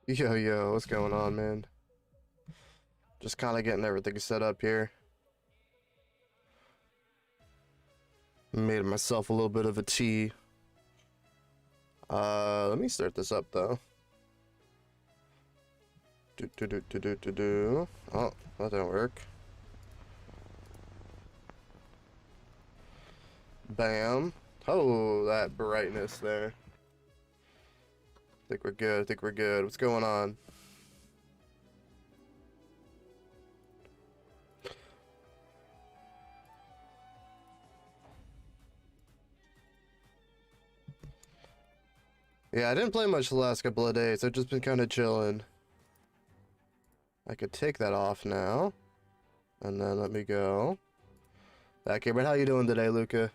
Yo, yo, what's going on, man? Just kind of getting everything set up here. Made myself a little bit of a tea. Let me start this up, though. Oh, that didn't work. Bam. Oh, that brightness there. Think we're good, think we're good. What's going on? Yeah, I didn't play much the last couple of days. I've just been kind of chilling. I could take that off now. And then let me go. Okay, but how you doing today, Luca?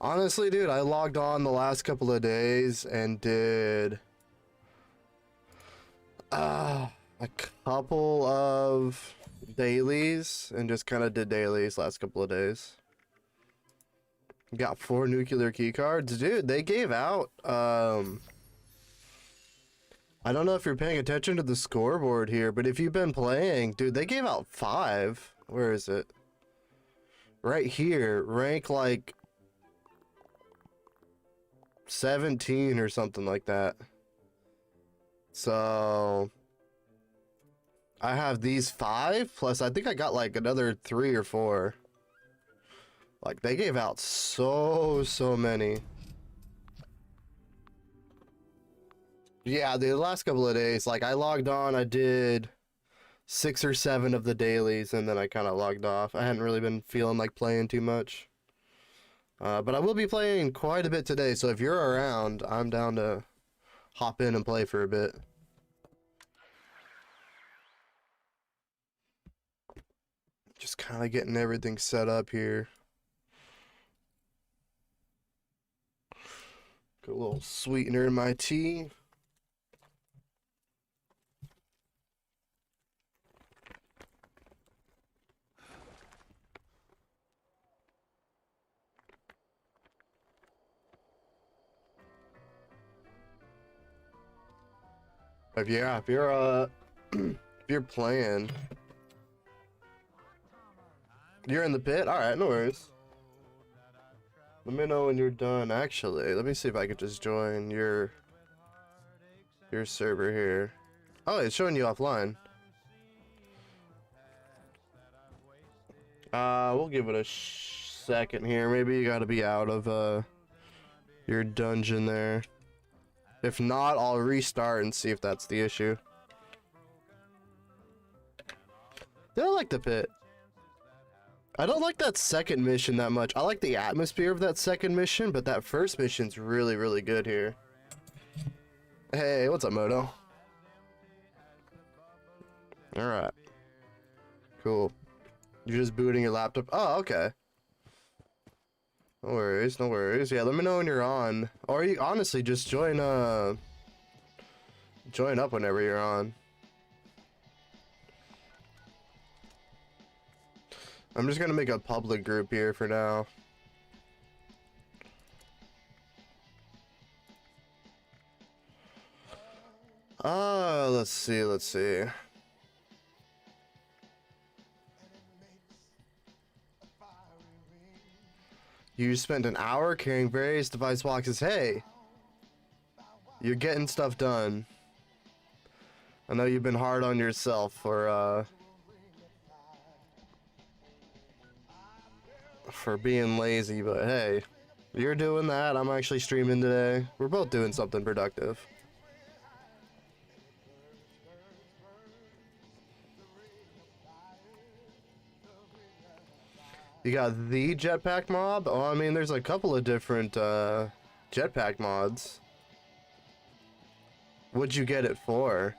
Honestly, dude, I logged on the last couple of days and did a couple of dailies and just kind of did dailies last couple of days. Got 4 nuclear key cards. Dude, they gave out I don't know if you're paying attention to the scoreboard here, but if you've been playing, dude, they gave out 5. Where is it? Right here, rank like 17 or something like that. So I have these 5 plus I think I got like another 3 or 4. Like they gave out so many. Yeah, the last couple of days, like I logged on, I did 6 or 7 of the dailies and then I kind of logged off. I hadn't really been feeling like playing too much. But I will be playing quite a bit today, so if you're around, I'm down to hop in and play for a bit. Just kind of getting everything set up here. Got a little sweetener in my tea. If if you're playing, you're in the pit. All right, no worries. Let me know when you're done. Actually, let me see if I could just join your server here. Oh, it's showing you offline. We'll give it a second here. Maybe you gotta be out of your dungeon there. If not, I'll restart and see if that's the issue. I like the pit. I don't like that second mission that much. I like the atmosphere of that second mission, but that first mission's really good here. Hey, what's up, Moto? Alright. Cool. You're just booting your laptop? Oh, okay. No worries, no worries. Yeah, let me know when you're on. Or you honestly just join up whenever you're on. I'm just gonna make a public group here for now. Let's see. You spent an hour carrying various device boxes. Hey, you're getting stuff done. I know you've been hard on yourself for being lazy, but hey, you're doing that. I'm actually streaming today. We're both doing something productive. You got the jetpack mob? Oh, I mean, there's a couple of different jetpack mods. What'd you get it for?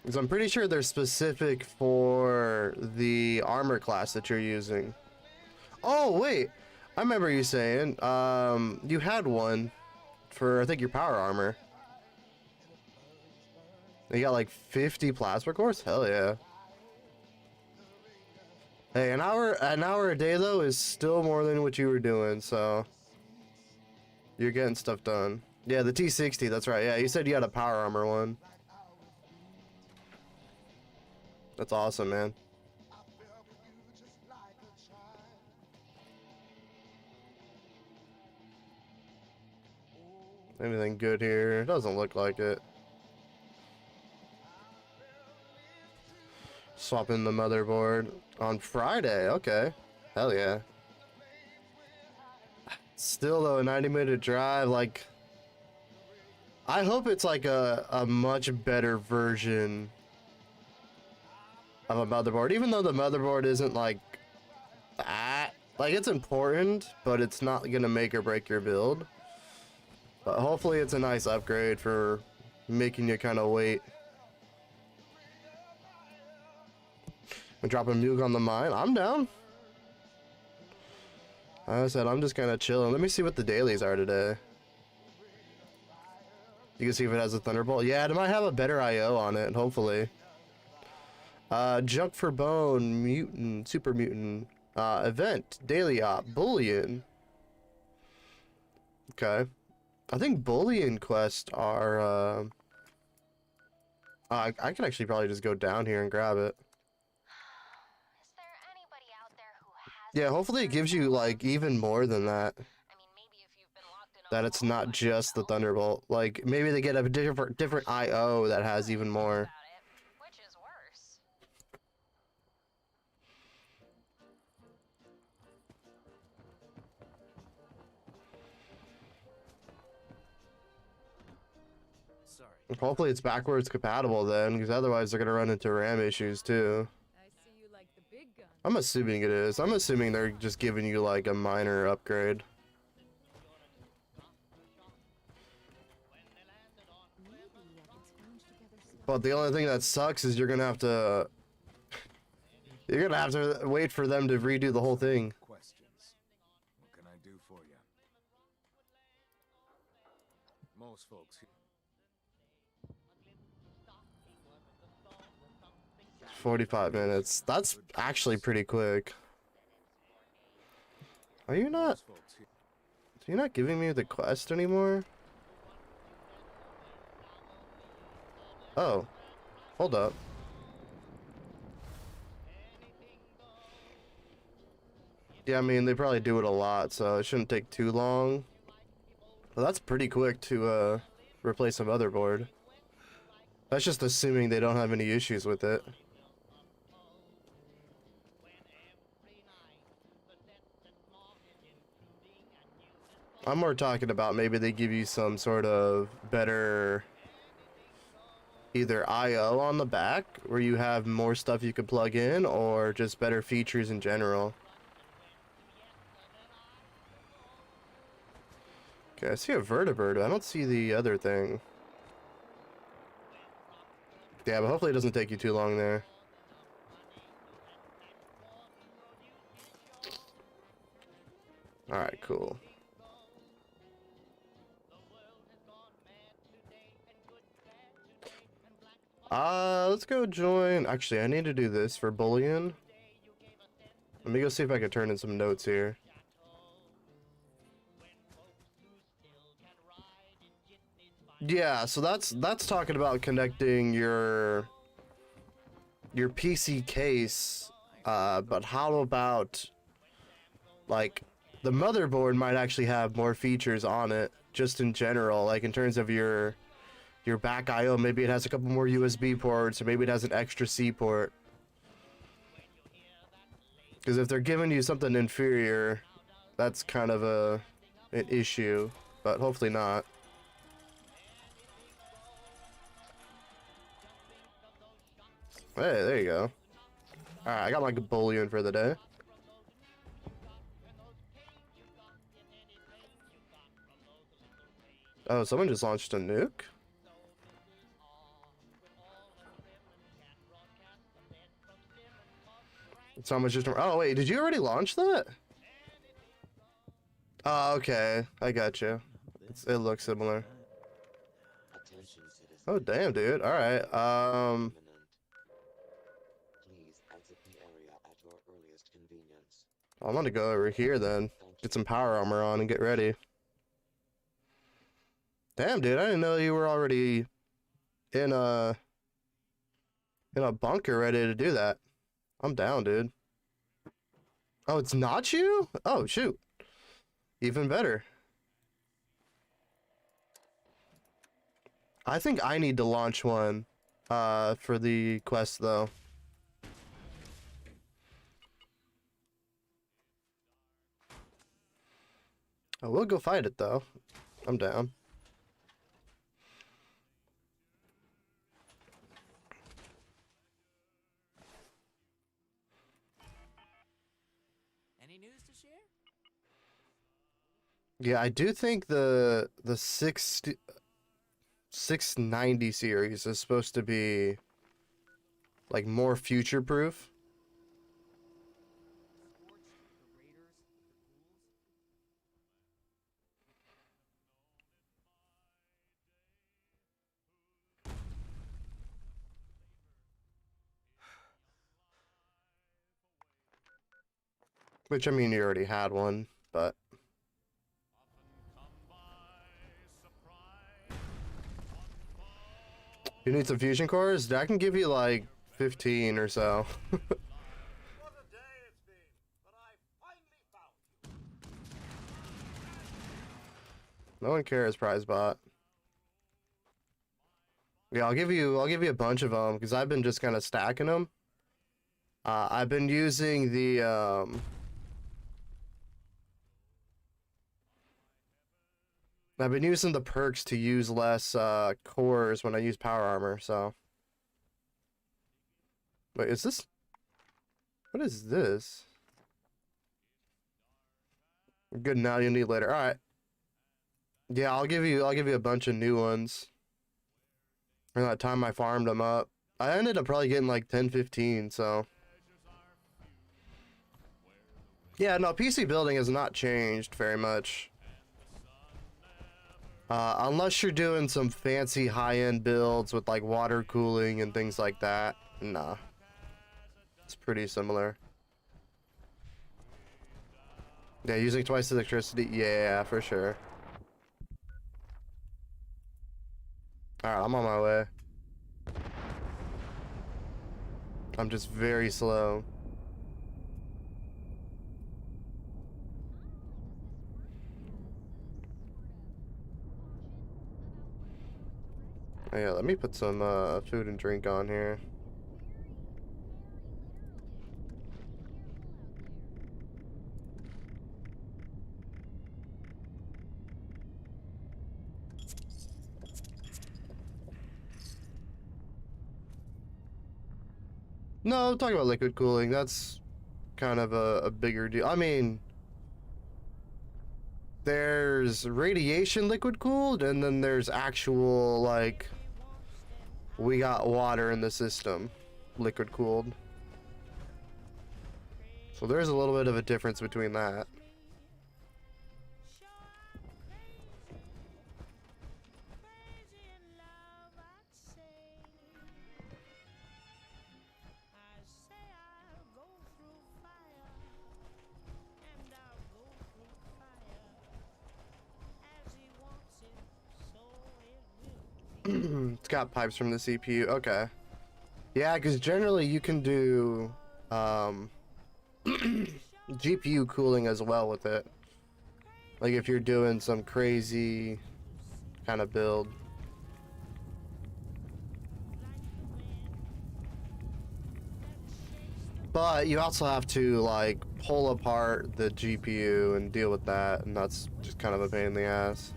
Because I'm pretty sure they're specific for the armor class that you're using. Oh, wait. I remember you saying, you had one for, I think, your power armor. You got like 50 plasma cores? Hell yeah. Hey, an hour a day though is still more than what you were doing, so you're getting stuff done. Yeah, the T60, that's right. Yeah, you said you had a power armor one. That's awesome, man. Anything good here? Doesn't look like it. Swapping the motherboard on Friday. Okay. Hell yeah. Still though, a 90-minute drive. Like, I hope it's like a much better version of a motherboard. Even though the motherboard isn't like that. Like, it's important, but it's not gonna make or break your build. But hopefully it's a nice upgrade for making you kind of wait. And drop a nuke on the mine. I'm down. Like I said, I'm just kind of chilling. Let me see what the dailies are today. You can see if it has a Thunderbolt. Yeah, it might have a better IO on it, hopefully. Junk for Bone, Mutant, Super Mutant, Event, Daily Op, Bullion. Okay. I think Bullion quests are, I could actually probably just go down here and grab it. Is there anybody out there who has Yeah, hopefully it gives you, like, even more than that. I mean, maybe if you've been locked in That it's not just the Thunderbolt. Like, maybe they get a different IO that has even more. Which is worse? Sorry. Hopefully it's backwards compatible then, because otherwise they're gonna run into RAM issues too. I see you like the big gun. I'm assuming it is. I'm assuming they're just giving you like a minor upgrade. But the only thing that sucks is you're gonna have to wait for them to redo the whole thing. Questions. What can I do for you? Most folks here. 45 minutes. That's actually pretty quick. Are you not? Most folks here. So you're not giving me the quest anymore? Oh. Hold up. Yeah, I mean, they probably do it a lot, so it shouldn't take too long. Well, that's pretty quick to, replace a motherboard. That's just assuming they don't have any issues with it. I'm more talking about maybe they give you some sort of better either IO on the back where you have more stuff you could plug in, or just better features in general. Okay, I see a vertibird. I don't see the other thing. Yeah, but hopefully it doesn't take you too long there. Alright, cool. Let's go join. Actually, I need to do this for Bullion. Let me go see if I can turn in some notes here. Yeah, so that's talking about connecting your PC case, but how about like the motherboard might actually have more features on it just in general, like in terms of your back IO. Maybe it has a couple more USB ports, or maybe it has an extra C port. Because if they're giving you something inferior, that's kind of an issue, but hopefully not. Hey, there you go. Alright, I got my Bullion for the day. Oh, someone just launched a nuke? Someone's just... Oh, wait, did you already launch that? Oh, okay. I got you. It looks similar. Oh, damn, dude. Alright, inconvenience. I'm gonna go over here then. Get some power armor on and get ready. Damn, dude, I didn't know you were already in a bunker ready to do that. I'm down, dude. Oh, it's not you? Oh, shoot. Even better. I think I need to launch one for the quest though. I will go fight it though. I'm down. Any news to share? Yeah, I do think the 690 series is supposed to be like more future proof. Which I mean you already had one, but you need some fusion cores? I can give you like 15 or so. What a day it's been, but I finally found you. No one cares, prize bot. Yeah, I'll give you a bunch of them because I've been just kind of stacking them. I've been using the I've been using the perks to use less cores when I use power armor, so. Wait, is this? What is this? Good now, you'll need later. Alright. Yeah, I'll give you a bunch of new ones. From that time I farmed them up. I ended up probably getting like 10, 15, so. Yeah, no, PC building has not changed very much. Unless you're doing some fancy high-end builds with like water cooling and things like that. Nah. It's pretty similar. Yeah, using twice the electricity. Yeah, for sure. Alright, I'm on my way. I'm just very slow. Oh, yeah, let me put some food and drink on here. No, I'm talking about liquid cooling. That's kind of a bigger deal. I mean, there's radiation liquid cooled, and then there's actual, like, we got water in the system, liquid cooled. So there's a little bit of a difference between that. It's got pipes from the CPU. Okay. Yeah, because generally you can do GPU cooling as well with it. Like if you're doing some crazy kind of build. But you also have to like pull apart the GPU and deal with that, and that's just kind of a pain in the ass.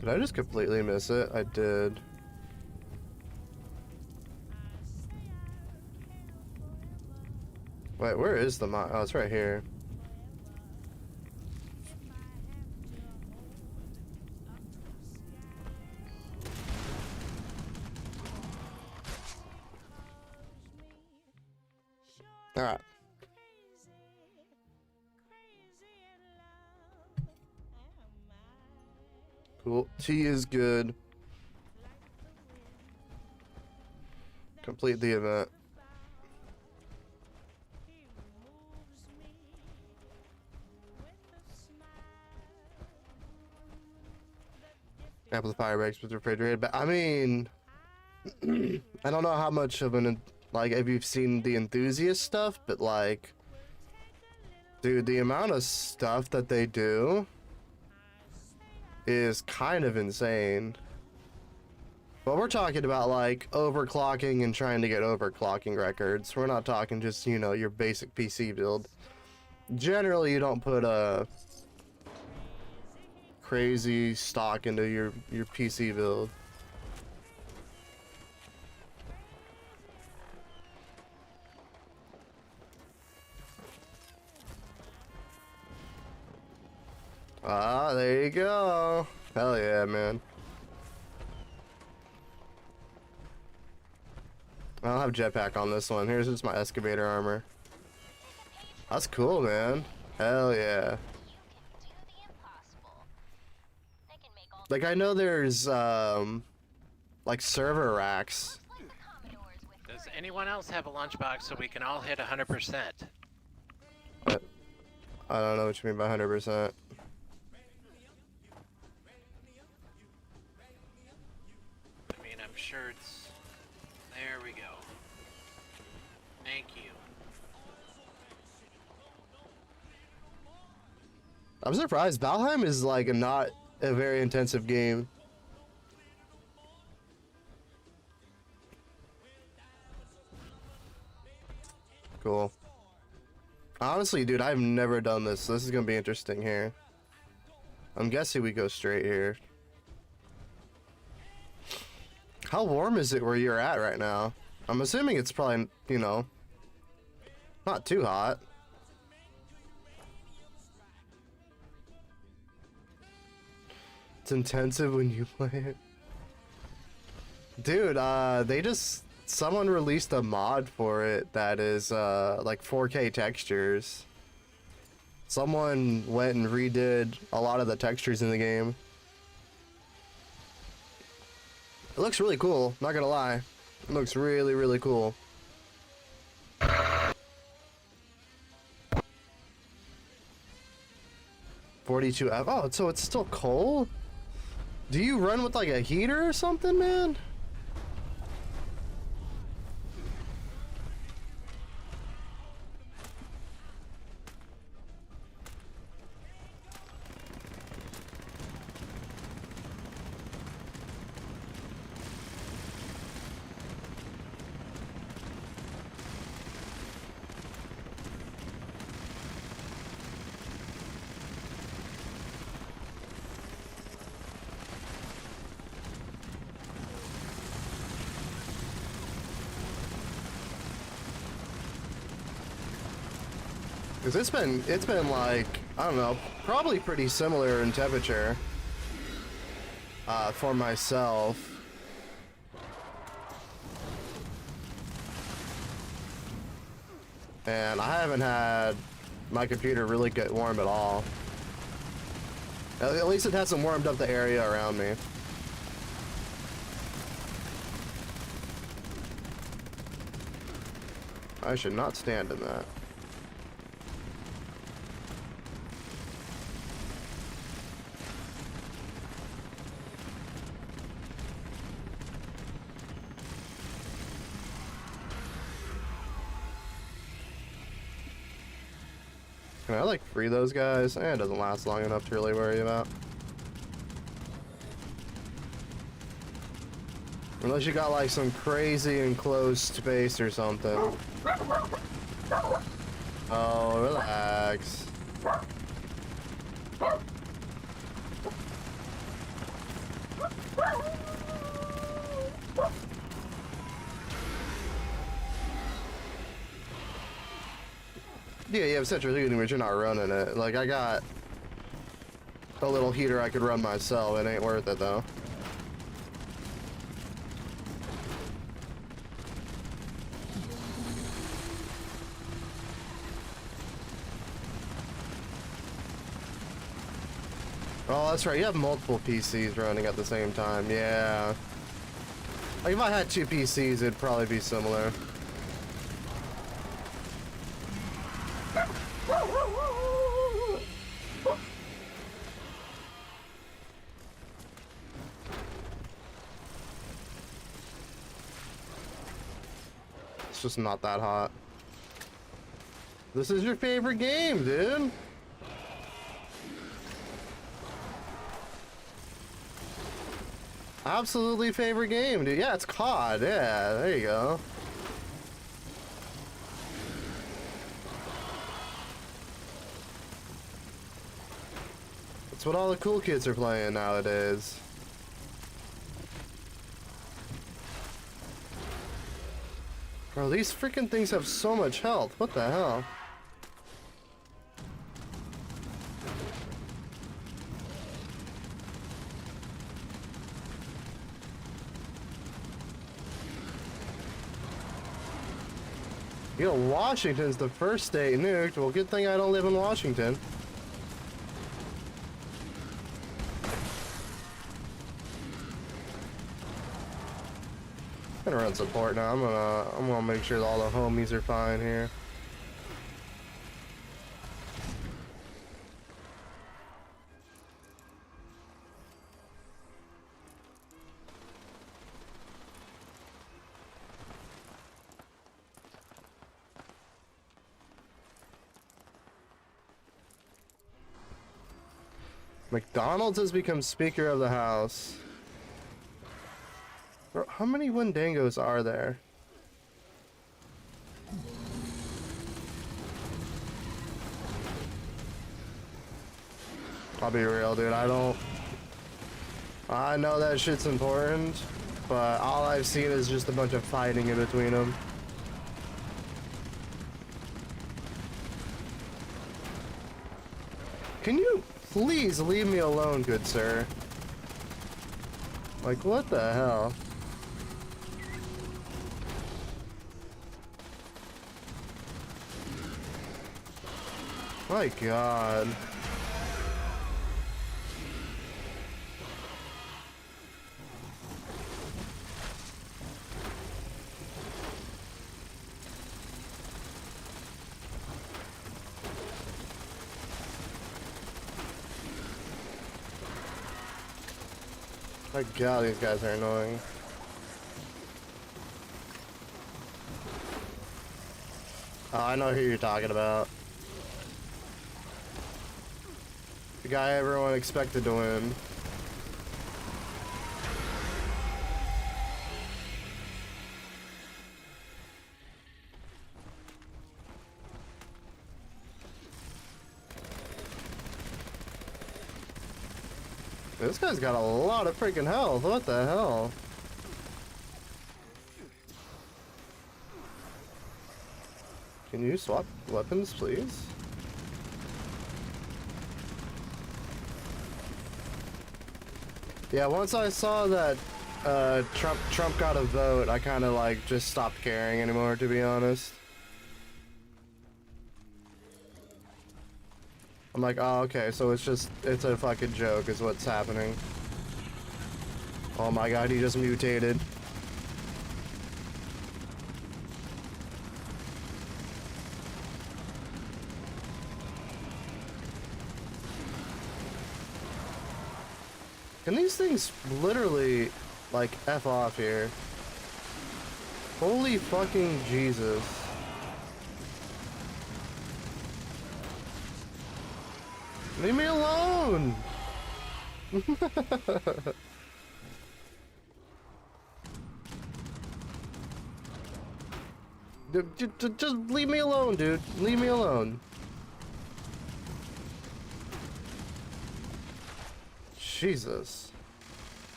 Did I just completely miss it? I did. Wait, where is the mine? Oh, it's right here. Alright. Cool. Tea is good. Complete the event. Amplifier breaks with refrigerated, but I mean, I don't know how much of an, like, if you've seen the enthusiast stuff, but like, dude, the amount of stuff that they do is kind of insane. But we're talking about like overclocking and trying to get overclocking records. We're not talking just, you know, your basic PC build. Generally, you don't put a crazy stock into your PC build. Ah, there you go. Hell yeah, man. I don't have jetpack on this one. Here's just my excavator armor. That's cool, man. Hell yeah. You can do the impossible. They can make all Like, I know there's, like server racks. like the Commodores with Does anyone else have a lunchbox so we can all hit 100%? I don't know what you mean by 100%. I mean, I'm sure it's... There we go. Thank you. I'm surprised. Valheim is like not a very intensive game. Cool. Honestly, dude, I've never done this. So this is gonna be interesting here. I'm guessing we go straight here. How warm is it where you're at right now? I'm assuming it's probably, you know, not too hot. It's intensive when you play it. Dude, someone released a mod for it that is, like 4K textures. Someone went and redid a lot of the textures in the game. It looks really cool, not gonna lie. It looks really, really cool. (42F). Oh, so it's still cold? Do you run with like a heater or something, man? Cause it's been like, I don't know, probably pretty similar in temperature for myself. And I haven't had my computer really get warm at all. At least it hasn't warmed up the area around me. I should not stand in that. Can I like free those guys? It doesn't last long enough to really worry about. Unless you got like some crazy enclosed space or something. Oh, relax. Yeah, you have central heating, but you're not running it. Like, I got a little heater I could run myself. It ain't worth it, though. Oh, that's right. You have multiple PCs running at the same time. Yeah. Like if I had two PCs, it'd probably be similar. It's just not that hot. This is your favorite game, dude. Absolutely favorite game, dude. Yeah, it's COD. Yeah, there you go. That's what all the cool kids are playing nowadays. Bro, these freaking things have so much health. What the hell? You know, Washington's the first state nuked. Well, good thing I don't live in Washington. I'm gonna run support now. I'm gonna make sure that all the homies are fine here. McDonald's has become Speaker of the House. Bro, how many Wendangos are there? I'll be real, dude. I know that shit's important, but all I've seen is just a bunch of fighting in between them. Can you please leave me alone, good sir? Like, what the hell? My God. My God, these guys are annoying. Oh, I know who you're talking about. The guy everyone expected to win. This guy's got a lot of freaking health. What the hell? Can you swap weapons, please? Yeah, once I saw that Trump got a vote, I kind of like just stopped caring anymore, to be honest. I'm like, oh, okay, so it's a fucking joke is what's happening. Oh my God, he just mutated. Can these things literally, like, F off here? Holy fucking Jesus. Leave me alone! Just leave me alone, dude. Leave me alone. Jesus.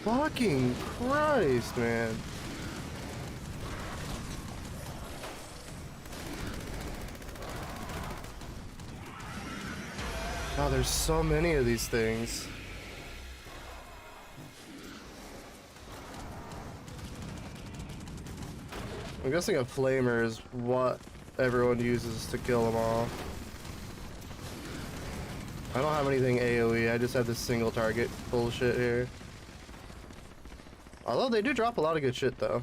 Fucking Christ, man. God, there's so many of these things. I'm guessing a flamer is what everyone uses to kill them all. I don't have anything AoE, I just have this single target bullshit here. Although they do drop a lot of good shit though.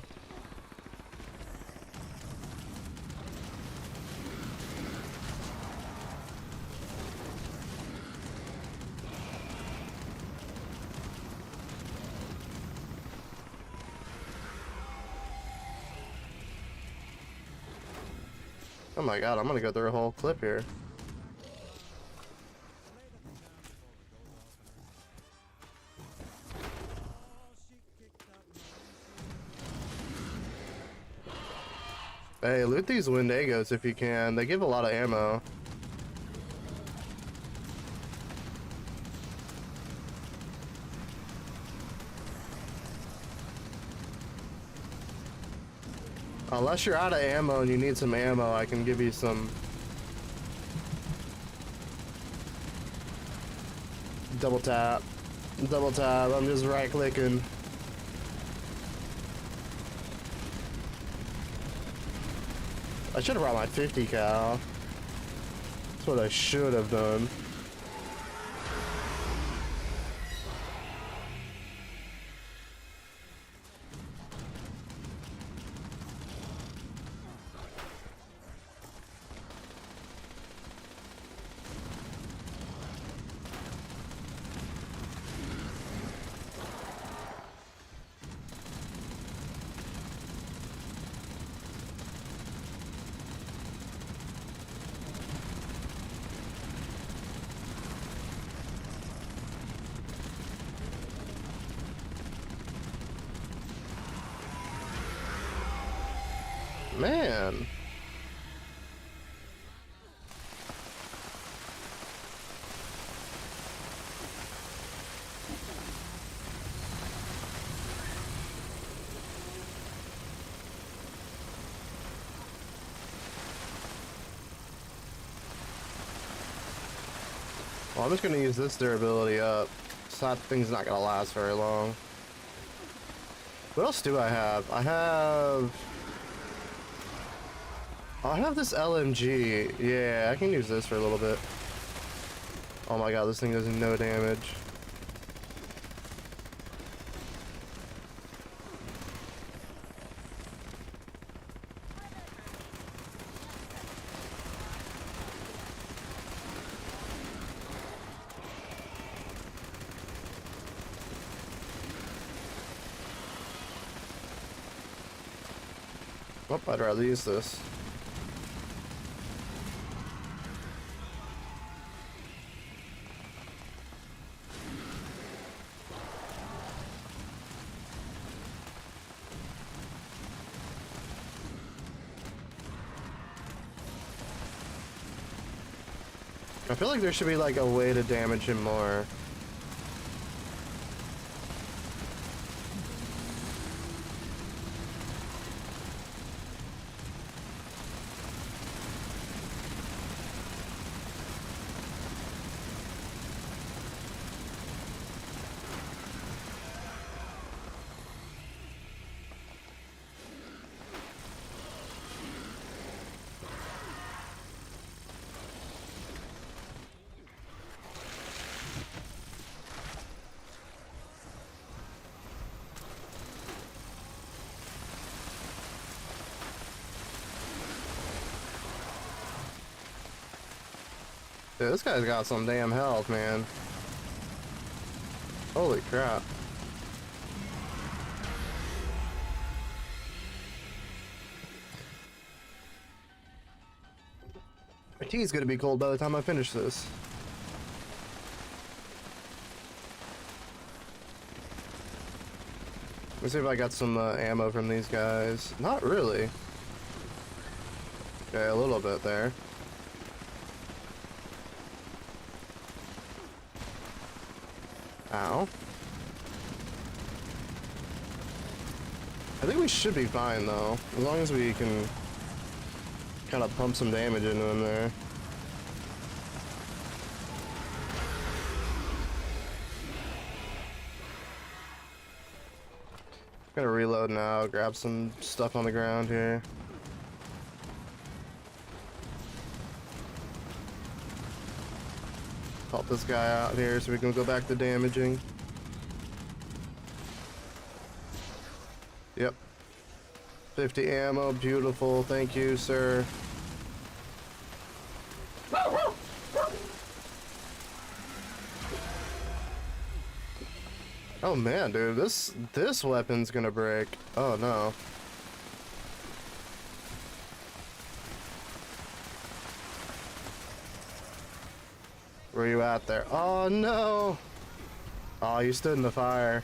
Oh my god, I'm gonna go through a whole clip here. Hey, loot these Wendigos if you can. They give a lot of ammo. Unless you're out of ammo and you need some ammo, I can give you some. Double tap. Double tap. I'm just right clicking. I should have brought my 50 cal. That's what I should have done. Man. Well, I'm just gonna use this durability up. So that thing's not gonna last very long. What else do I have? I have this LMG. Yeah, I can use this for a little bit. Oh my god, this thing does no damage. Oh, I'd rather use this. I feel like there should be like a way to damage him more. Dude, this guy's got some damn health, man. Holy crap. My tea's gonna be cold by the time I finish this. Let's see if I got some ammo from these guys. Not really. Okay, a little bit there. Ow. I think we should be fine though, as long as we can kind of pump some damage into him there. Gonna reload now, grab some stuff on the ground here. Help this guy out here so we can go back to damaging. Yep. 50 ammo, beautiful. Thank you, sir. Oh man, dude, this weapon's gonna break. Oh no. Where you at there? Oh no! Oh, you stood in the fire.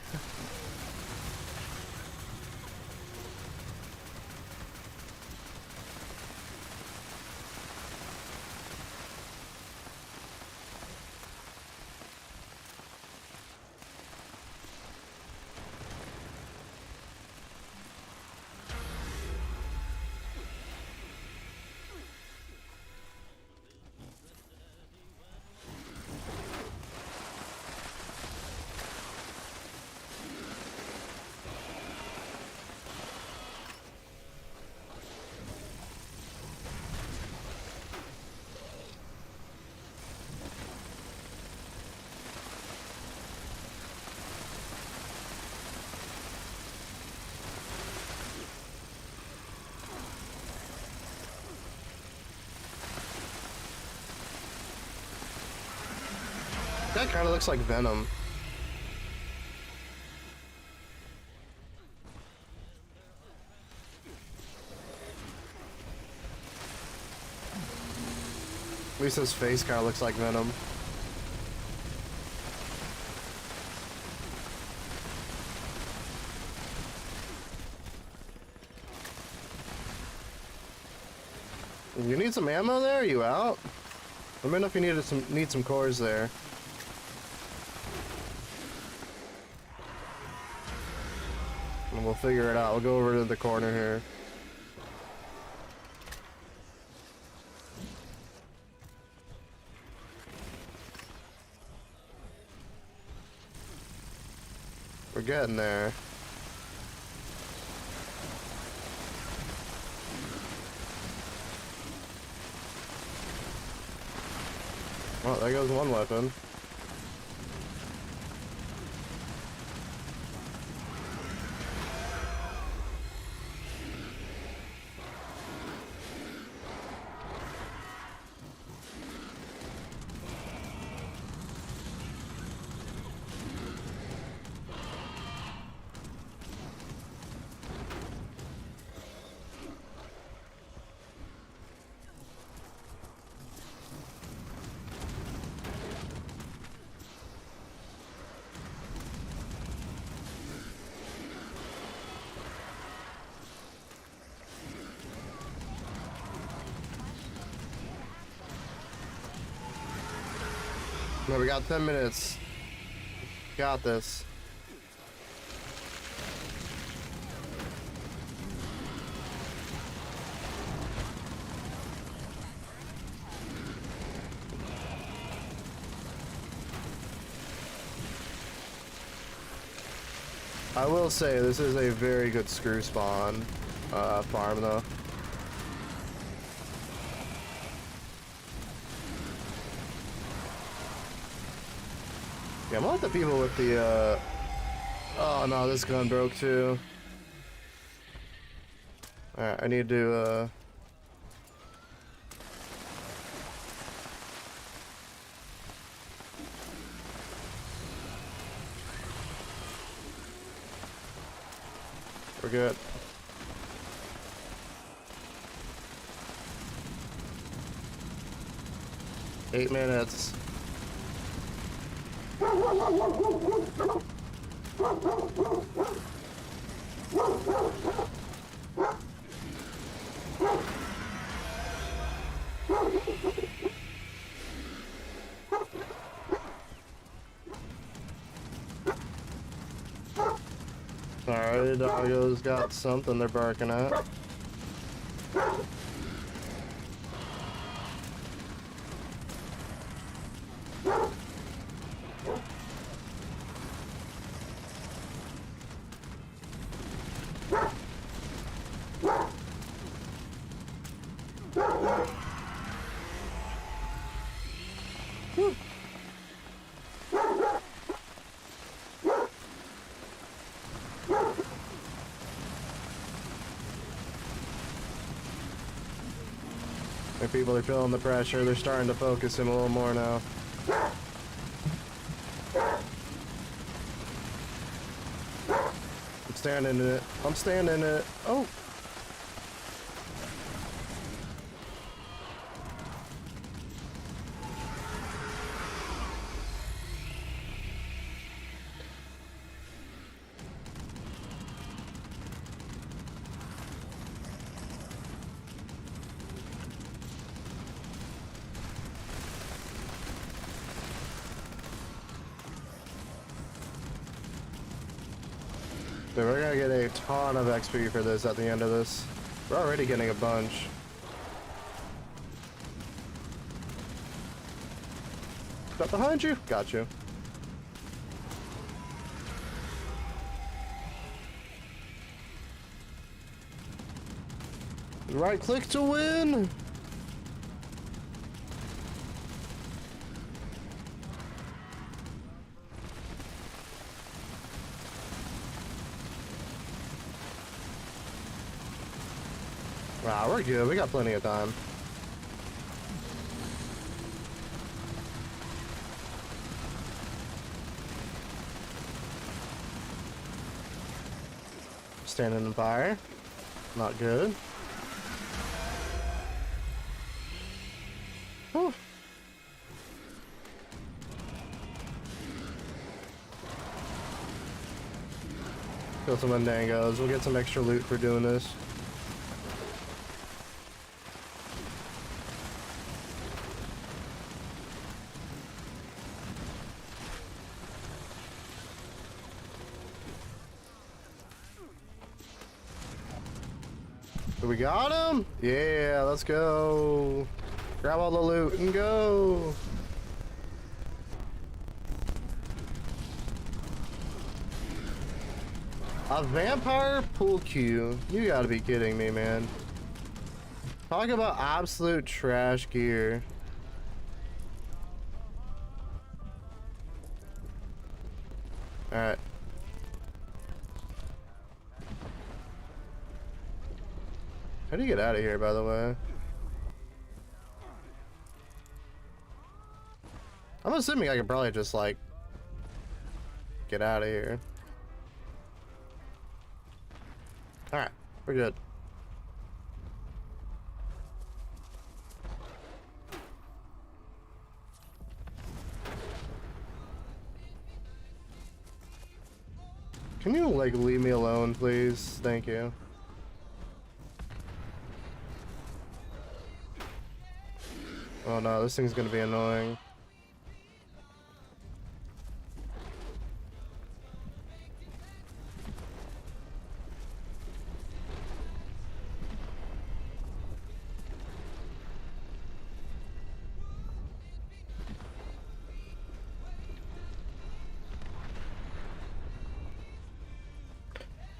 That kind of looks like Venom. At least his face kind of looks like Venom. You need some ammo there? Are you out? Let me know if you need some cores there. And we'll figure it out. We'll go over to the corner here. We're getting there. Well, there goes one weapon. No, we got 10 minutes. Got this. I will say this is a very good screw spawn farm though. Yeah, I'm like the people with the oh no, this gun broke too. Alright, I need to we're good. Eight minutes. Alright, doggo's got something they're barking at. people are feeling the pressure. They're starting to focus him a little more now. I'm standing in it. I'm standing in it. Oh. Dude, we're gonna get a ton of XP for this at the end of this. We're already getting a bunch. Got behind you? Got you. Right click to win! Wow, we're good. We got plenty of time. Standing in fire. Not good. Whew. Kill some Mandangos. We'll get some extra loot for doing this. We got him? Yeah, let's go. Grab all the loot and go. A vampire pool cue? You gotta be kidding me, man. Talk about absolute trash gear. Alright. How do you get out of here, by the way? I'm assuming I could probably just, like, get out of here. Alright, we're good. Can you, like, leave me alone, please? Thank you. Oh no, this thing's gonna be annoying.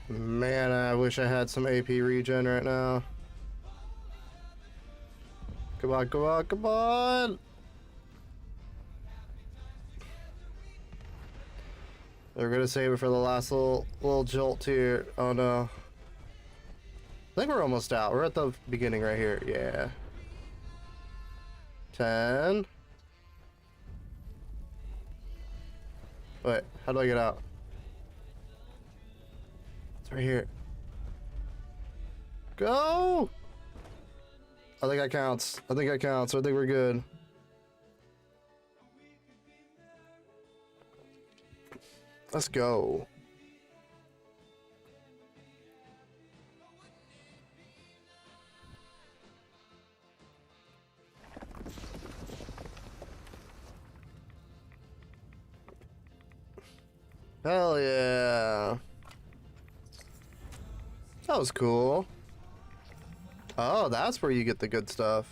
Man, I wish I had some AP regen right now. Come on, come on, come on! We're gonna save it for the last little jolt here. Oh no. I think we're almost out. We're at the beginning right here. Yeah. 10. Wait, how do I get out? It's right here. Go! I think that counts. I think that counts. I think we're good. Let's go. Hell yeah. That was cool. Oh, that's where you get the good stuff.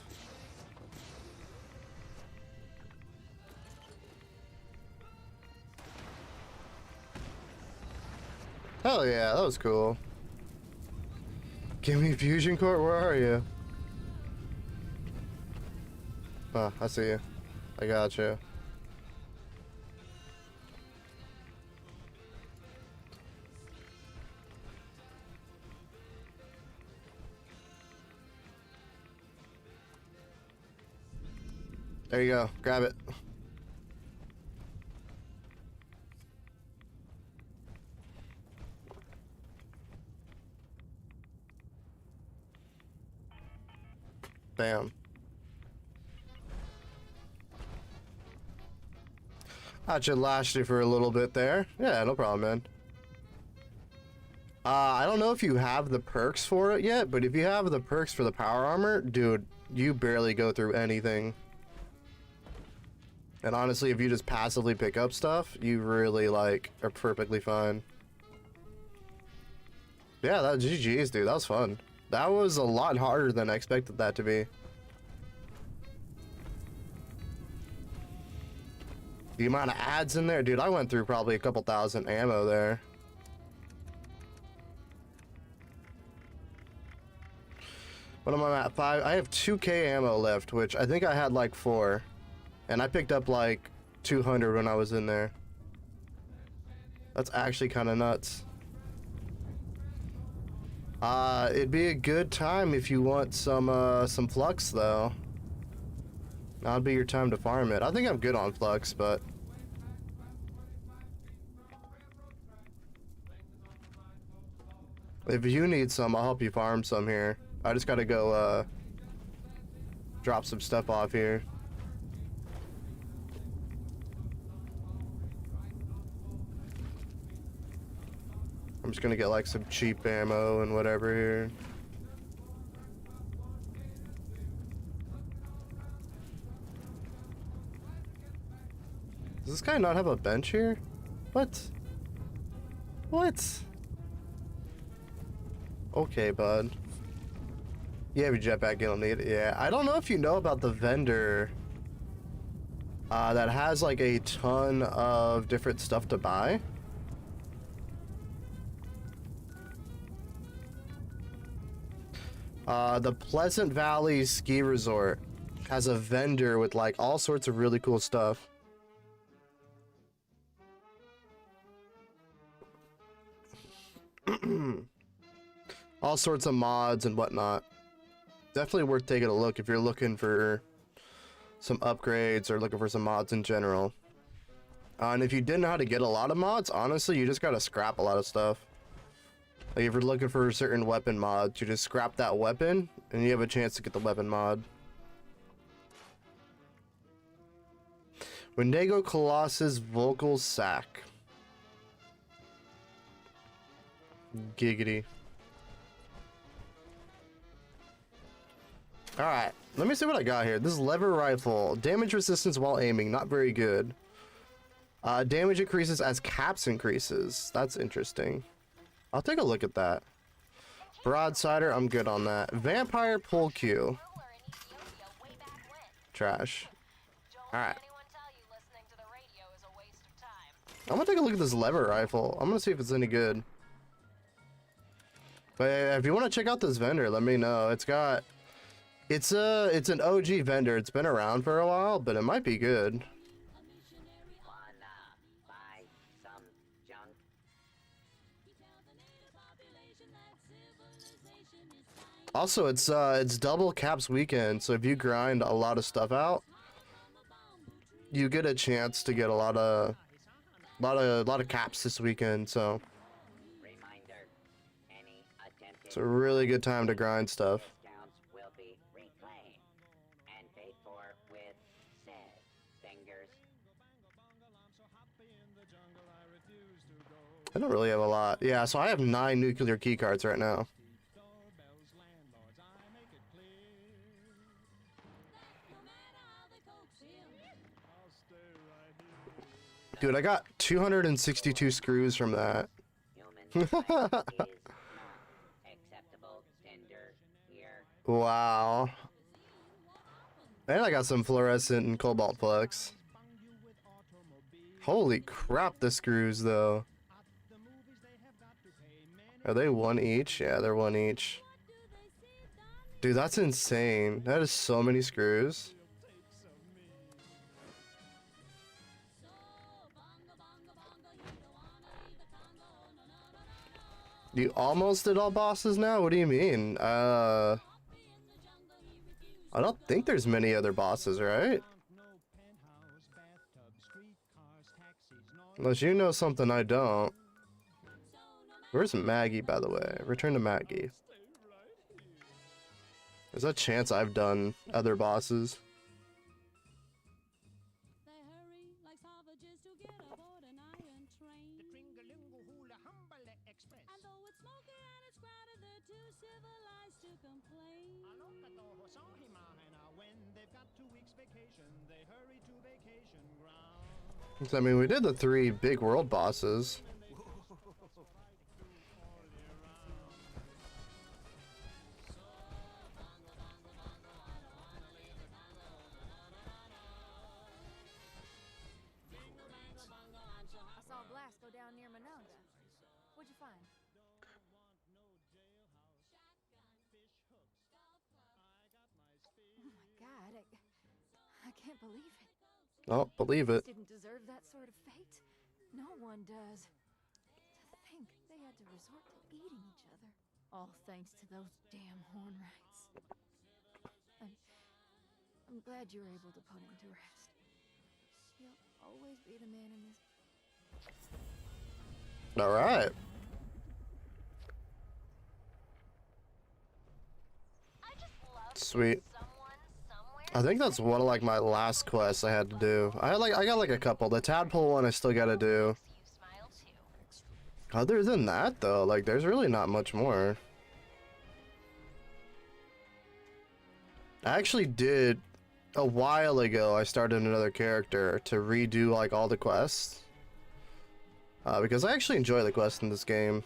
Hell yeah, that was cool. Give me fusion core, where are you? Oh, I see you. I got you. There you go. Grab it. Bam. That should last you for a little bit there. Yeah, no problem, man. I don't know if you have the perks for it yet, but if you have the perks for the power armor, dude, you barely go through anything. And honestly, if you just passively pick up stuff, you really, like, are perfectly fine. Yeah, that GG's, dude. That was fun. That was a lot harder than I expected that to be. The amount of ads in there, dude, I went through probably a couple thousand ammo there. What am I at? 5? I have 2k ammo left, which I think I had like 4. And I picked up like 200 when I was in there. That's actually kind of nuts. It'd be a good time if you want some flux though. That'd be your time to farm it. I think I'm good on flux, but if you need some, I'll help you farm some here. I just gotta go drop some stuff off here. I'm just gonna get like some cheap ammo and whatever here. Does this guy not have a bench here? What? What? Okay, bud. You have your jetpack, you don't need it. Yeah, I don't know if you know about the vendor that has like a ton of different stuff to buy. The Pleasant Valley Ski Resort has a vendor with like all sorts of really cool stuff. All sorts of mods and whatnot. Definitely worth taking a look if you're looking for some upgrades or looking for some mods in general. And if you didn't know how to get a lot of mods, honestly, you just gotta scrap a lot of stuff. Like if you're looking for certain weapon mods, you just scrap that weapon and you have a chance to get the weapon mod. Wendigo Colossus Vocal Sack. Giggity. Alright, let me see what I got here. This lever rifle. Damage resistance while aiming, not very good. Damage increases as caps increases. That's interesting. I'll take a look at that. Broadsider, I'm good on that. Vampire pull Q. Trash. Alright. I'm gonna take a look at this lever rifle. I'm gonna see if it's any good. But if you want to check out this vendor, let me know. It's an OG vendor. It's been around for a while, but it might be good. Also, it's double caps weekend, so if you grind a lot of stuff out, you get a chance to get a lot of caps this weekend. So it's a really good time to grind stuff. I don't really have a lot. Yeah, so I have 9 nuclear key cards right now. Dude, I got 262 screws from that. Wow. And I got some fluorescent and cobalt flux. Holy crap, the screws though. Are they 1 each? Yeah, they're 1 each. Dude, that's insane. That is so many screws. You almost did all bosses now? What do you mean? I don't think there's many other bosses, right? Unless you know something I don't. Where's Maggie, by the way? Return to Maggie. There's a chance I've done other bosses. They hurry like savages to get aboard an iron train. The Tringalingo-Hula Humbale Express. And though it's smoky and it's crowded, they're too civilized to complain. When they've got 2 weeks vacation, they hurry to vacation ground. I mean, we did the 3 big world bosses. I saw a blast go down near Monongah. What'd you find? Oh my God, I can't believe it. Oh, believe it. Didn't deserve that sort of fate. No one does. To think they had to resort to eating each other. All thanks to those damn horn rights. I'm glad you were able to put him to rest. He'll always be the man in this. All right. I just love Sweet. someone somewhere. I think that's one of like my last quests I had to do. I got like a couple. The tadpole one I still gotta do. You smile too. Other than that though, like there's really not much more. I actually did a while ago. I started another character to redo like all the quests. Because I actually enjoy the quests in this game.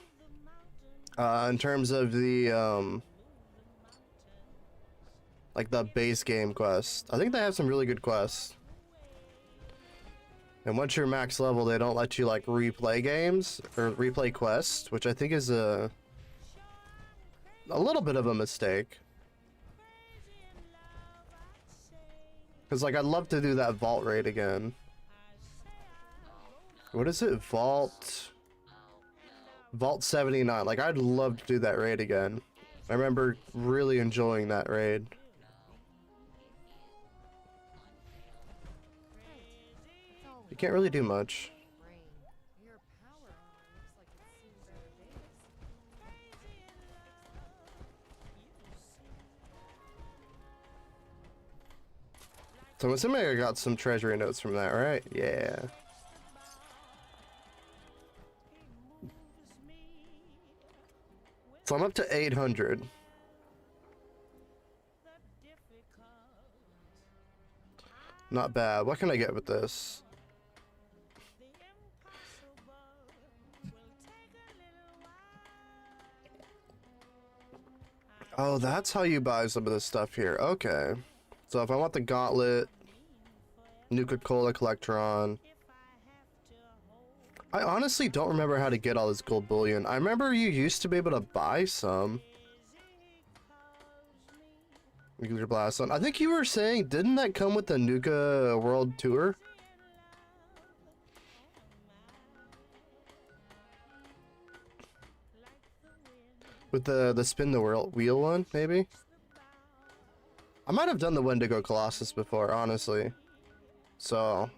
In terms of the like the base game quest, I think they have some really good quests. And once you're max level, they don't let you like replay games or replay quests, which I think is a little bit of a mistake. Because like I'd love to do that vault raid again. What is it? Vault 79. Like I'd love to do that raid again. I remember really enjoying that raid. You can't really do much. Brain. Your power armor looks like it's seen better days. So I'm assuming I got some treasury notes from that, right? Yeah. So I'm up to 800. Not bad. What can I get with this? Oh, that's how you buy some of this stuff here. Okay. So if I want the gauntlet, Nuka-Cola Collectron. I honestly don't remember how to get all this gold bullion. I remember you used to be able to buy some. Nuclear Blast Zone. I think you were saying, didn't that come with the Nuka World Tour? With the spin the wheel one, maybe? I might have done the Wendigo Colossus before, honestly. So,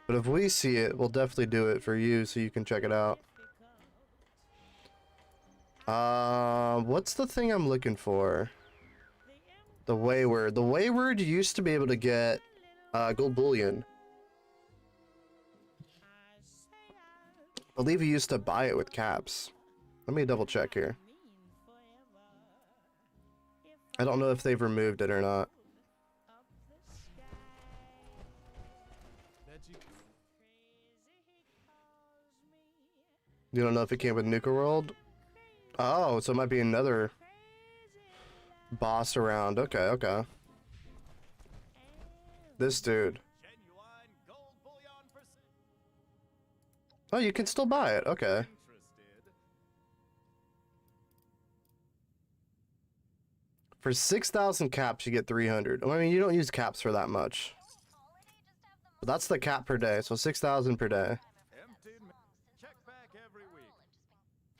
but if we see it, we'll definitely do it for you so you can check it out. What's the thing I'm looking for? The Wayward. The Wayward used to be able to get gold bullion. I believe you used to buy it with caps. Let me double check here. I don't know if they've removed it or not. You don't know if it came with Nuka World? Oh, so it might be another boss around. Okay, okay. This dude. Oh, you can still buy it. Okay. For 6,000 caps, you get 300. I mean, you don't use caps for that much. But that's the cap per day, so 6,000 per day. Check back every week.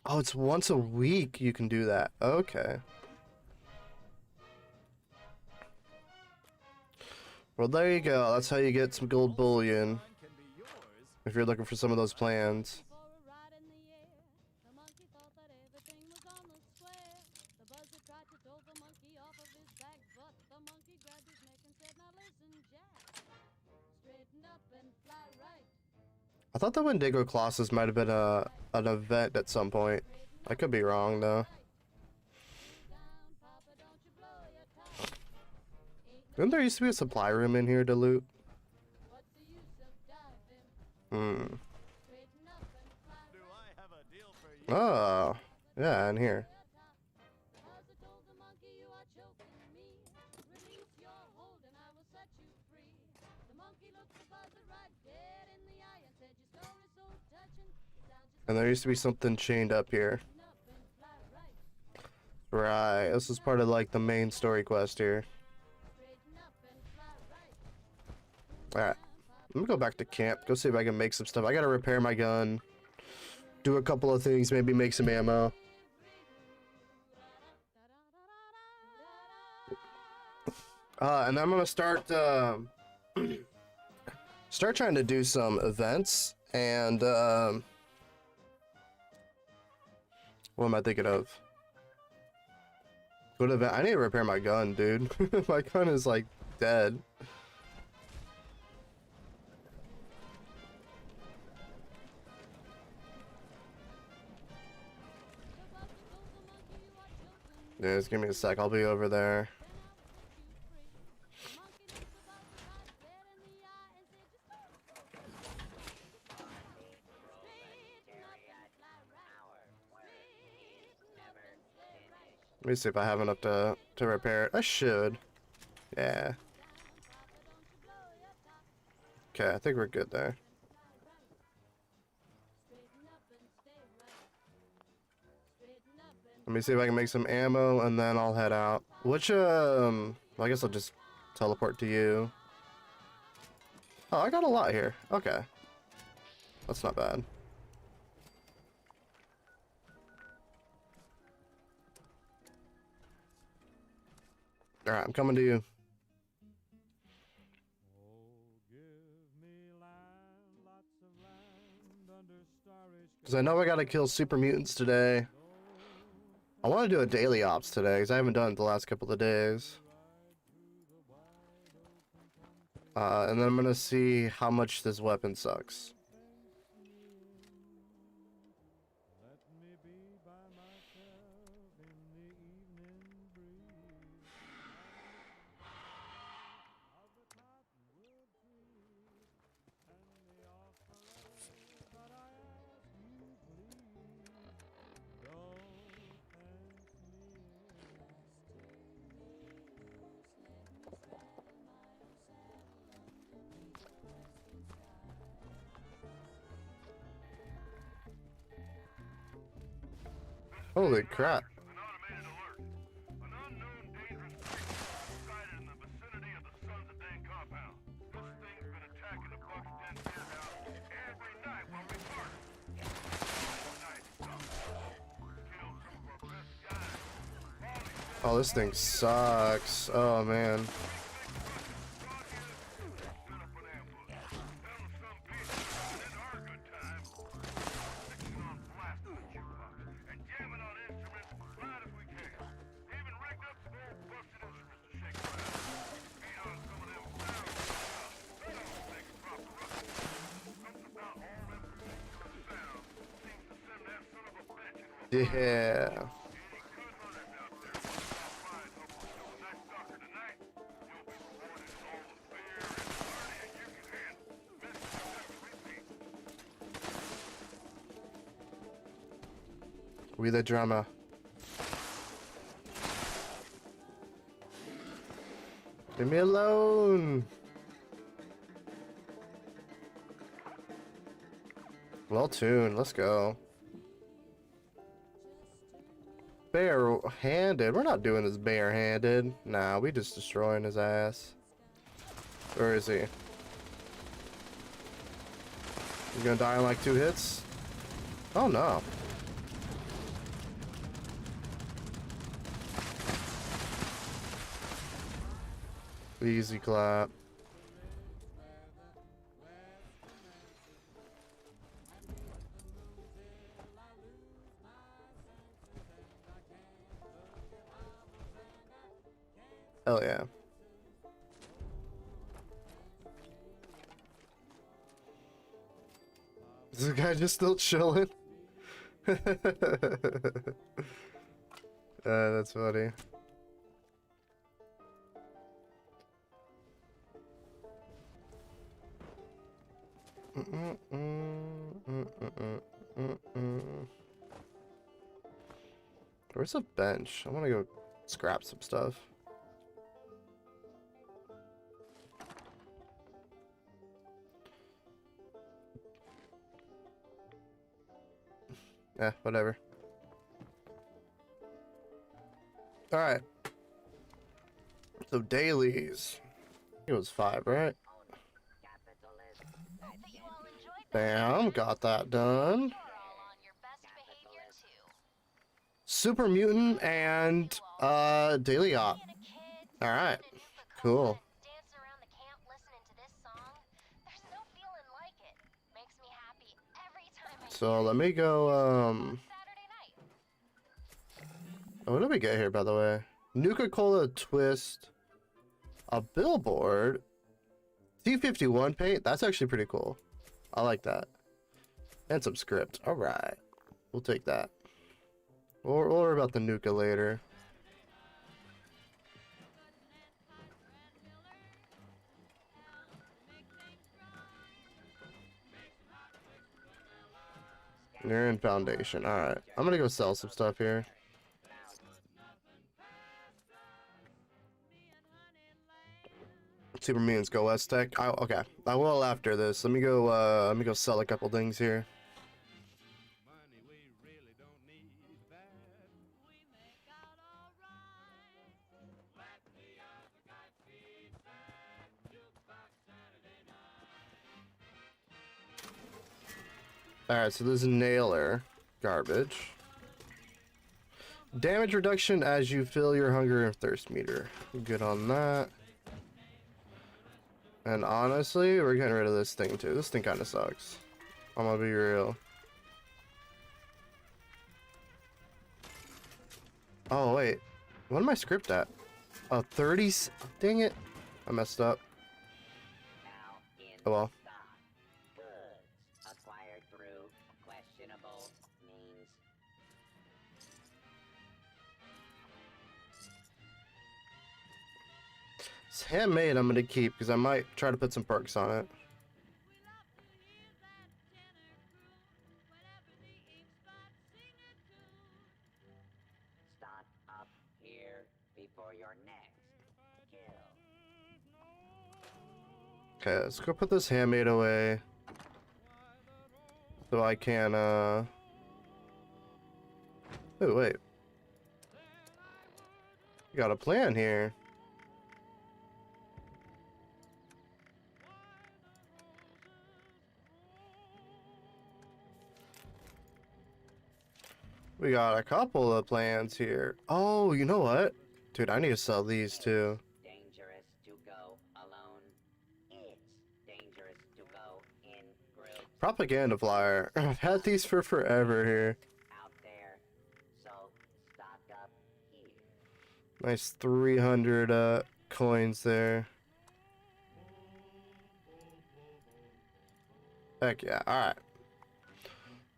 Oh, it's once a week you can do that. Okay. Well, there you go. That's how you get some gold bullion. if you're looking for some of those plans. For a ride in the air, the monkey thought that everything was on the square. The buzzer tried to throw the monkey off of his back, but the monkey grabbed his neck and said, "Now listen, Jack, straighten up and fly right. I thought the Wendigo Colossus might have been an event at some point. I could be wrong though. Down, Papa, don't you blow your top. Didn't there used to be a supply room in here to loot? What's the use of diving? Straighten up and fly Do I have a deal for you? Oh, yeah, in here. The buzzer told the monkey, "You are choking me. Release your hold and I will set you free." The monkey looked the buzzer right dead in the eye and said, "Your story's so touching. It sounds just And there used to be something chained up here. up and fly right. Right, this is part of like the main story quest here. Straighten up and fly right. Alright, let me go back to camp, go see if I can make some stuff. I gotta repair my gun, do a couple of things, maybe make some ammo. And I'm gonna start start trying to do some events and what am I thinking of? What event? I need to repair my gun, dude. My gun is like dead. Yeah, just give me a sec. I'll be over there. Let me see if I have enough to repair it. I should. Yeah. Okay, I think we're good there. Let me see if I can make some ammo and then I'll head out. Which well, I guess I'll just teleport to you. Oh, I got a lot here. Okay. That's not bad. Alright, I'm coming to you. Because I know I gotta kill super mutants today. I want to do a daily ops today because I haven't done it the last couple of days. And then I'm gonna see how much this weapon sucks. Holy crap. An automated alert. An unknown dangerous creature sighted in the vicinity of the Sons of Dane compound. This thing's been attacking the Buck's Den beer house every night while we party. Nice stuff. Killed some of our best guys. Oh, this thing sucks. Oh, man. Yeah. We the drama. Leave me alone. Well tuned. Let's go. Bare-handed. We're not doing this bare-handed. Nah, we just destroying his ass. Where is he? You gonna die in like 2 hits? Oh no. Easy clap. Hell yeah. Is this guy just still chilling? That's funny. Where's a bench? I want to go scrap some stuff. Yeah, whatever. Alright. So dailies. It was 5, right? That you all enjoyed that. Bam, got that done. You're all on your best behavior too. Super mutant and daily op. Being a kid, Alright. sitting in Nuka-Cola Cool. and dancing around the camp listening to this song, there's no feeling like it. Makes me happy every time I So hear let it. me go On Saturday night. oh, what did we get here, by the way? Nuka-Cola twist. A billboard. T51 paint. That's actually pretty cool. I like that. And some script. Alright. We'll take that. We'll worry about the Nuka later. You're in foundation. Alright. I'm gonna go sell some stuff here. Super Mutants CoS tech. Okay. I will after this. Let me go sell a couple things here. Money we really don't need that. We make out alright. Let the other guy feed that. Jukebox Saturday night. Alright, so this is nailer. Garbage. Damage reduction as you fill your hunger and thirst meter. Good on that. And honestly, we're getting rid of this thing too. This thing kind of sucks. I'm gonna be real. Oh, wait. What am I script at? Oh, 30. Dang it. I messed up. Oh well. Goods acquired through questionable means. It's handmade I'm gonna keep because I might try to put some perks on it. Stock up here before your next kill. Okay, let's go put this handmade away. So I can, Oh, wait. We got a plan here. We got a couple of plans here. Oh, you know what? Dude, I need to sell these too. Dangerous to go alone. It's dangerous to go in groups Propaganda flyer. I've had these for forever here. out there. So stock up here. Nice 300 coins there. Heck yeah. Alright.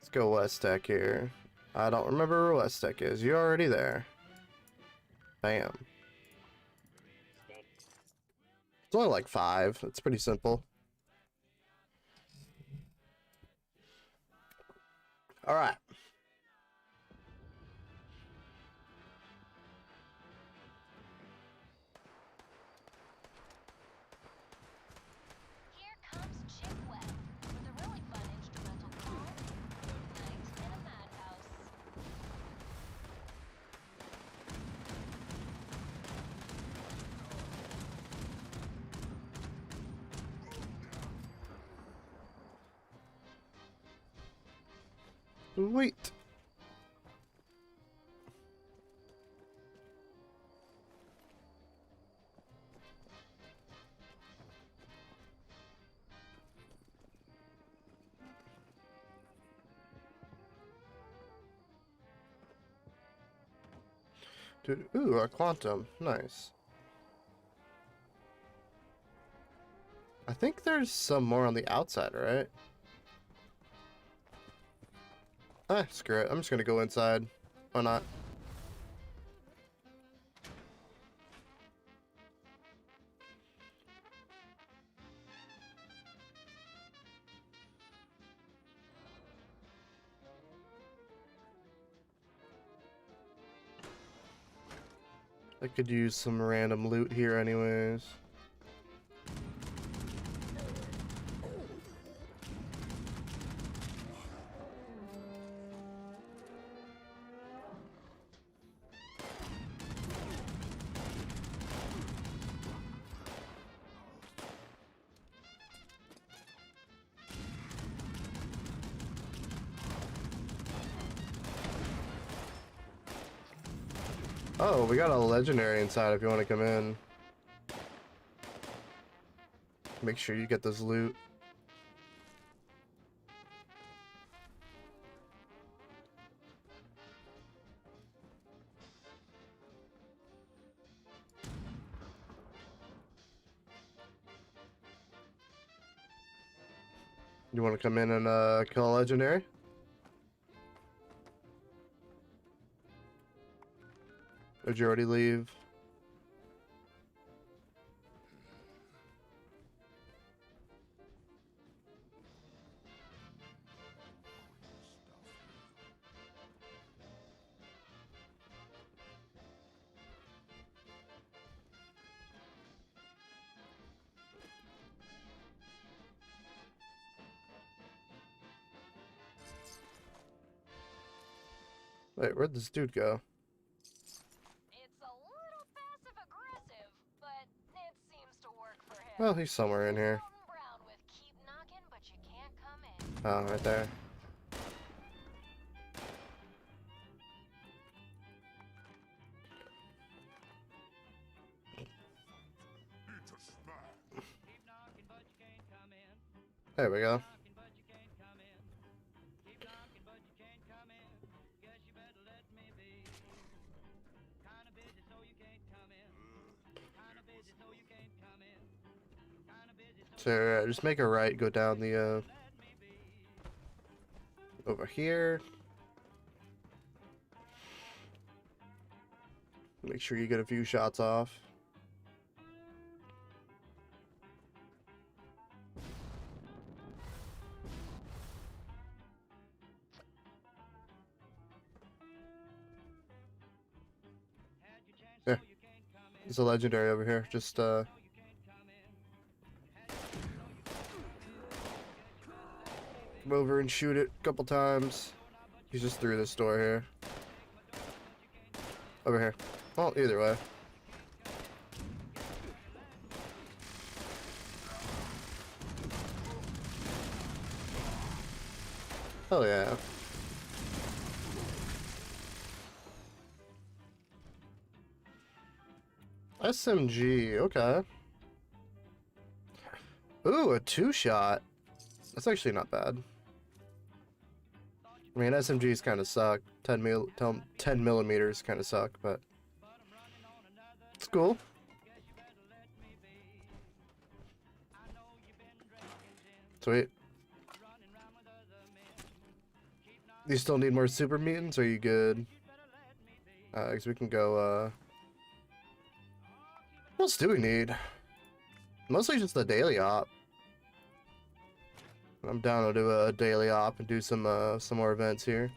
Let's go West Tech here. I don't remember where West Tech is. You're already there. Bam. It's only like 5. It's pretty simple. Alright. Here comes Chipwell with a really fun instrumental called Night in a Madhouse. Wait. Dude, ooh, a quantum. Nice. think there's some more on the outside, right? Ah, screw it. I'm just gonna go inside. Why not? I could use some random loot here anyways. Oh, we got a legendary inside if you want to come in. Make sure you get this loot. You want to come in and kill a legendary? Or did you already leave? Wait, where'd this dude go? It's a little passive aggressive, but it seems to work for him. Well, he's somewhere in here. Golden Brown with keep knocking, but you can't come in. Oh, right there. Keep knocking, but you can't come in. There we go. Knocking, but you can't come in. Keep knocking, but you can't come in. Guess you better let me be. Kinda busy, so you can't come in. Kinda busy, so you can't come in. Kinda busy, so So just make a right, go down the let me be. over here. Make sure you get a few shots off. Had your chance, There. so you can't come in. There's a legendary over here. Just So you can't come in. Had your chance, so you can't come in. come over and shoot it a couple times. He's just through this door here. Over here. Well, either way. Hell yeah. SMG, okay. Ooh, a 2-shot. That's actually not bad. I mean, SMGs kind of suck. 10 millimeters kind of suck, but it's cool. Sweet. You still need more super mutants? Or are you good? Because we can go, what else do we need? Mostly just the daily op. I'm down to do a daily op and do some more events here.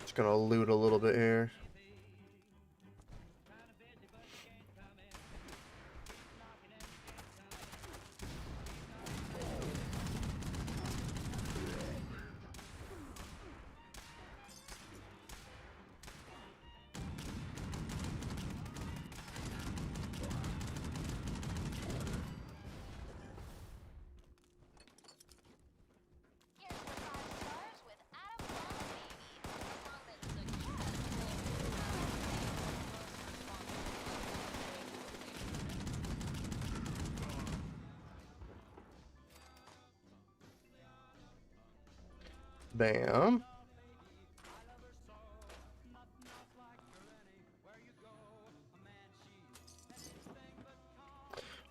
Just gonna loot a little bit here. Here's your 5 stars with Adam Ball Baby, a song that suggests Bam.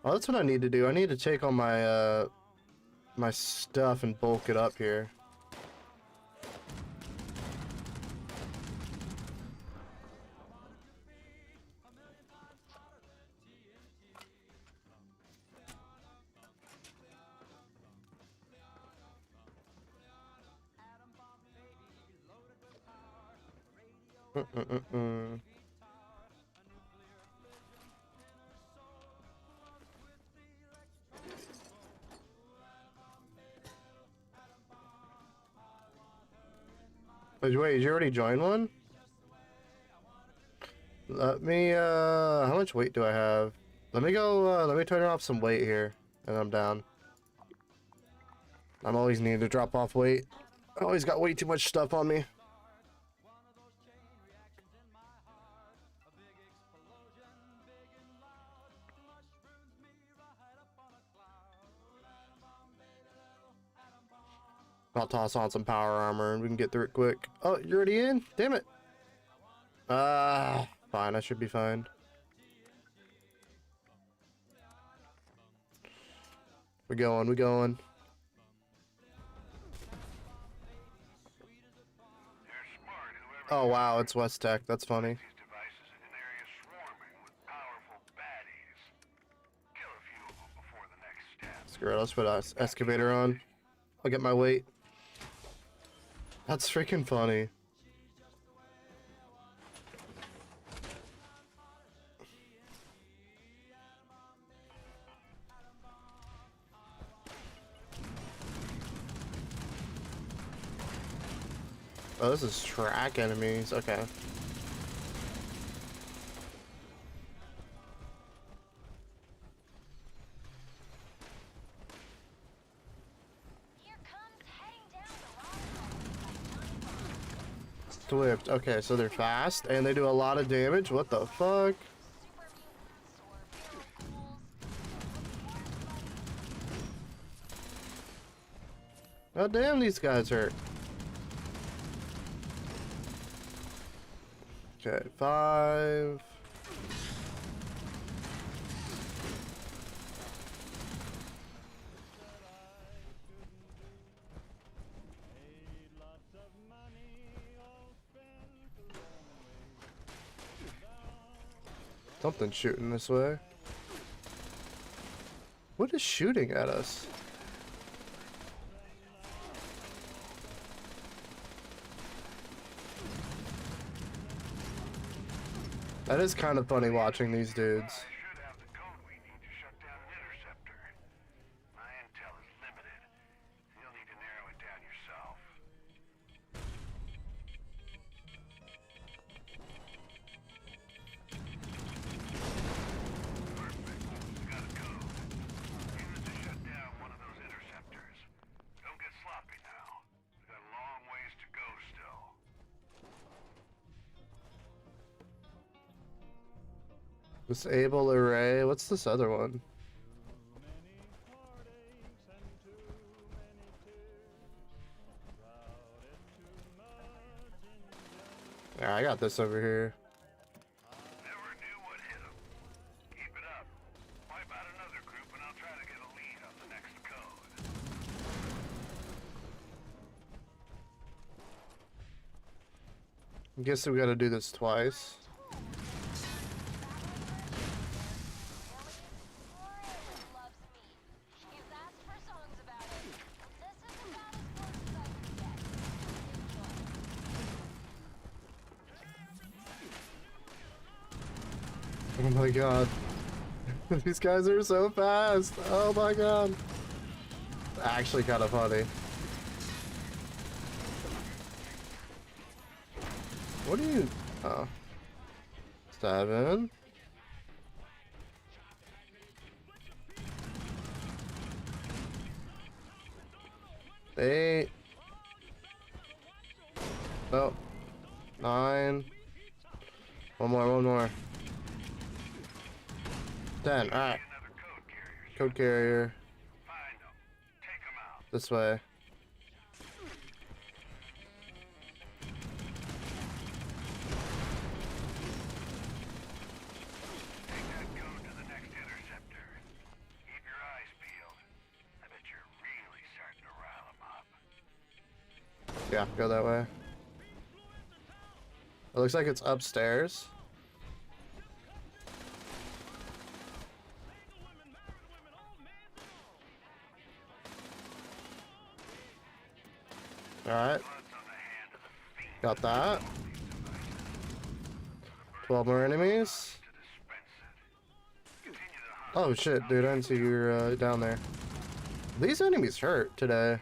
Oh, that's what I need to do. I need to take all my my stuff and bulk it up here. Mm-mm-mm-mm. Wait, did you already join one? Let me, how much weight do I have? Let me go, let me turn off some weight here, and I'm down. I'm always needing to drop off weight. I always got way too much stuff on me. I'll toss on some power armor and we can get through it quick. Oh, you're already in? Damn it. Fine, I should be fine. We're going. Oh wow, it's West Tech. That's funny. These devices in an area swarming with powerful baddies. Kill a few of them before the next step. Screw it, let's put an excavator on. I'll get my weight. That's freaking funny. Oh, this is track enemies. Okay. Here comes heading down the rock. Swift. Okay, so they're fast and they do a lot of damage. What the fuck? Super mutants or feral ghouls. God damn, these guys hurt. Okay, 5. Something's shooting this way. What is shooting at us? That is kind of funny watching these dudes. I should have the code we need to shut down an interceptor. My intel is limited. You'll need to narrow it down yourself. Perfect. Got a code. Use it to shut down one of those interceptors. Don't get sloppy now. We've got a long ways to go still. Disable array. What's this other one? Yeah, I got this over here. Never knew what hit 'em. Keep it up. Wipe out another group and I'll try to get a lead on the next code. I guess we gotta do this twice. Loves me. She's asked for songs about it. This is about as close as I can get. Oh my god. These guys are so fast. Oh my god. Actually kind of funny. What are you? Oh. 7. Eight. No. 9. One more. 10. Alright. Another code carrier. Code carrier. Find them. Take them out. This way. Take that code to the next interceptor. Yeah, go that way. It looks like it's upstairs. Alright. Got that. 12 more enemies. Oh shit, dude, I didn't see you were down there. These enemies hurt today.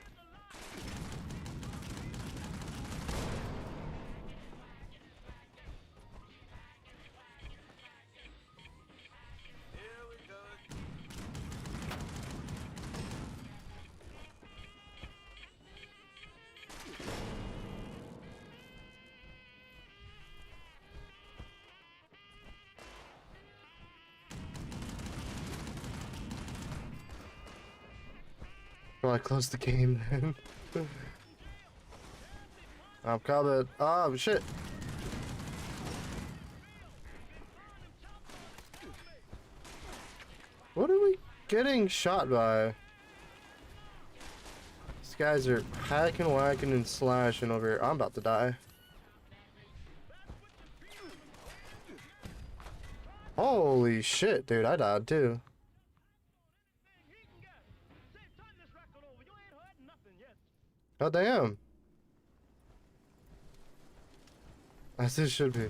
Well, I closed the game then. I'm coming. Oh shit. What are we getting shot by? These guys are hacking, whacking, and slashing over here. I'm about to die. Holy shit, dude, I died too. Oh damn. As this should be.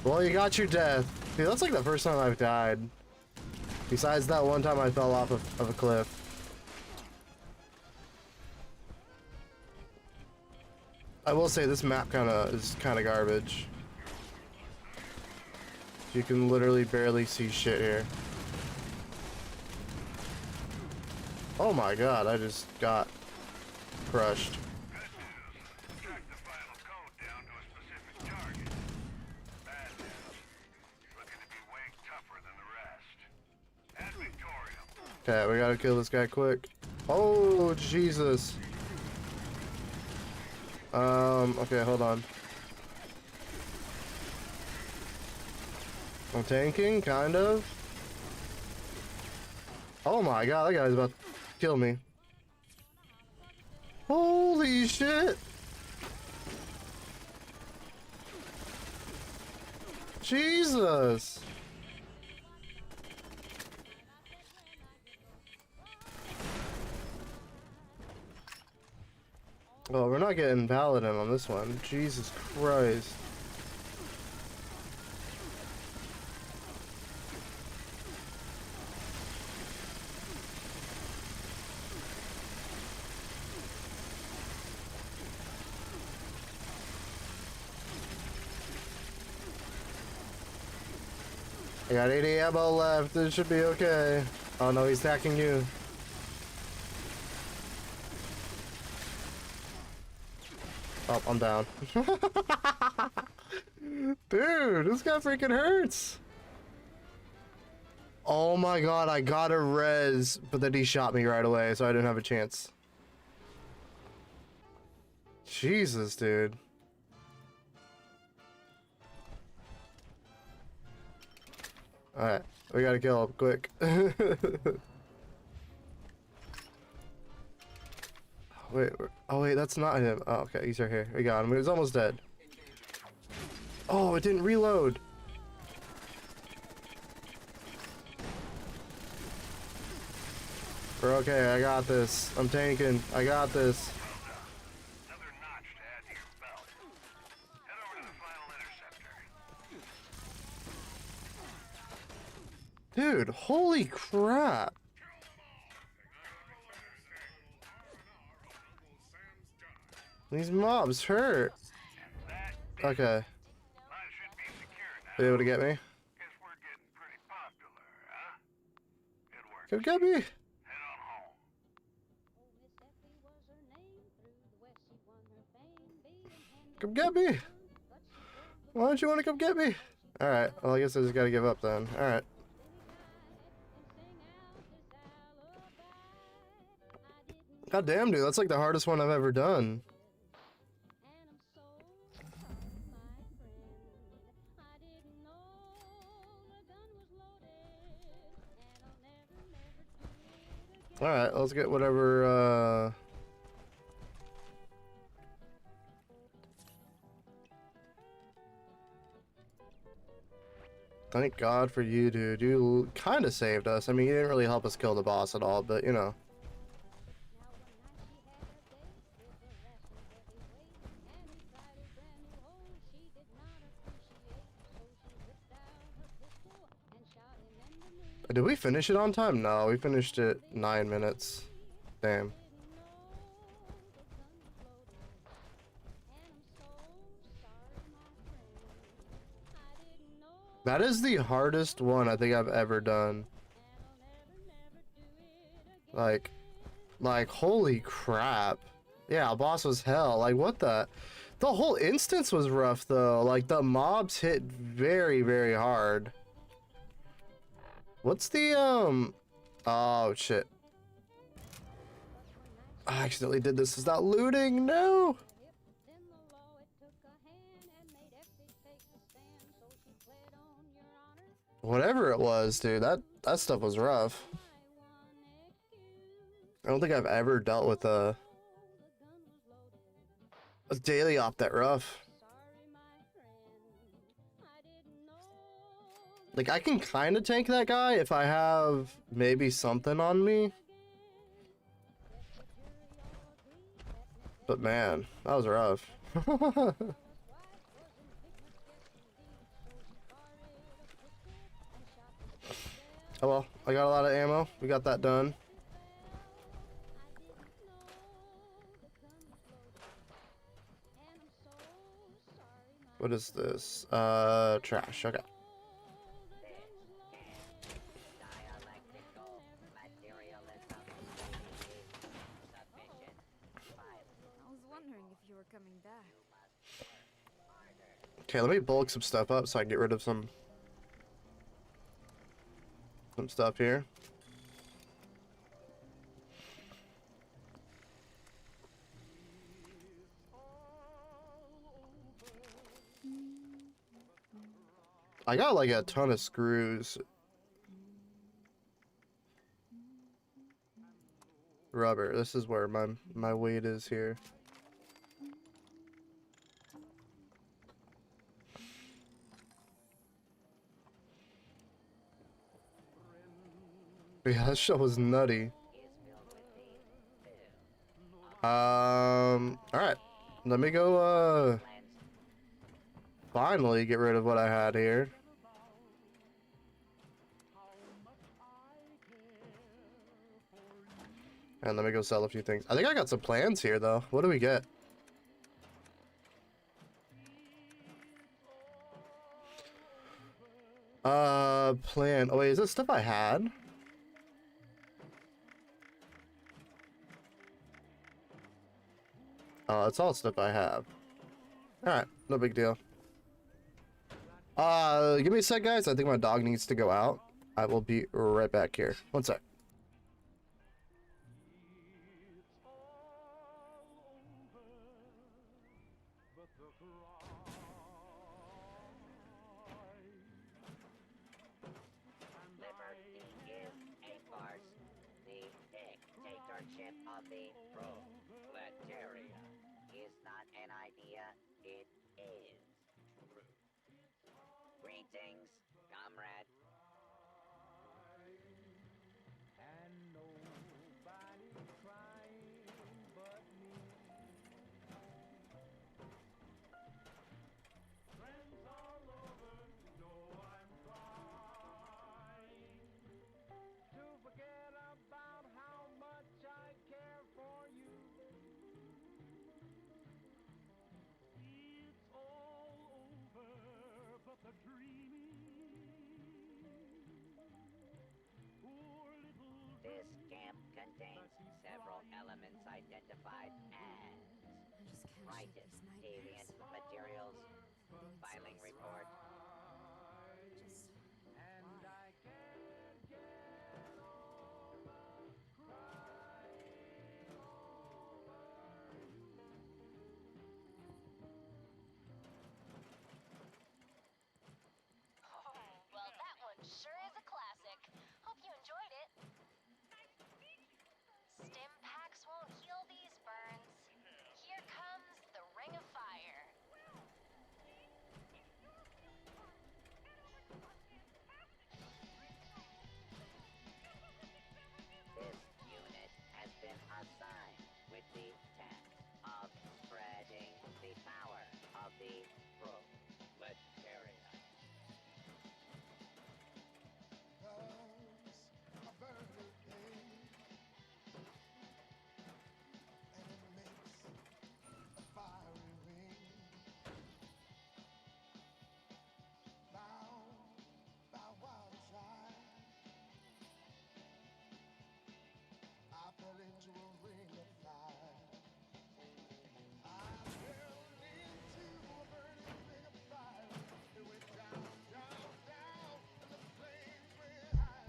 Well, you got your death. Dude, that's like the first time I've died. Besides that one time I fell off of a cliff. I will say this map is kinda garbage. You can literally barely see shit here. Oh my god, I just got crushed. Okay, we gotta kill this guy quick. Oh, Jesus. Okay, hold on. I'm tanking, kind of. Oh my god, that guy's about to kill me. Holy shit! Jesus! Oh, we're not getting Paladin on this one. Jesus Christ. I got 80 ammo left. It should be okay. Oh no, he's attacking you. Oh, I'm down. Dude, this guy freaking hurts. Oh my god, I got a res, but then he shot me right away, so I didn't have a chance. Jesus, dude. Alright, we gotta kill him quick. Wait, oh wait, that's not him. Oh, okay, he's right here. We got him. He was almost dead. Oh, it didn't reload. We're okay, I got this. I'm tanking. I got this. Another notch to add to your belt. Head over to the final interceptor. Dude, holy crap. These mobs hurt. Okay. Mine should be secure now. Be able to get me? Guess we're getting pretty popular, huh? Good work. Come get me. Head on home. Come get me. Why don't you want to come get me? Alright, well I guess I just gotta give up then. Alright. God damn, dude, that's like the hardest one I've ever done. Alright, let's get whatever, Thank God for you, dude. You kind of saved us. I mean, you didn't really help us kill the boss at all, but you know. Did we finish it on time? No, we finished it 9 minutes. Damn. That is the hardest one I think I've ever done. Like, holy crap. Yeah, boss was hell. Like, what the? The whole instance was rough, though. Like, the mobs hit very, very hard. What's the, Oh, shit. I accidentally did this. Is that looting? No! Whatever it was, dude, that stuff was rough. I don't think I've ever dealt with a daily op that rough. Like, I can kind of tank that guy if I have maybe something on me. But man, that was rough. Oh well, I got a lot of ammo. We got that done. What is this? Trash. Okay. I was wondering if you were coming back. Okay, let me bulk some stuff up so I can get rid of some stuff here. I got like a ton of screws. Rubber. This is where my weight is here. Yeah, that show was nutty. Alright. Let me go, finally get rid of what I had here. And let me go sell a few things. I think I got some plans here, though. What do we get? Plan. Oh, wait, is this stuff I had? Oh, it's all stuff I have. Alright, no big deal. Give me a sec, guys. I think my dog needs to go out. I will be right back here. One sec. Liberty is a farce. The dictatorship of the proletariat is not an idea, it is true. Greetings, comrade. And nobody crying but me. Friends all over know I'm trying to forget about how much I care for you. It's all over, but the dreaming. Poor little This camp contains several elements identified as I just can't shake righteous these deviant nightmares. materials, Fleeting filing space. report. Just and why? I can't get over crying over you. Oh, well, that one sure is a classic. Hope you enjoyed it. Stim packs won't heal these burns. Here comes the Ring of Fire.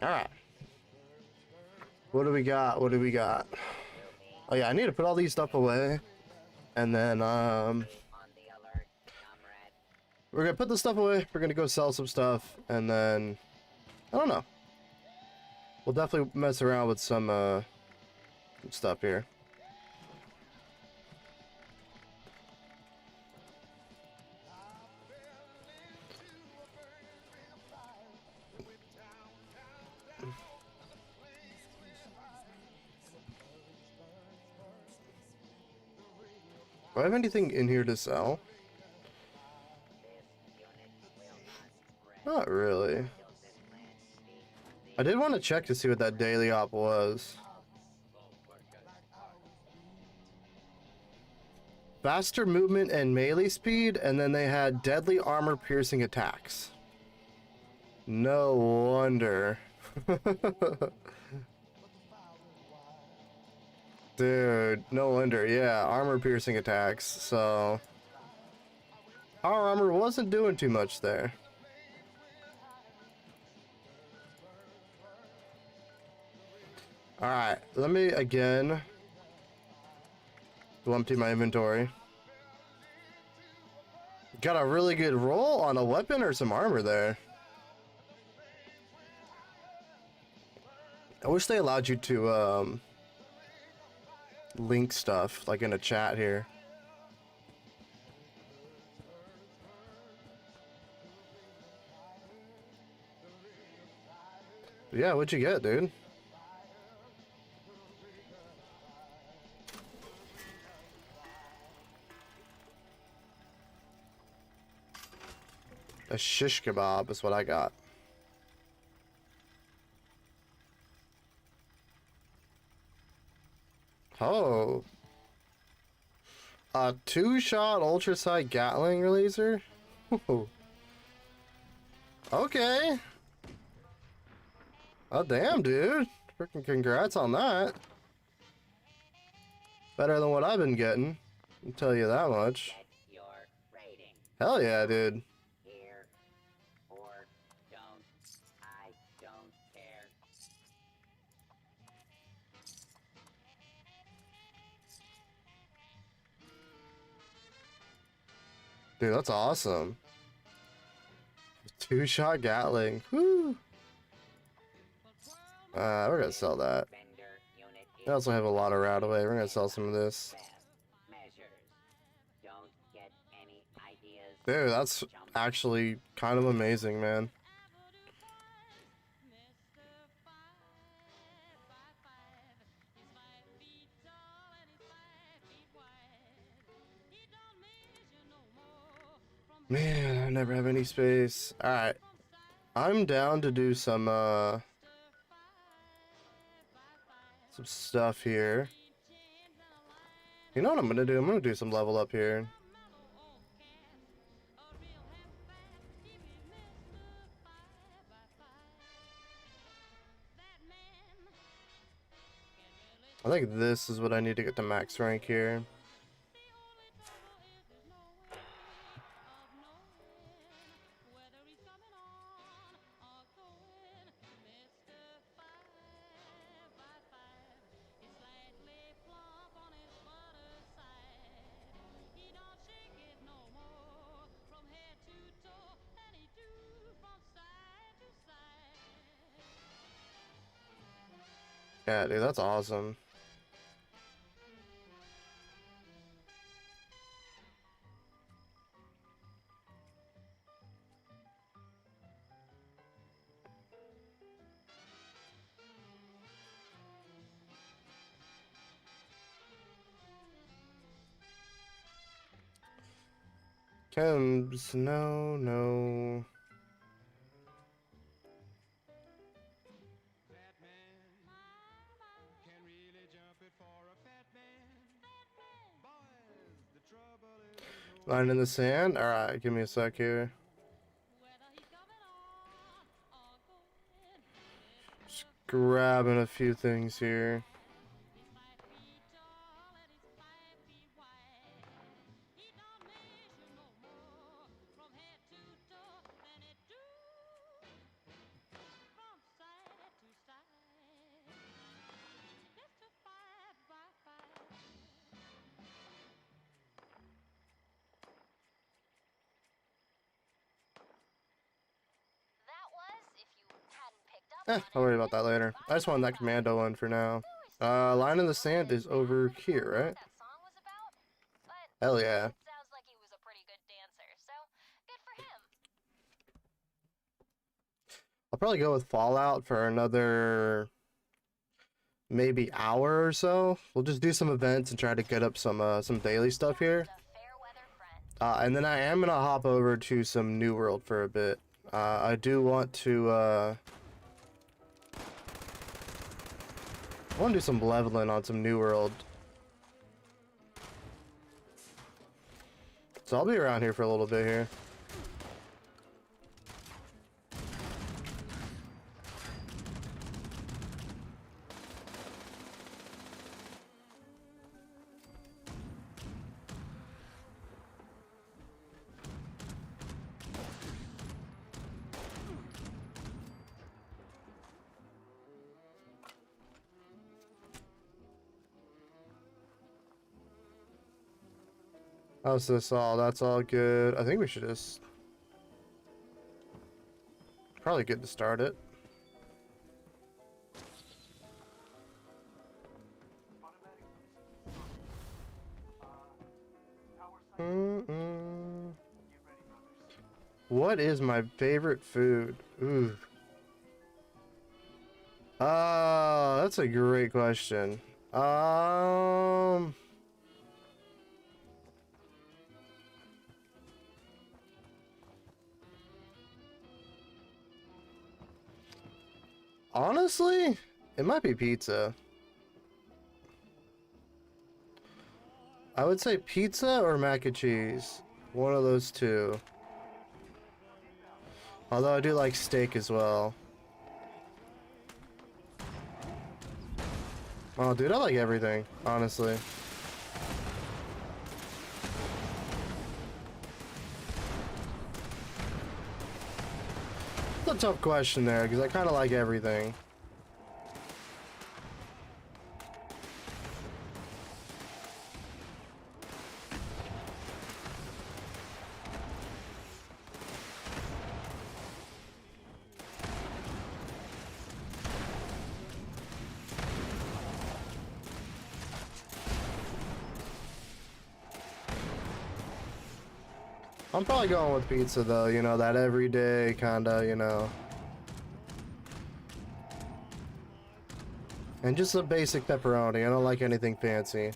All right. What do we got? What do we got? Oh yeah, I need to put all these stuff away, and then On the alert, comrade. we're gonna put the stuff away. We're gonna go sell some stuff, and then I don't know. We'll definitely mess around with some stuff here. Do I have anything in here to sell? Not really. I did want to check to see what that daily op was. Faster movement and melee speed, and then they had deadly armor piercing attacks. No wonder. Dude, no wonder. Yeah, armor piercing attacks. So our armor wasn't doing too much there. Alright, let me again empty my inventory. Got a really good roll on a weapon or some armor there. I wish they allowed you to link stuff like in a chat here. But yeah, what'd you get, dude? A shish kebab is what I got. Oh. A 2-shot ultrasight Gatling laser? Ooh. Okay. Oh, damn, dude. Freaking congrats on that. Better than what I've been getting. I'll tell you that much. Get your rating. Hell yeah, dude. Here or don't. I don't care. Dude, that's awesome. 2-shot Gatling. Woo. We're gonna sell that. Vendor unit I also have a lot of Radaway. We're gonna sell some of this. best measures. Don't get any ideas. Dude, that's actually kind of amazing, man. Man, I never have any space. Alright. I'm down to do some stuff here. You know what I'm gonna do? I'm gonna do some level up here. I think this is what I need to get to max rank here. Yeah, dude, that's awesome. Chems, no. Fat man can really jump it for a fat man. Boys, the trouble is there's no Line in the sand? Alright, give me a sec here. Just grabbing a few things here. I'll worry about that later. I just want that commando one for now. Line in the Sand is over here, right? That song was about, but Hell yeah. it sounds like he was a pretty good dancer, so good for him. I'll probably go with Fallout for another maybe hour or so. We'll just do some events and try to get up some daily stuff here. Just a fair weather friend. And then I am gonna hop over to some New World for a bit. I do want to I want to do some leveling on some New World. So I'll be around here for a little bit here. How's this all? That's all good. I think we should just... Probably good to start it. What is my favorite food? Ooh. That's a great question. Honestly, it might be pizza. I would say pizza or mac and cheese. One of those two. Although I do like steak as well. Oh, dude, I like everything, honestly. It's a tough question there, because I kind of like everything. I'm probably going with pizza though, you know, that everyday kinda, you know. And just a basic pepperoni, I don't like anything fancy.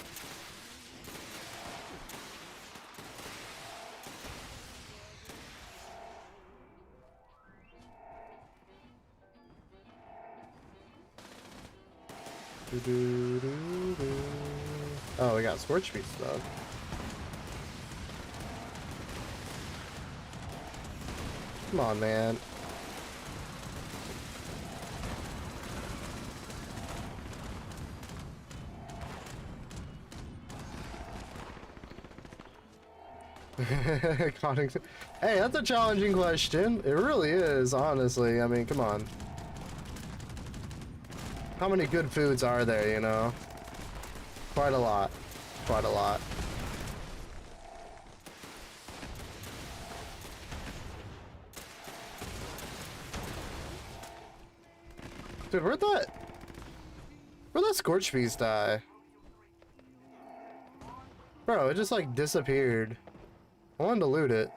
Oh, we got scorch pizza though. Come on, man. Hey, that's a challenging question. It really is, honestly. I mean, come on. How many good foods are there, you know? Quite a lot. Quite a lot. Dude, where'd that scorch beast die? Bro, it just like disappeared. I wanted to loot it.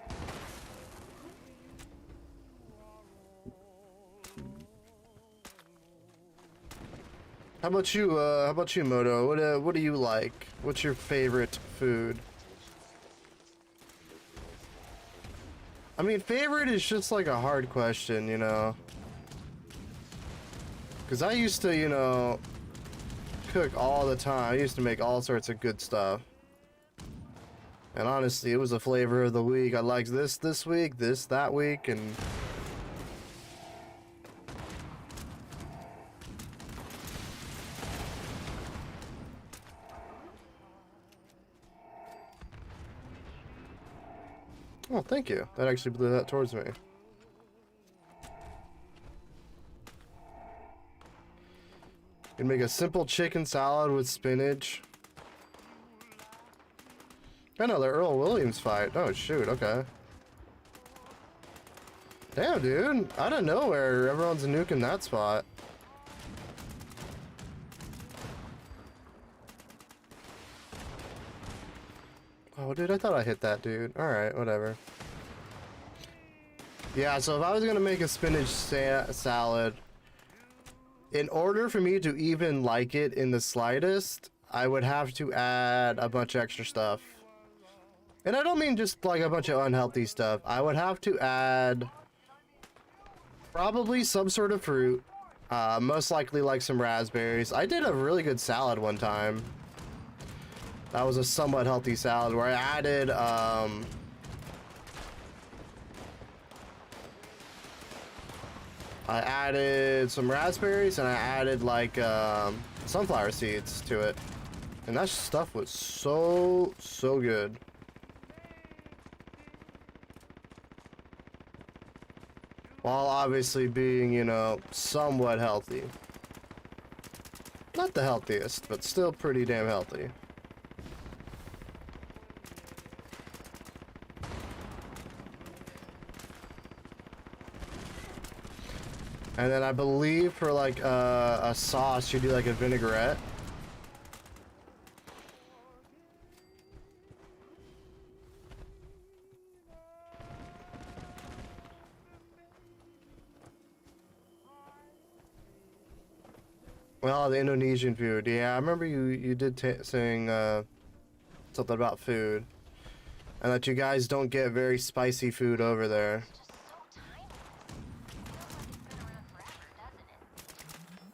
How about you, Moto? What do you like? What's your favorite food? I mean, favorite is just like a hard question, you know? Because I used to, you know, cook all the time. I used to make all sorts of good stuff. And honestly, it was a flavor of the week. I liked this week, this that week, and... Oh, thank you. That actually blew that towards me. You can make a simple chicken salad with spinach. I know, the Earl Williams fight. Oh, shoot, okay. Damn, dude. Out of nowhere, everyone's nuking that spot. Oh, dude, I thought I hit that dude. Alright, whatever. Yeah, so if I was gonna make a spinach salad, in order for me to even like it in the slightest, I would have to add a bunch of extra stuff. And I don't mean just like a bunch of unhealthy stuff. I would have to add probably some sort of fruit. Most likely like some raspberries. I did a really good salad one time. That was a somewhat healthy salad where I added some raspberries and I added like sunflower seeds to it. And that stuff was so good. While obviously being, you know, somewhat healthy. Not the healthiest, but still pretty damn healthy. And then I believe for like a sauce, you do like a vinaigrette. Well, the Indonesian food. Yeah, I remember you did saying something about food. And that you guys don't get very spicy food over there. It's just so tiny. Feels like it's been around forever, doesn't it?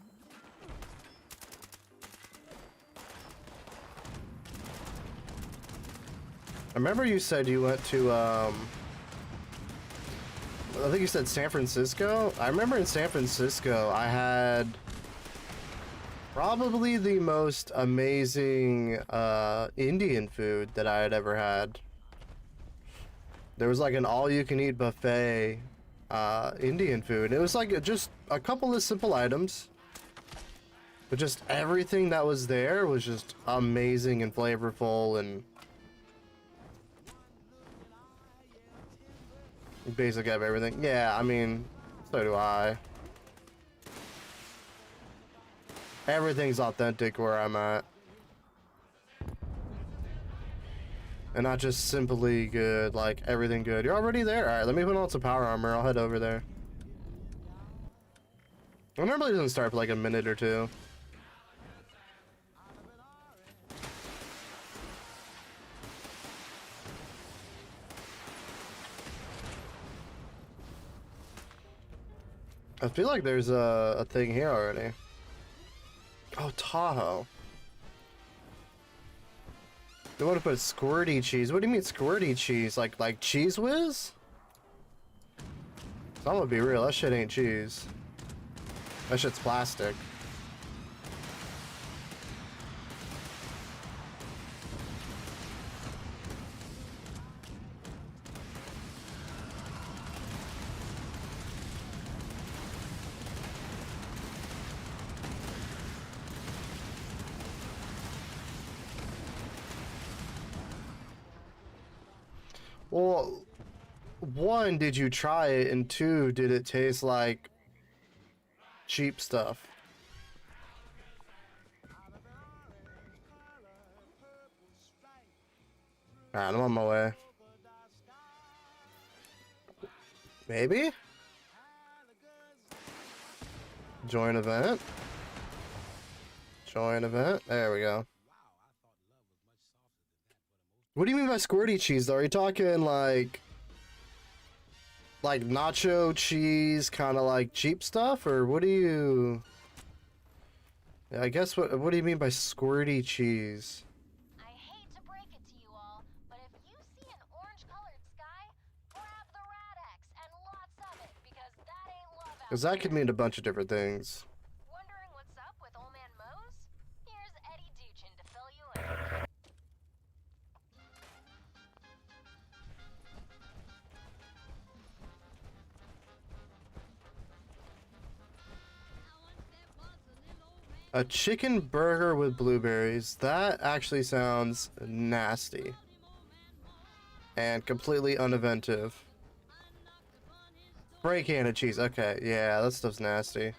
I remember you said you went to I think you said San Francisco. I remember in San Francisco I had probably the most amazing Indian food that I had ever had. There was like an all-you-can-eat buffet Indian food. It was like just a couple of simple items, but just everything that was there was just amazing and flavorful and basic of everything. Yeah, I mean, so do I. Everything's authentic where I'm at. And not just simply good, like everything good. You're already there. Alright, let me put on some power armor. I'll head over there. It normally doesn't start for like a minute or two. I feel like there's a thing here already. Oh, Tahoe. They want to put squirty cheese. What do you mean squirty cheese? Like Cheese Whiz? I'm gonna be real, that shit ain't cheese. That shit's plastic. Well, one, did you try it? And two, did it taste like cheap stuff? Alright, I'm on my way. Maybe? Join event. Join event. There we go. What do you mean by squirty cheese though? Are you talking like nacho cheese, kind of like cheap stuff, or what do you? Yeah, I guess what do you mean by squirty cheese? I hate to break it to you all, but if you see an orange-colored sky, grab the Rad-X and lots of it, because that ain't love out Because that there. could mean a bunch of different things. Wondering what's up with Old Man Mose? Here's Eddie Duchin to fill you in. A chicken burger with blueberries. That actually sounds nasty. And completely uninventive. Spray can of cheese. Okay, yeah, that stuff's nasty.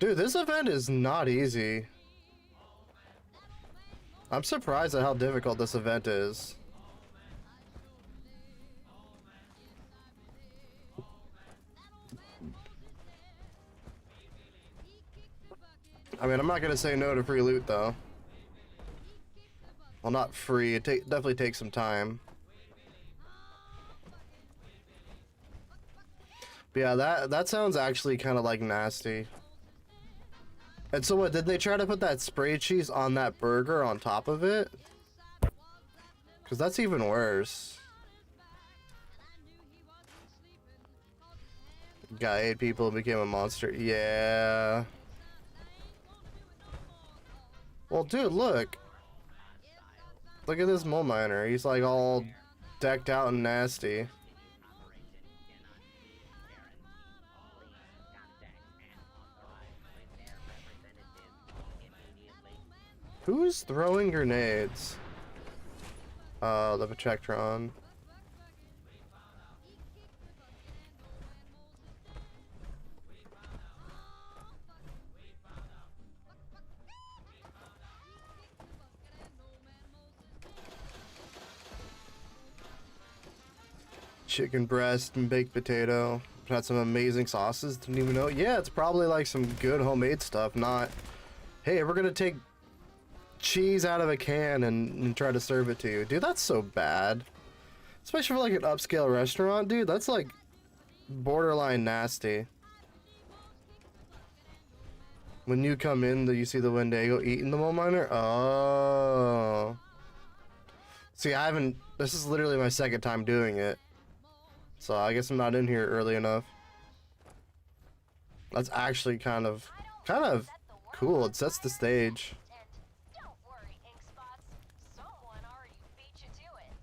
Dude, this event is not easy. I'm surprised at how difficult this event is. I mean, I'm not gonna say no to free loot though. Well, not free. It definitely takes some time. But yeah, that sounds actually kind of like nasty. And so what, did they try to put that spray cheese on that burger on top of it? Because that's even worse. Got 8 people and became a monster. Yeah. Well, dude, look. Look at this mole miner. He's like all decked out and nasty. Who's throwing grenades? The Protectron. Chicken breast and baked potato. Had some amazing sauces. Didn't even know. Yeah, it's probably like some good homemade stuff. Not, hey, we're gonna take cheese out of a can and try to serve it to you. Dude, that's so bad. Especially for like an upscale restaurant, dude. That's like borderline nasty. When you come in, you see the Wendigo eating the mole miner? Oh. See, I haven't... This is literally my second time doing it. So I guess I'm not in here early enough. That's actually kind of cool. It sets the stage. And don't worry, Ink Spots. Someone already beat you to it.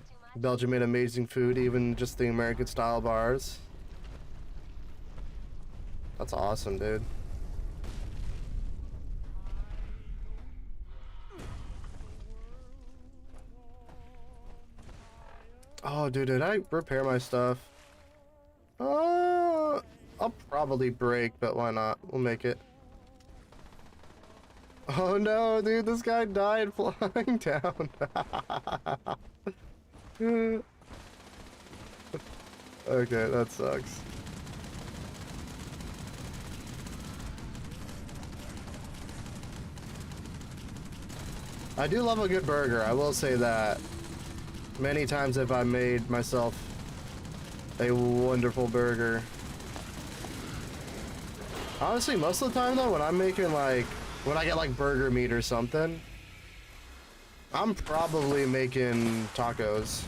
Too much? Belgium made amazing food, even just the American style bars. That's awesome, dude. Oh, dude, did I repair my stuff? I'll probably break, but why not? We'll make it. Oh no, dude, this guy died flying down. Okay, that sucks. I do love a good burger, I will say that. Many times have I made myself a wonderful burger. Honestly, most of the time though, when I'm making like, when I get like burger meat or something, I'm probably making tacos.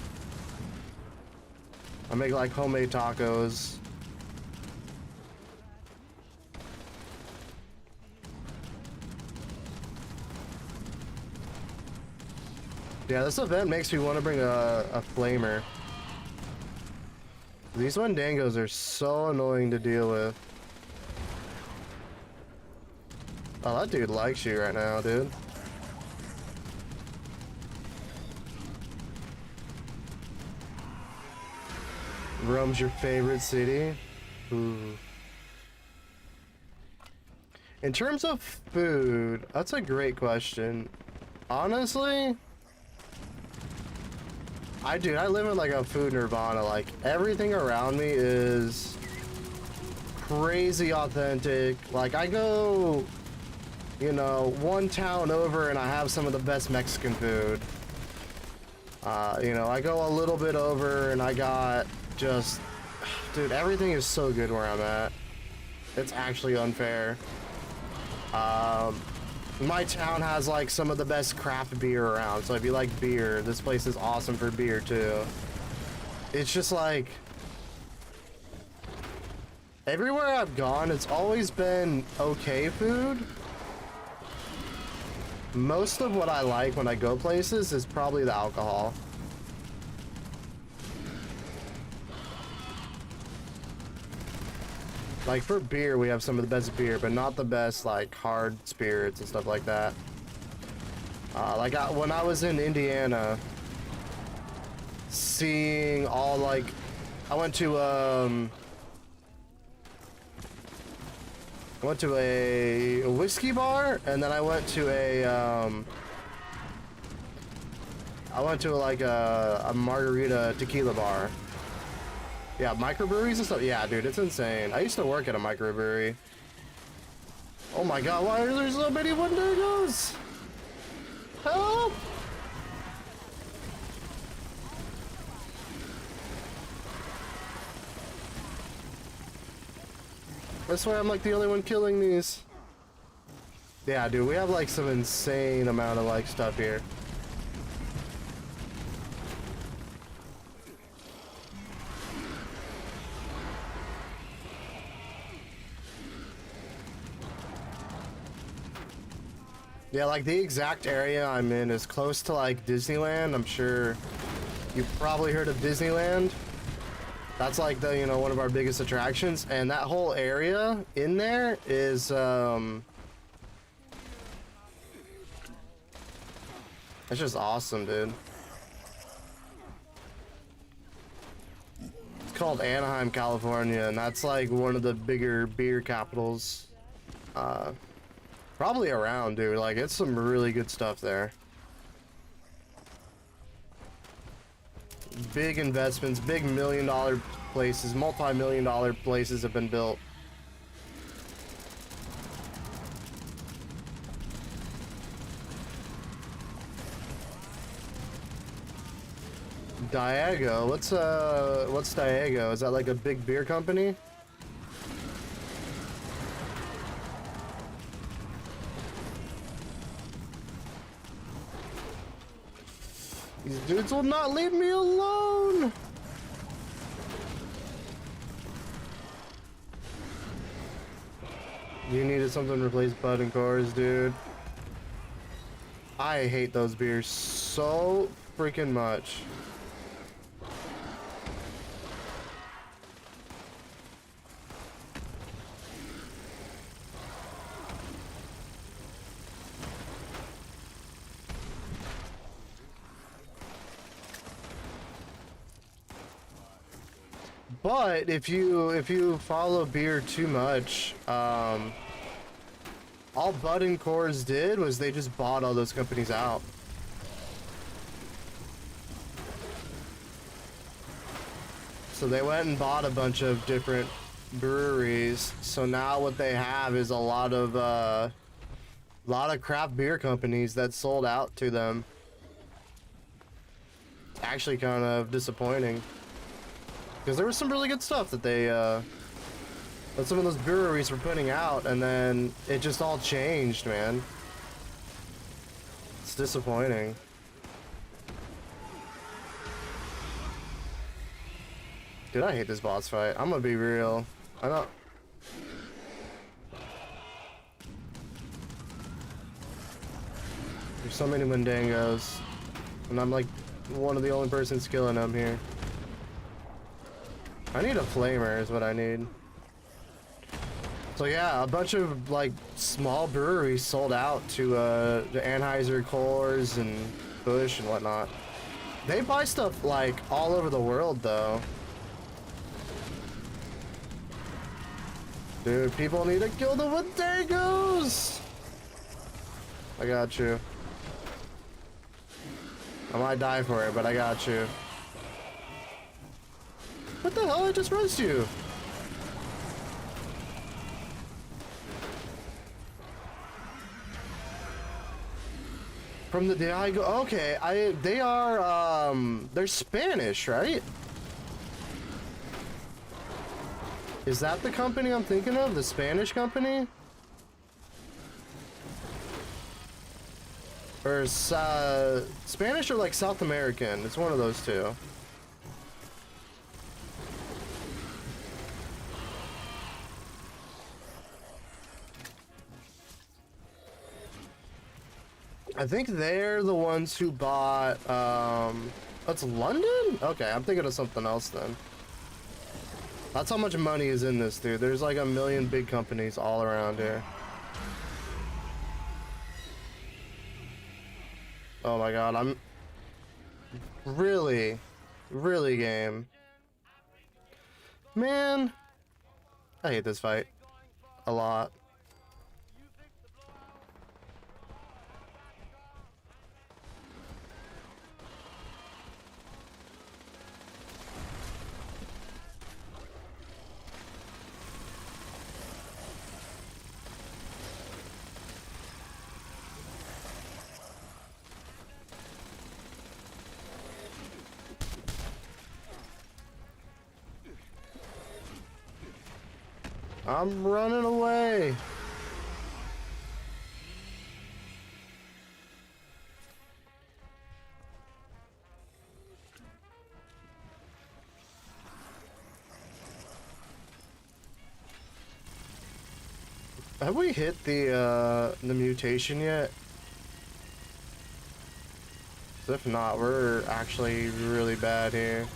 I make like homemade tacos. Yeah, this event makes me want to bring a flamer. These Wendangos are so annoying to deal with. Oh, that dude likes you right now, dude. Rome's your favorite city? Ooh. In terms of food, that's a great question. Honestly, I live in like a food nirvana. Like everything around me is crazy authentic. Like I go, you know, one town over and I have some of the best Mexican food. You know, I go a little bit over and I got just, dude, everything is so good where I'm at. It's actually unfair. My town has like some of the best craft beer around, so if you like beer, this place is awesome for beer too. It's just like, everywhere I've gone, it's always been okay food. Most of what I like when I go places is probably the alcohol. Like for beer, we have some of the best beer, but not the best like hard spirits and stuff like that. When I was in Indiana, seeing all like, I went to a whiskey bar, and then I went to like a margarita tequila bar. Yeah, microbreweries and stuff. Yeah, dude, it's insane. I used to work at a microbrewery. Oh my god, why are there so many Wendigos? Help! I swear I'm like the only one killing these. Yeah, dude, we have like some insane amount of like stuff here. Yeah, like the exact area I'm in is close to like Disneyland. I'm sure you've probably heard of Disneyland. That's like the, you know, one of our biggest attractions, and that whole area in there is it's just awesome, dude. It's called Anaheim, California, and that's like one of the bigger beer capitals probably around, dude. Like, it's some really good stuff there. Big investments, big million-dollar places, multi-million-dollar places have been built. Diageo, what's Diageo? Is that like a big beer company? These dudes will not leave me alone! You needed something to replace Bud and CoS, dude. I hate those beers so freaking much. But if you follow beer too much, all Bud and CoS did was they just bought all those companies out. So they went and bought a bunch of different breweries. So now what they have is a lot of craft beer companies that sold out to them. Actually, kind of disappointing. Because there was some really good stuff that that some of those breweries were putting out, and then it just all changed, man. It's disappointing. Dude, I hate this boss fight. I'm gonna be real. I don't... There's so many Mundangos, and I'm like one of the only persons killing them here. I need a flamer is what I need. So yeah, a bunch of like small breweries sold out to the Anheuser, CoS, and Busch and whatnot. They buy stuff like all over the world though. Dude, people need to kill the Wendagos! I got you. I might die for it, but I got you. What the hell? I just roast you. From the day I go, okay, they are, they're Spanish, right? Is that the company I'm thinking of? The Spanish company? Or, Spanish or like South American? It's one of those two. I think they're the ones who bought, that's London? Okay, I'm thinking of something else then. That's how much money is in this, dude. There's like a million big companies all around here. Oh my god, I'm... Really? Really game. Man, I hate this fight a lot. I'm running away. Have we hit the mutation yet? 'Cause if not, we're actually really bad here.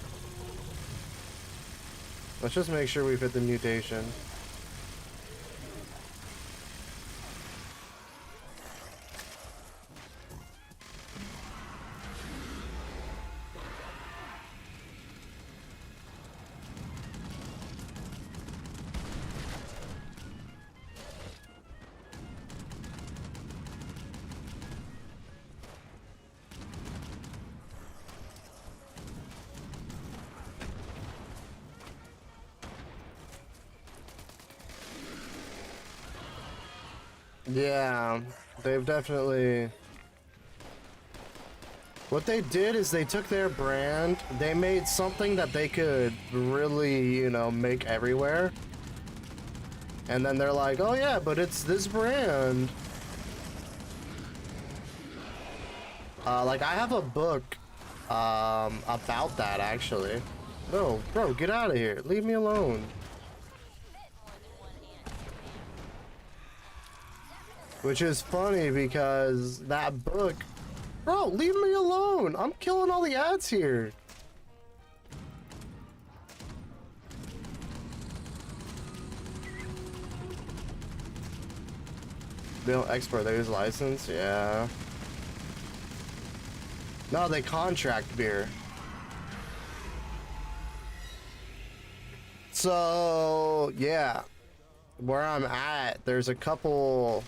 Let's just make sure we've hit the mutation. Yeah, they've definitely... What they did is they took their brand, they made something that they could really, you know, make everywhere. And then they're like, oh yeah, but it's this brand. Like, I have a book, about that, actually. No, bro, get out of here. Leave me alone. Which is funny because that book... Bro, leave me alone! I'm killing all the ads here! They don't export, they use license? Yeah. No, they contract beer. So, yeah. Where I'm at, there's a couple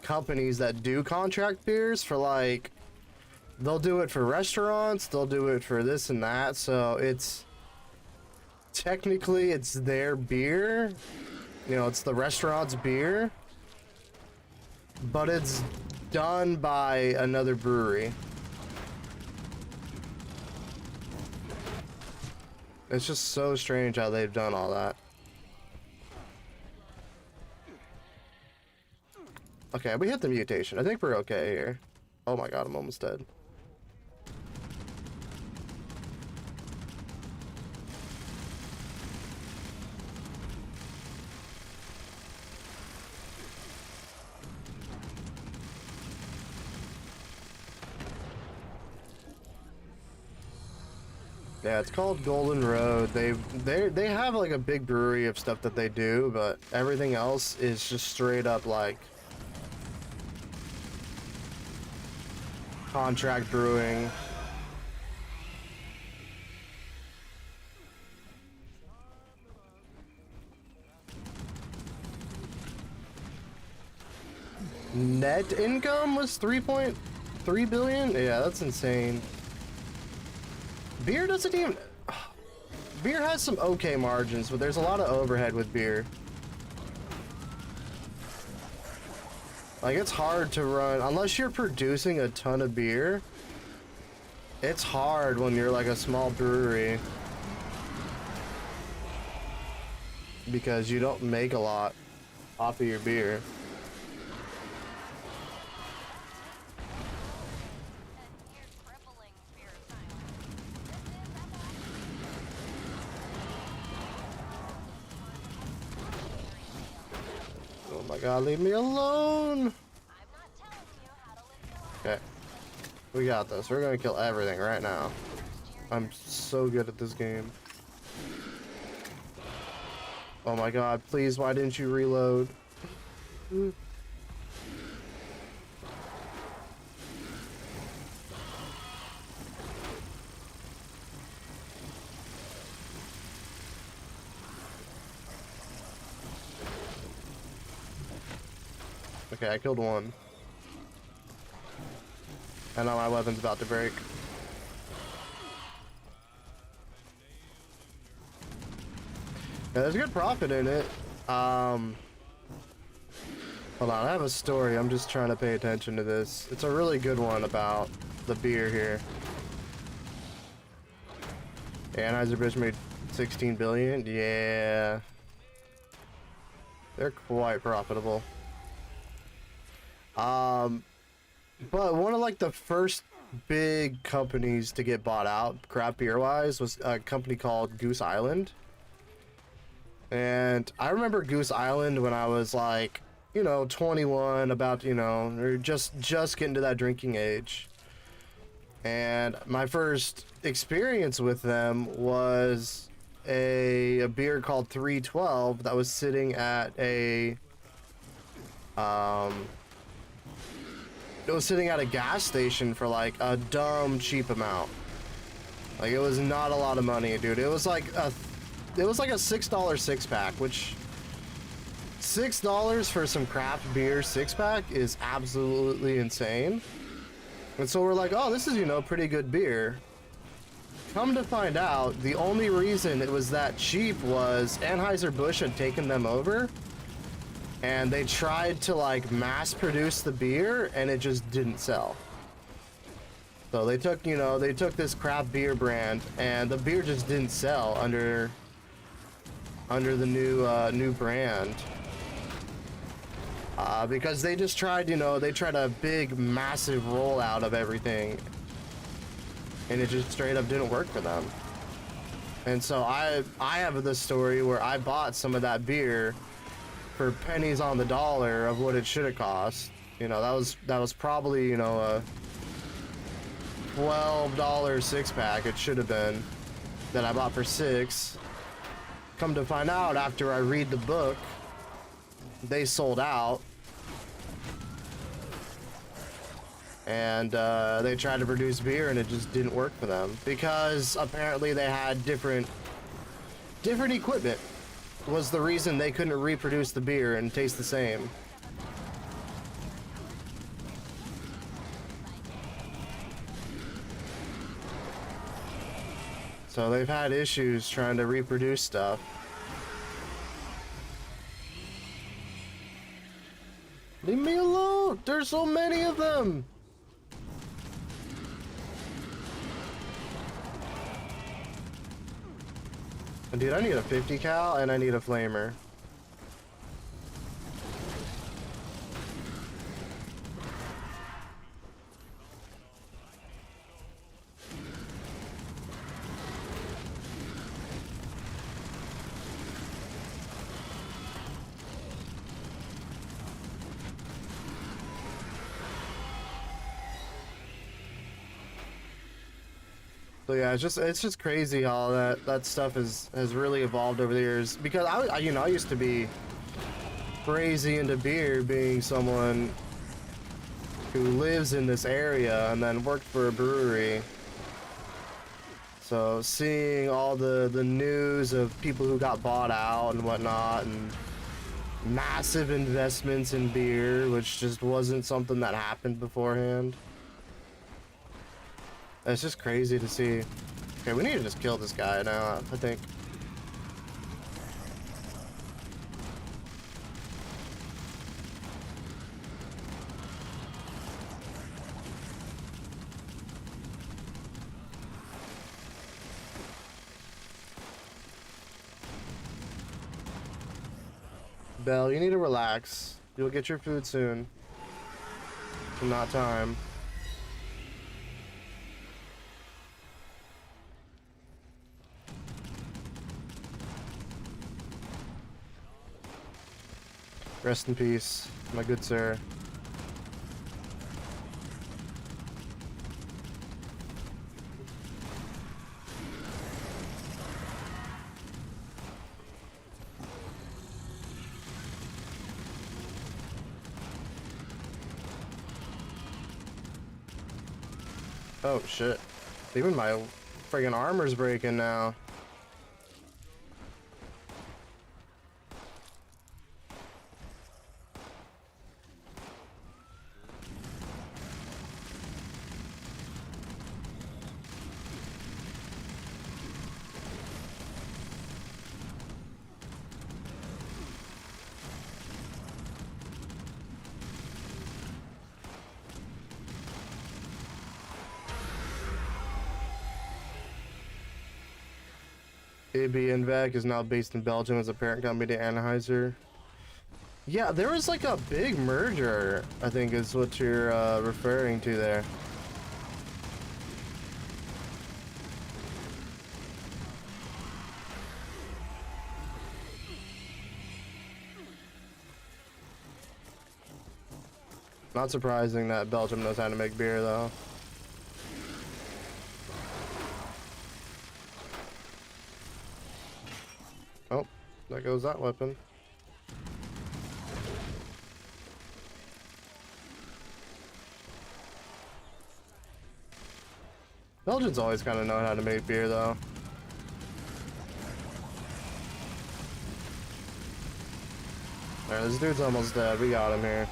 companies that do contract beers for, like, they'll do it for restaurants, they'll do it for this and that, so it's technically it's their beer, you know, it's the restaurant's beer, but it's done by another brewery. It's just so strange how they've done all that. Okay, we hit the mutation. I think we're okay here. Oh my god, I'm almost dead. Yeah, it's called Golden Road. They have like a big brewery of stuff that they do, but everything else is just straight up like contract brewing. Net income was 3.3 billion? Yeah, that's insane. Beer doesn't even... Beer has some okay margins, but there's a lot of overhead with beer. Like, it's hard to run, unless you're producing a ton of beer, it's hard when you're like a small brewery. Because you don't make a lot off of your beer. Oh my god, leave me alone! Okay. We got this. We're gonna kill everything right now. I'm so good at this game. Oh my god, please, why didn't you reload? Okay, I killed one. And now my weapon's about to break. Yeah, there's good profit in it. Hold on, I have a story. I'm just trying to pay attention to this. It's a really good one about the beer here. Anheuser-Busch made 16 billion. Yeah. They're quite profitable. But one of like the first big companies to get bought out, craft beer wise, was a company called Goose Island. And I remember Goose Island when I was like, you know, 21, about, you know, or just getting to that drinking age. And my first experience with them was a beer called 312 that was sitting at a it was sitting at a gas station for like a dumb cheap amount. Like, it was not a lot of money, dude. It was like a $6 six pack, which $6 for some craft beer six pack is absolutely insane. And so we're like, oh, this is, you know, pretty good beer. Come to find out, the only reason it was that cheap was Anheuser-Busch had taken them over, and they tried to like mass produce the beer, and it just didn't sell. So they took, you know, they took this craft beer brand, and the beer just didn't sell under the new brand. Because they just tried, you know, they tried a big, massive rollout of everything, and it just straight up didn't work for them. And so I have this story where I bought some of that beer for pennies on the dollar of what it should have cost. You know, that was probably, you know, a $12 six pack. It should have been, that I bought for $6. Come to find out, after I read the book, they sold out. And they tried to produce beer, and it just didn't work for them because apparently they had different equipment. Was the reason they couldn't reproduce the beer and taste the same. So they've had issues trying to reproduce stuff. Leave me alone! There's so many of them! Dude, I need a 50 cal and I need a flamer. So yeah, it's just crazy how that stuff has really evolved over the years. Because I you know, I used to be crazy into beer, being someone who lives in this area and then worked for a brewery. So seeing all the news of people who got bought out and whatnot, and massive investments in beer, which just wasn't something that happened beforehand. It's just crazy to see. Okay, we need to just kill this guy now, I think. Belle, you need to relax. You'll get your food soon. Not time. Rest in peace, my good sir. Oh shit. Even my friggin' armor's breaking now. AB InBev is now based in Belgium as a parent company to Anheuser. Yeah, there was like a big merger, I think is what you're referring to there. Not surprising that Belgium knows how to make beer, though. Oh, there goes that weapon. Belgians always kind of know how to make beer, though. Alright, this dude's almost dead. We got him here.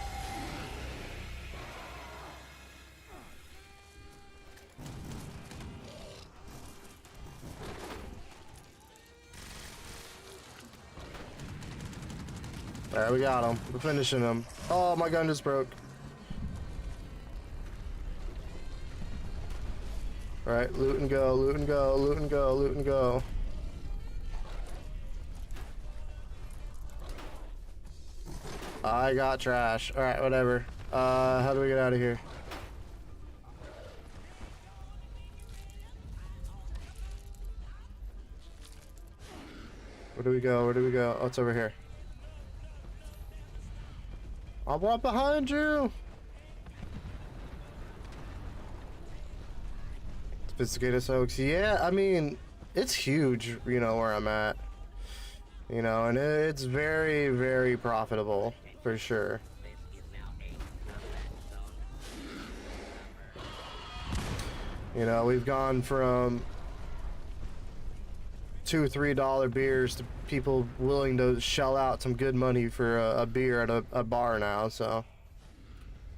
Alright, we got him. We're finishing him. Oh, my gun just broke. Alright, loot and go, loot and go, loot and go, loot and go. I got trash. Alright, whatever. How do we get out of here? Where do we go? Where do we go? Oh, it's over here. I'm right behind you! Sophisticated hoax. Yeah, I mean, it's huge, you know, where I'm at. You know, and it's very, very profitable, for sure. You know, we've gone from $2, $3 beers to people willing to shell out some good money for a beer at a bar now, so.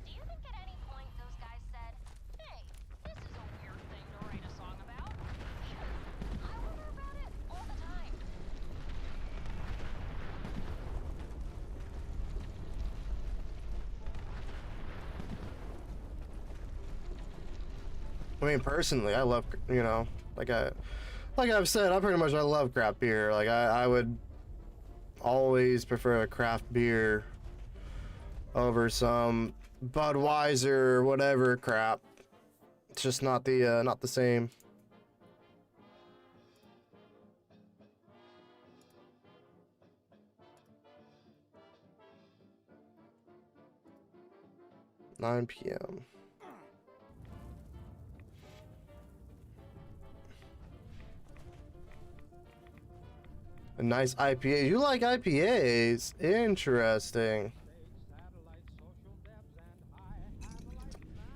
Do you think at any point those guys said, hey, this is a weird thing to write a song about? Sure, I wonder about it all the time. I mean, personally, I love, you know, like I've said, I love craft beer. Like I would always prefer a craft beer over some Budweiser or whatever crap. It's just not the same. (9 p.m.) A nice IPA. You like IPAs? Interesting.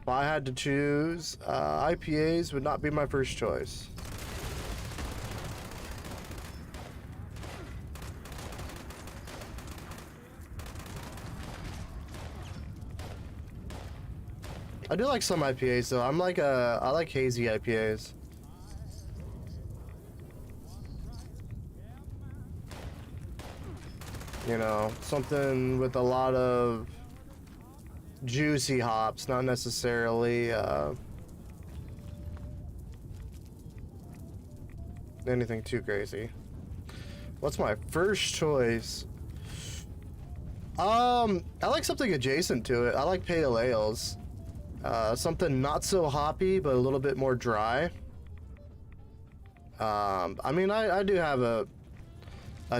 If I had to choose, IPAs would not be my first choice. I do like some IPAs though. I like hazy IPAs. You know, something with a lot of juicy hops, not necessarily anything too crazy. What's my first choice? I like something adjacent to it. I like pale ales. Something not so hoppy, but a little bit more dry. I mean, I do have a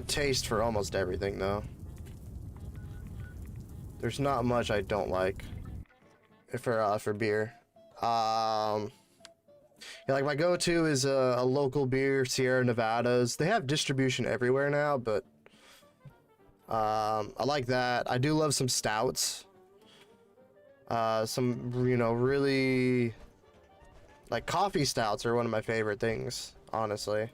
taste for almost everything, though. There's not much I don't like for beer. Yeah, like my go-to is a local beer, Sierra Nevadas. They have distribution everywhere now, but I like that. I do love some stouts. Some, you know, really like coffee stouts are one of my favorite things, honestly.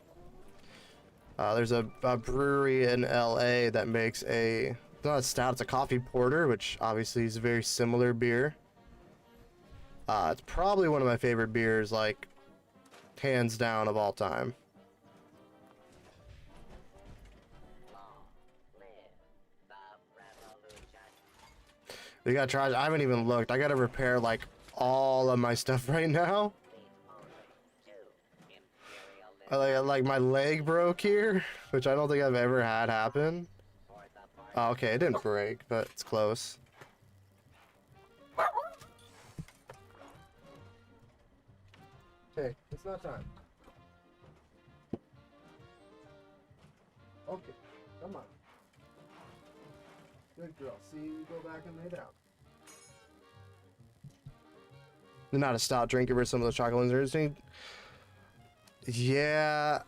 There's a brewery in LA that makes it's not a stout, it's a coffee porter, which obviously is a very similar beer. It's probably one of my favorite beers, like, hands down of all time. We gotta try. I haven't even looked. I gotta repair, like, all of my stuff right now. Like my leg broke here, which I don't think I've ever had happen. Oh, okay, it didn't break, but it's close. Hey, it's not time. Okay, come on. Good girl. See, you go back and lay down. You're not a stout drinker for some of those chocolate lizards. Yeah.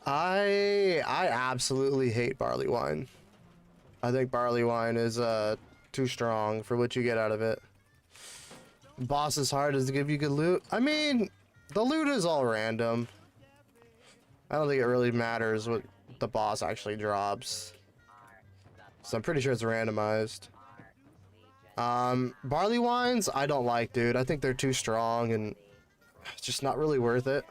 I absolutely hate barley wine. I think barley wine is too strong for what you get out of it. Boss is hard to give you good loot. I mean, the loot is all random. I don't think it really matters what the boss actually drops. So I'm pretty sure it's randomized. Barley wines, I don't like, dude. I think they're too strong and it's just not really worth it.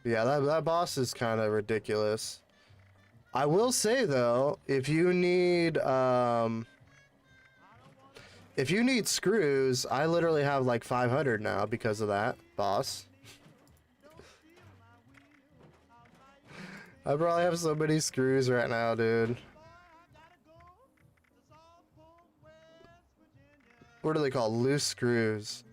Yeah, that boss is kind of ridiculous. I will say though, if you need screws, I literally have like 500 now because of that boss. I probably have so many screws right now, dude. What are they called? Loose screws.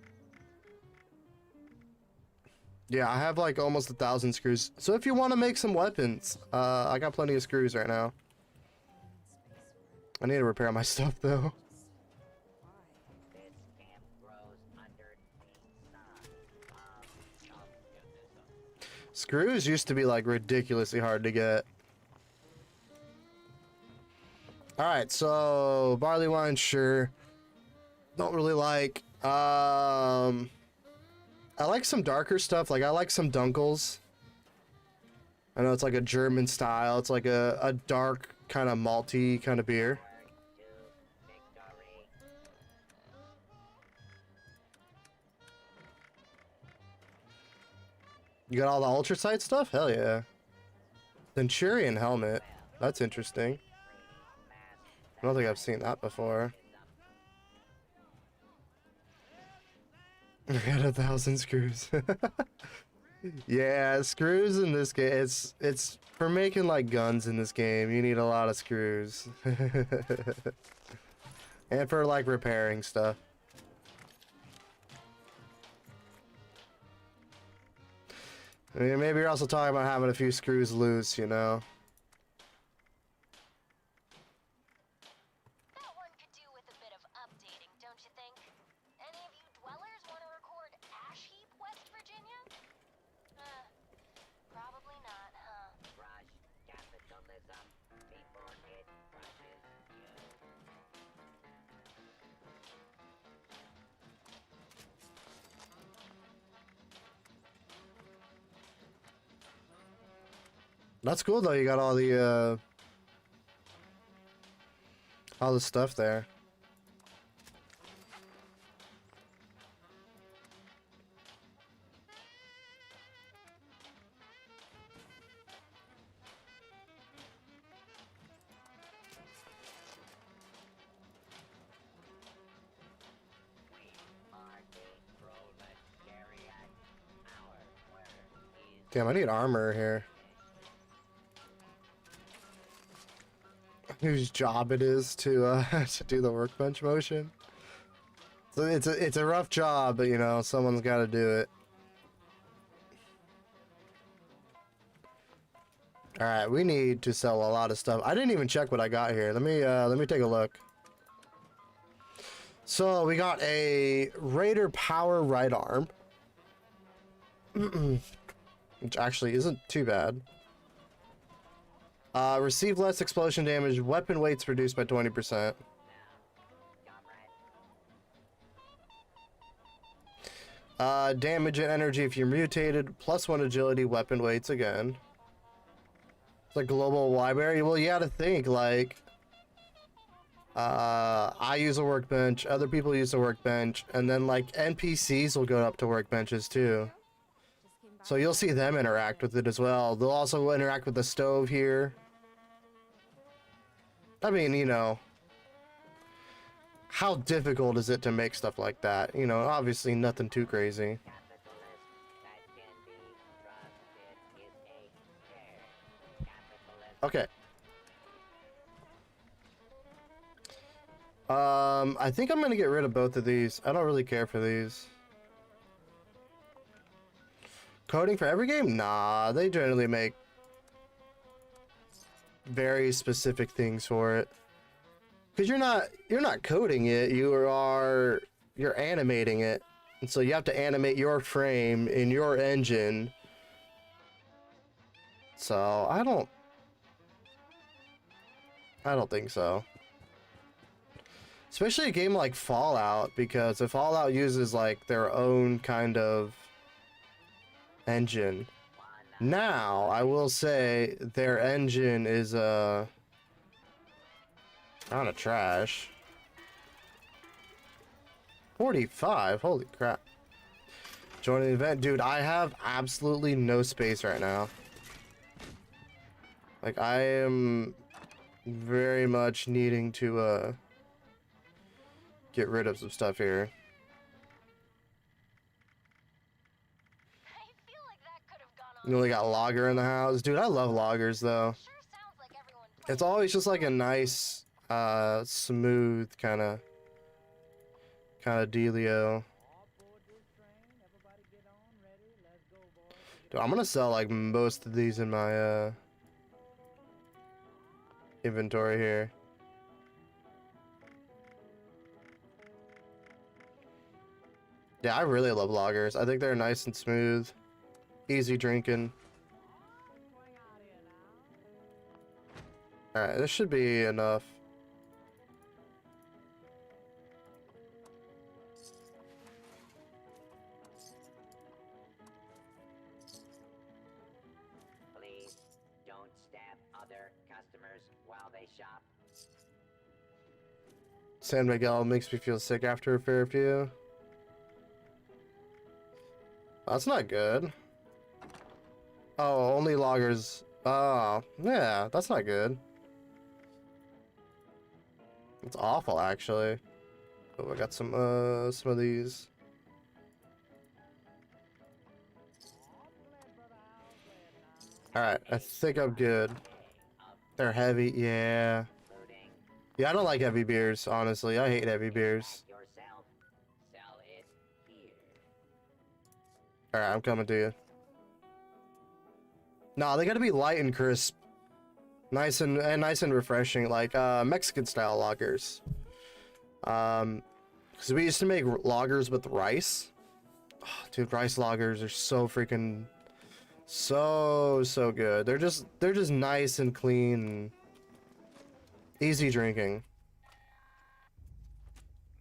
Yeah, I have like almost 1,000 screws. So if you want to make some weapons, I got plenty of screws right now. I need to repair my stuff though. Screws used to be like ridiculously hard to get. Alright, so barley wine, sure. Don't really like. I like some darker stuff. Like I like some Dunkels. I know it's like a German style. It's like a dark kind of malty kind of beer. You got all the ultra sight stuff? Hell yeah. Centurion helmet. That's interesting. I don't think I've seen that before. I got 1,000 screws. Yeah, screws in this game. It's for making like guns in this game. You need a lot of screws. And for like repairing stuff. I mean, maybe you're also talking about having a few screws loose, you know? That one could do with a bit of updating, don't you think? Any of you dwellers want to record Ash Heap, West Virginia? Probably not, huh? Brush capitalism before it crushes you. That's cool though. You got all the stuff there. Damn, I need armor here. Whose job it is to to do the workbench motion. So it's a rough job, but you know, someone's got to do it. All right, we need to sell a lot of stuff. I didn't even check what I got here. Let me take a look. So we got a Raider Power right arm, which actually isn't too bad. Receive less explosion damage. Weapon weight's reduced by 20%. Damage and energy if you're mutated. +1 agility. Weapon weights again. It's a global library. Well, you gotta think like. I use a workbench. Other people use a workbench, and then like NPCs will go up to workbenches too. So you'll see them interact with it as well. They'll also interact with the stove here. I mean, you know, how difficult is it to make stuff like that? You know, obviously nothing too crazy. Capitalist that can be trusted is a turd. Capitalist. Okay. I think I'm gonna get rid of both of these. I don't really care for these. Coding for every game? Nah, they generally make very specific things for it. Cause you're not coding it, you're animating it. And so you have to animate your frame in your engine. So I don't think so. Especially a game like Fallout, because if Fallout uses like their own kind of engine. Now, I will say their engine is kind of trash. 45, holy crap. Join the event. Dude, I have absolutely no space right now. Like, I am very much needing to get rid of some stuff here. I feel like that could have gone on. You only got Logger in the house. Dude, I love loggers though. Sure sounds like everyone It's always just like a nice, smooth kind of dealio. Dude, I'm gonna sell like most of these in my inventory here. Yeah, I really love loggers. I think they're nice and smooth, easy drinking. Alright, this should be enough. Please don't stab other customers while they shop. San Miguel makes me feel sick after a fair few. That's not good. Oh, only loggers. Oh, yeah, that's not good. It's awful, actually. Oh, I got some of these. Alright, I think I'm good. They're heavy, yeah. Yeah, I don't like heavy beers, honestly. I hate heavy beers. Yourself, sell it here. Alright, I'm coming to you. Nah, they gotta be light and crisp. Nice and refreshing, like Mexican style lagers. Cause we used to make lagers with rice. Oh, dude, rice lagers are so freaking so good. They're just nice and clean and easy drinking.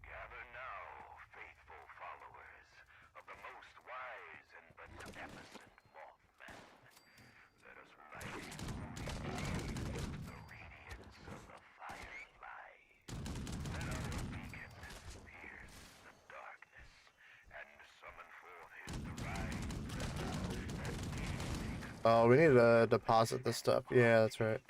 Gather now, faithful followers of the most wise and beneficent Mothman. Let us rise the radiance of the firelight. Let our beacon pierce the darkness and summon forth his divine presence. Oh, we need to deposit this stuff. Yeah, that's right.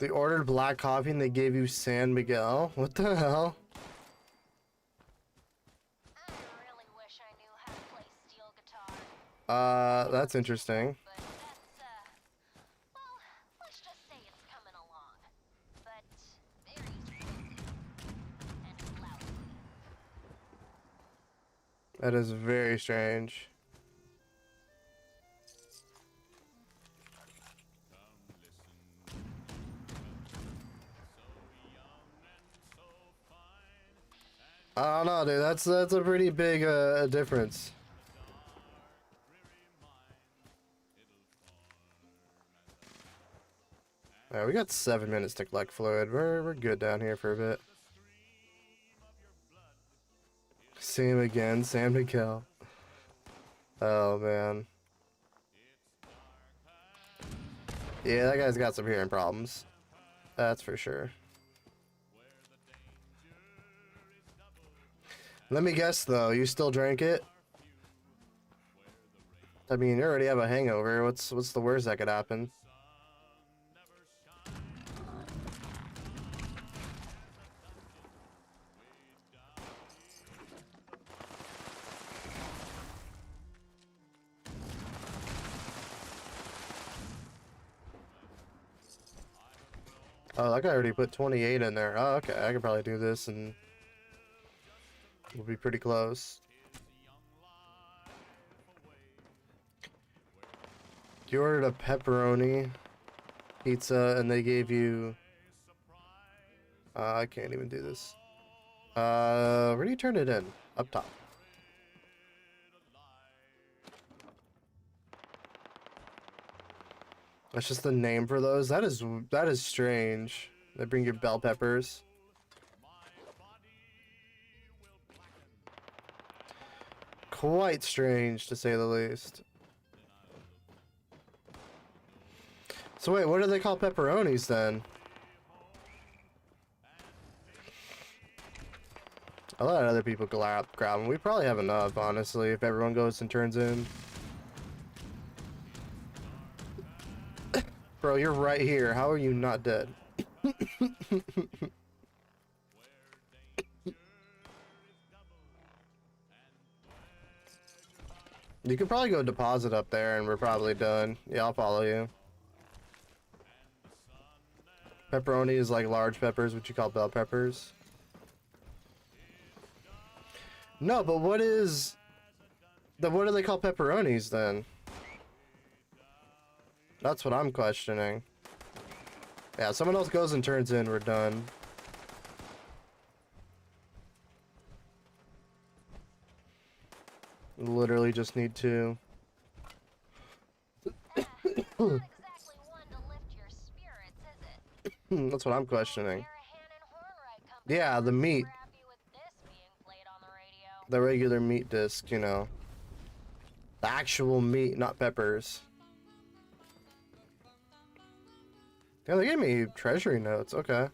They ordered black coffee and they gave you San Miguel? What the hell? I really wish I knew how to play steel guitar. That's interesting. But well, let's just say it's coming along. But very expensive. And lousy. That is very strange. I don't know, dude. That's a pretty big difference. Alright, we got 7 minutes to collect fluid. We're good down here for a bit. Same again, San Miguel. Oh man. Yeah, that guy's got some hearing problems. That's for sure. Let me guess though, you still drank it? I mean, you already have a hangover. What's the worst that could happen? Oh, that guy already put 28 in there. Oh, okay. I could probably do this and we'll be pretty close. You ordered a pepperoni pizza and they gave you... I can't even do this. Where do you turn it in? Up top. That's just the name for those. That is strange. They bring you bell peppers. Quite strange, to say the least. So wait, what do they call pepperonis then? I'll let other people grab them. We probably have enough, honestly, if everyone goes and turns in. Bro, you're right here. How are you not dead? You could probably go deposit up there and we're probably done. Yeah, I'll follow you. Pepperoni is like large peppers, what you call bell peppers. No, but what do they call pepperonis then? That's what I'm questioning. Yeah, someone else goes and turns in, we're done. Literally just need two. Not exactly one to lift your spirits, is it? That's what I'm questioning. Harahan and Hornwright Company Yeah, the must be meat. happy with this being played on the radio. The regular meat disc, you know. The actual meat, not peppers. Yeah, they gave me treasury notes. Okay.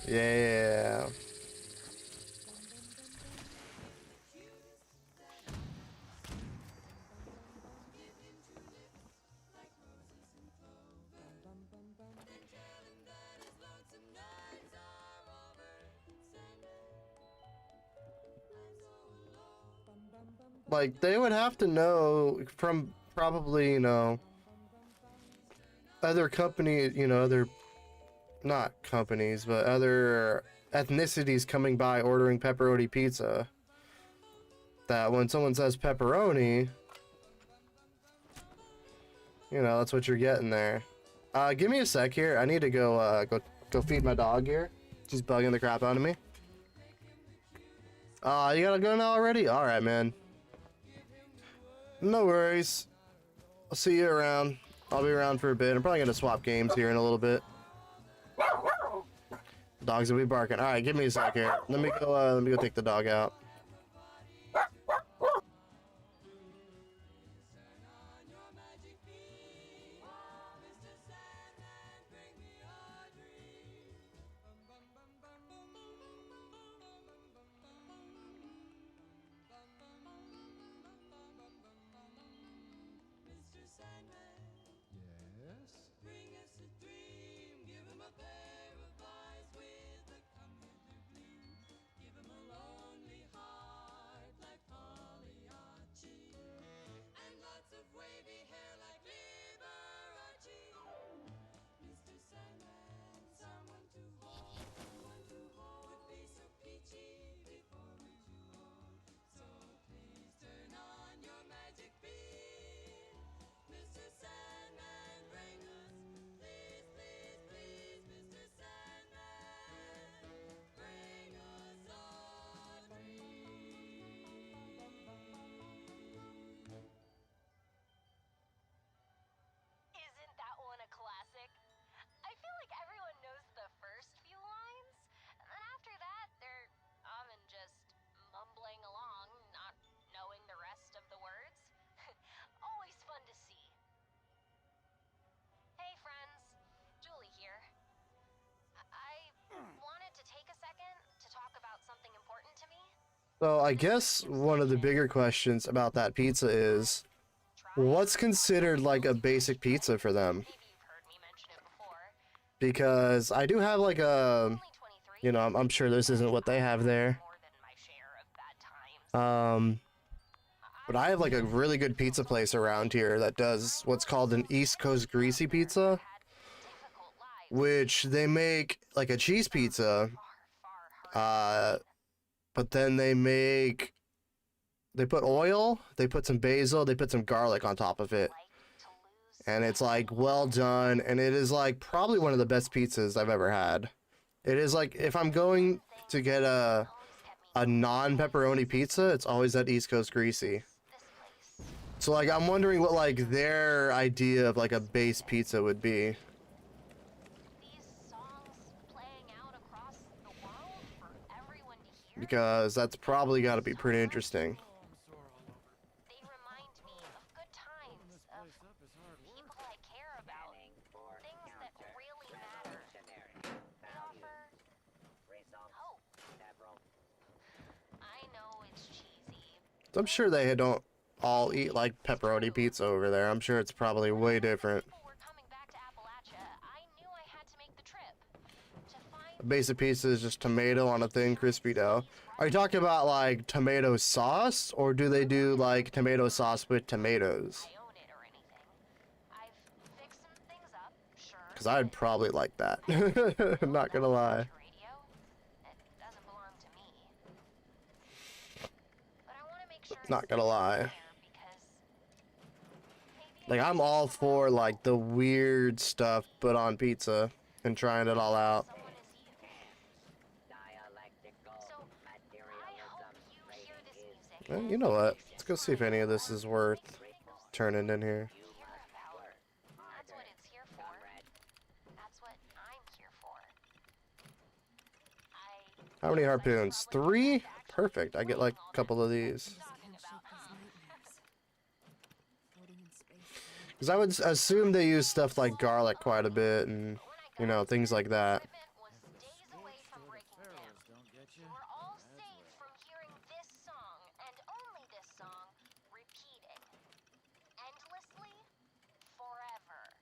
Yeah. Like, they would have to know from probably, you know, other companies, you know, other, not companies, but other ethnicities coming by ordering pepperoni pizza. That when someone says pepperoni, you know, that's what you're getting there. Give me a sec here. I need to go feed my dog here. She's bugging the crap out of me. You gotta go now already? Alright, man. No worries. I'll see you around. I'll be around for a bit. I'm probably gonna swap games here in a little bit. Dog's gonna be barking. Alright, give me a sec here. Let me go take the dog out. So I guess one of the bigger questions about that pizza is, what's considered like a basic pizza for them? Maybe you've heard me mention it before. Because I do have like a, Only 23. you know, I'm sure this isn't what they have there. More than my share of bad times. But I have like a really good pizza place around here that does what's called an East Coast greasy pizza, Difficult lives. which they make like a cheese pizza, Far but then they put oil, they put some basil, they put some garlic on top of it. like to lose. And it's like well done, and it is like probably one of the best pizzas I've ever had. It is like, if I'm going to get a non-pepperoni pizza, it's always that East Coast greasy. This place. So like I'm wondering what like their idea of like a base pizza would be. These songs playing out across the world for everyone to hear. Because that's probably got to be pretty interesting. They remind me of good times, of people I care about, things that really matter. They offer hope. I know it's cheesy. I'm sure they don't all eat like pepperoni pizza over there. I'm sure it's probably way different. People were coming back to Appalachia. I knew I had to make the trip to find A basic pizza is just tomato on a thin crispy dough. Are you talking about like tomato sauce, or do they do like tomato sauce with tomatoes? I own it or anything. I've fixed some things up, sure. Because I'd probably like that. I'm not gonna lie. Radio. It doesn't belong to me. But I want to make sure Not it's gonna lie. there because maybe Like I'm all for like the weird stuff put on pizza and trying it all out. someone is you. Dialectical So, I hope you hear this music. Well, you know what? Let's go see if any of this is worth turning in here. Hear about. That's what it's here for. That's what I'm here for. How many harpoons? 3? Perfect. I get like a couple of these. Just can't shake those nightmares. Floating in space. Because I would assume they use stuff like garlic quite a bit and, you know, things like that. Equipment was days away from breaking down. Don't get you? We're all saved from hearing this song, and only this song, repeating. Endlessly, forever.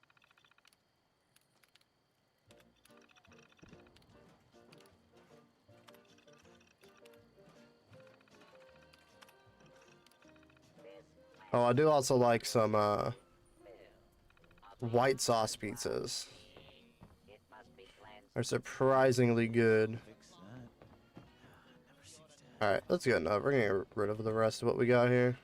Oh, I do also like some white sauce pizzas. It must be cleansed. They're surprisingly good. Fix that. Never seems to Alright, that's good enough. We're gonna get rid of the rest of what we got here.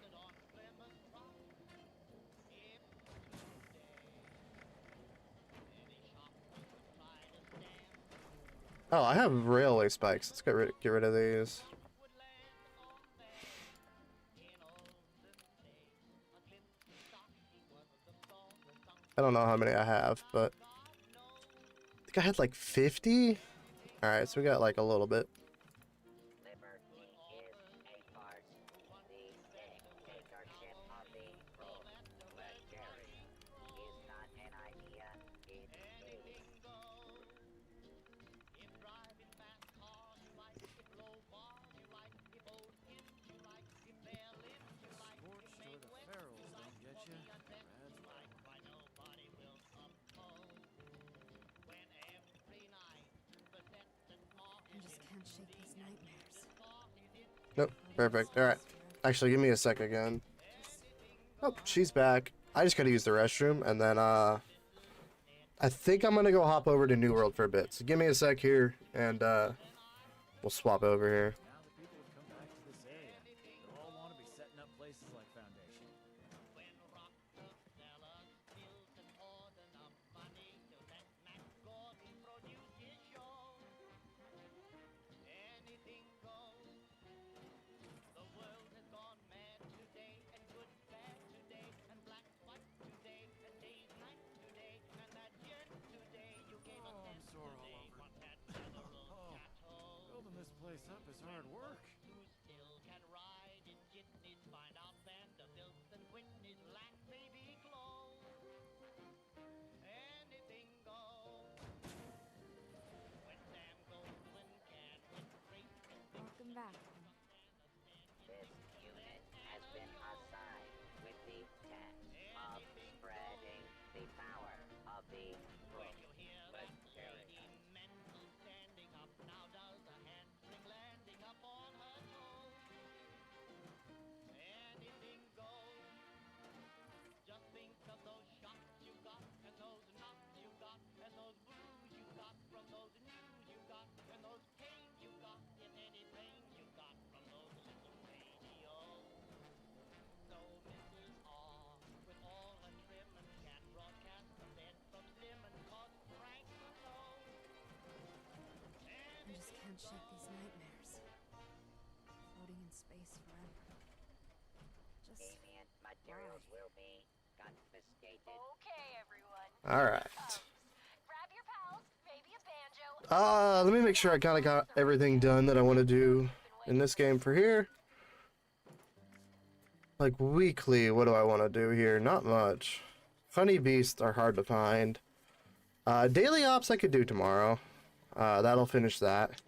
Oh, I have railway spikes. Let's get rid of these. I don't know how many I have, but I think I had like 50. Alright, so we got like a little bit. Liberty is a part. The dictatorship of the proletariat is not an idea, it is. scorched or the ferals don't get you. That's right. I just can't shake these nightmares. Nope, perfect. Alright. Actually, give me a sec again. Oh, she's back. I just gotta use the restroom, and then, I think I'm gonna go hop over to New World for a bit. So give me a sec here, and, we'll swap over here. Now the people would come back to this area. They'll all want to be setting up places like Foundation. Oh, I'm sore all over. Building this place up is hard work. Welcome back, hon. just can't shake these nightmares. Floating in space forever. Just Deviant materials will be confiscated. Okay, everyone. All right. Grab your pals, maybe a banjo. Let me make sure I kind of got everything done that I want to do in this game for here. Like weekly, what do I want to do here? Not much. Honey beasts are hard to find. Daily ops I could do tomorrow. That'll finish that.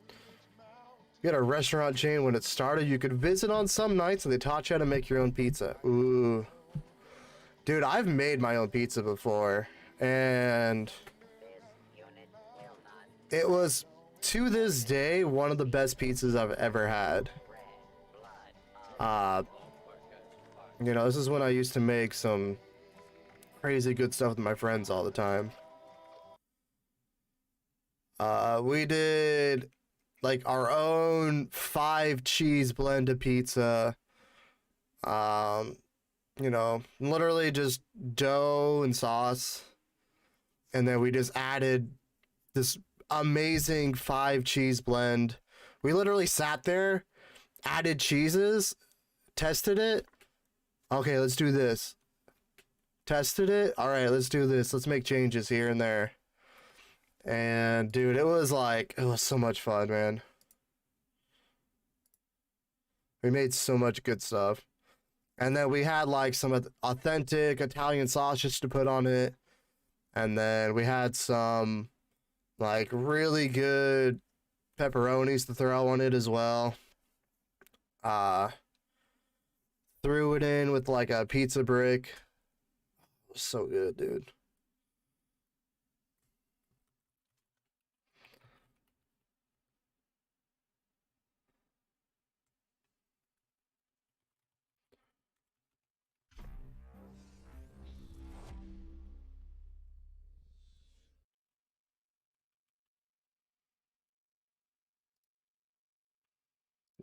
You got a restaurant chain when it started. You could visit on some nights and they taught you how to make your own pizza. Ooh. Dude, I've made my own pizza before. And This unit will not it was, to this day, one of the best pizzas I've ever had. spread blood. You know, this is when I used to make some crazy good stuff with my friends all the time. We did like our own 5 cheese blended pizza. You know, literally just dough and sauce. And then we just added this amazing 5 cheese blend. We literally sat there, added cheeses, tested it. Okay, let's do this. Tested it. All right, let's do this. Let's make changes here and there. And dude, it was so much fun, man. We made so much good stuff. And then we had like some authentic Italian sausage to put on it. And then we had some like really good pepperonis to throw on it as well. Threw it in with like a pizza brick. It was so good, dude.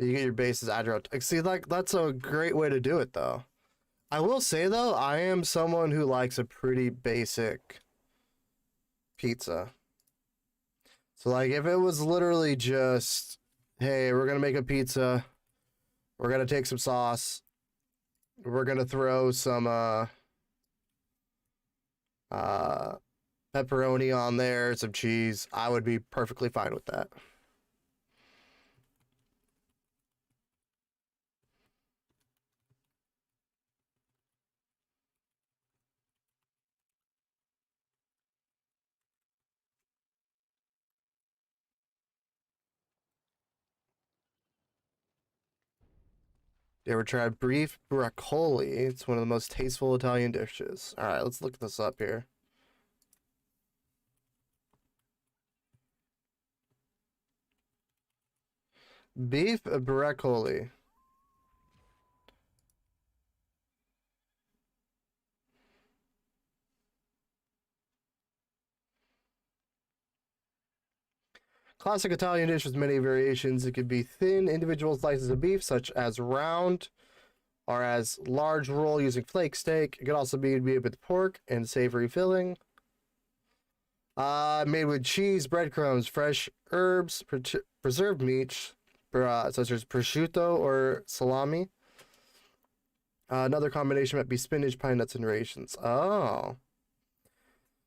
You get your bases added. See, like that's a great way to do it, though. I will say though, I am someone who likes a pretty basic pizza. So like, if it was literally just, hey, we're gonna make a pizza, we're gonna take some sauce, we're gonna throw some pepperoni on there, some cheese, I would be perfectly fine with that. You ever tried beef broccoli? It's one of the most tasteful Italian dishes. All right, let's look this up here. Beef broccoli. Classic Italian dish with many variations. It could be thin individual slices of beef, such as round, or as large roll using flake steak. It could also be made with pork and savory filling. Made with cheese, breadcrumbs, fresh herbs, preserved meats, such as prosciutto or salami. Another combination might be spinach, pine nuts, and raisins. Oh.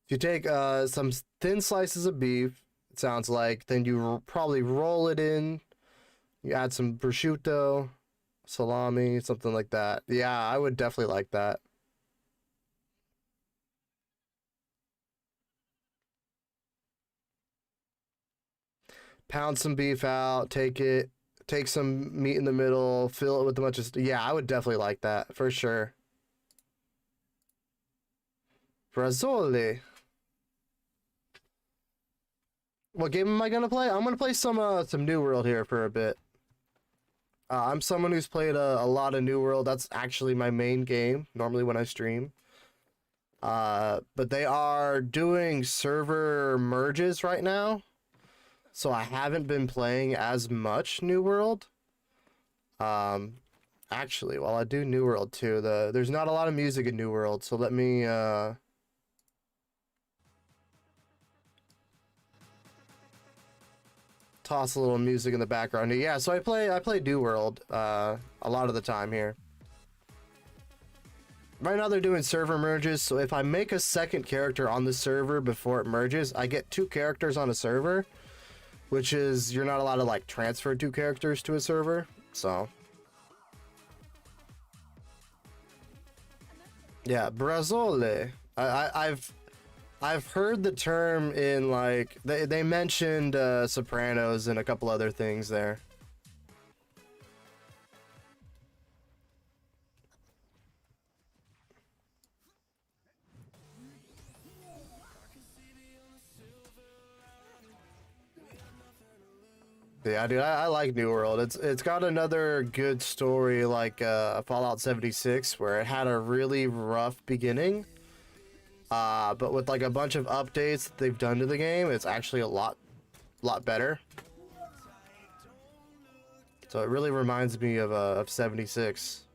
If you take some thin slices of beef, it sounds like, then you probably roll it in. You add some prosciutto, salami, something like that. Yeah, I would definitely like that. Pound some beef out, take some meat in the middle, fill it with a bunch of, yeah, I would definitely like that, for sure. Brazzoli. What game am I gonna play? I'm gonna play some New World here for a bit. I'm someone who's played a lot of New World. That's actually my main game, normally when I stream. But they are doing server merges right now. So I haven't been playing as much New World. Actually, while I do New World too, there's not a lot of music in New World, so let me toss a little music in the background. Yeah, so I play New World a lot of the time here. Right now they're doing server merges, so if I make a second character on the server before it merges, I get 2 characters on a server, which is, you're not allowed to like transfer 2 characters to a server, so. Yeah, Brazzole. I've heard the term in like, they mentioned Sopranos and a couple other things there. Yeah, dude, I like New World. It's got another good story like Fallout 76, where it had a really rough beginning. But with like a bunch of updates that they've done to the game, it's actually a lot better. So it really reminds me of 76.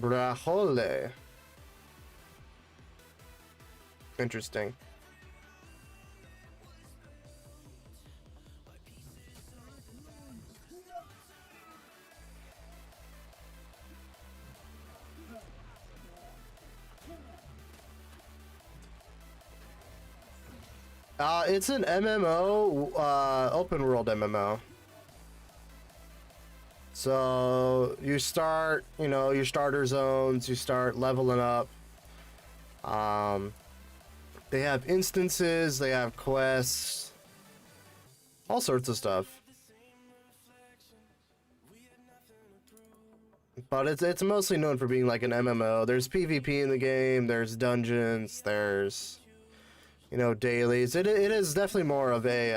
Brajole. Interesting. It's an MMO, open world MMO. So you start, you know, your starter zones, you start leveling up. They have instances, they have quests, all sorts of stuff. But it's mostly known for being like an MMO. There's PvP in the game, there's dungeons, there's, you know, dailies. It is definitely more of a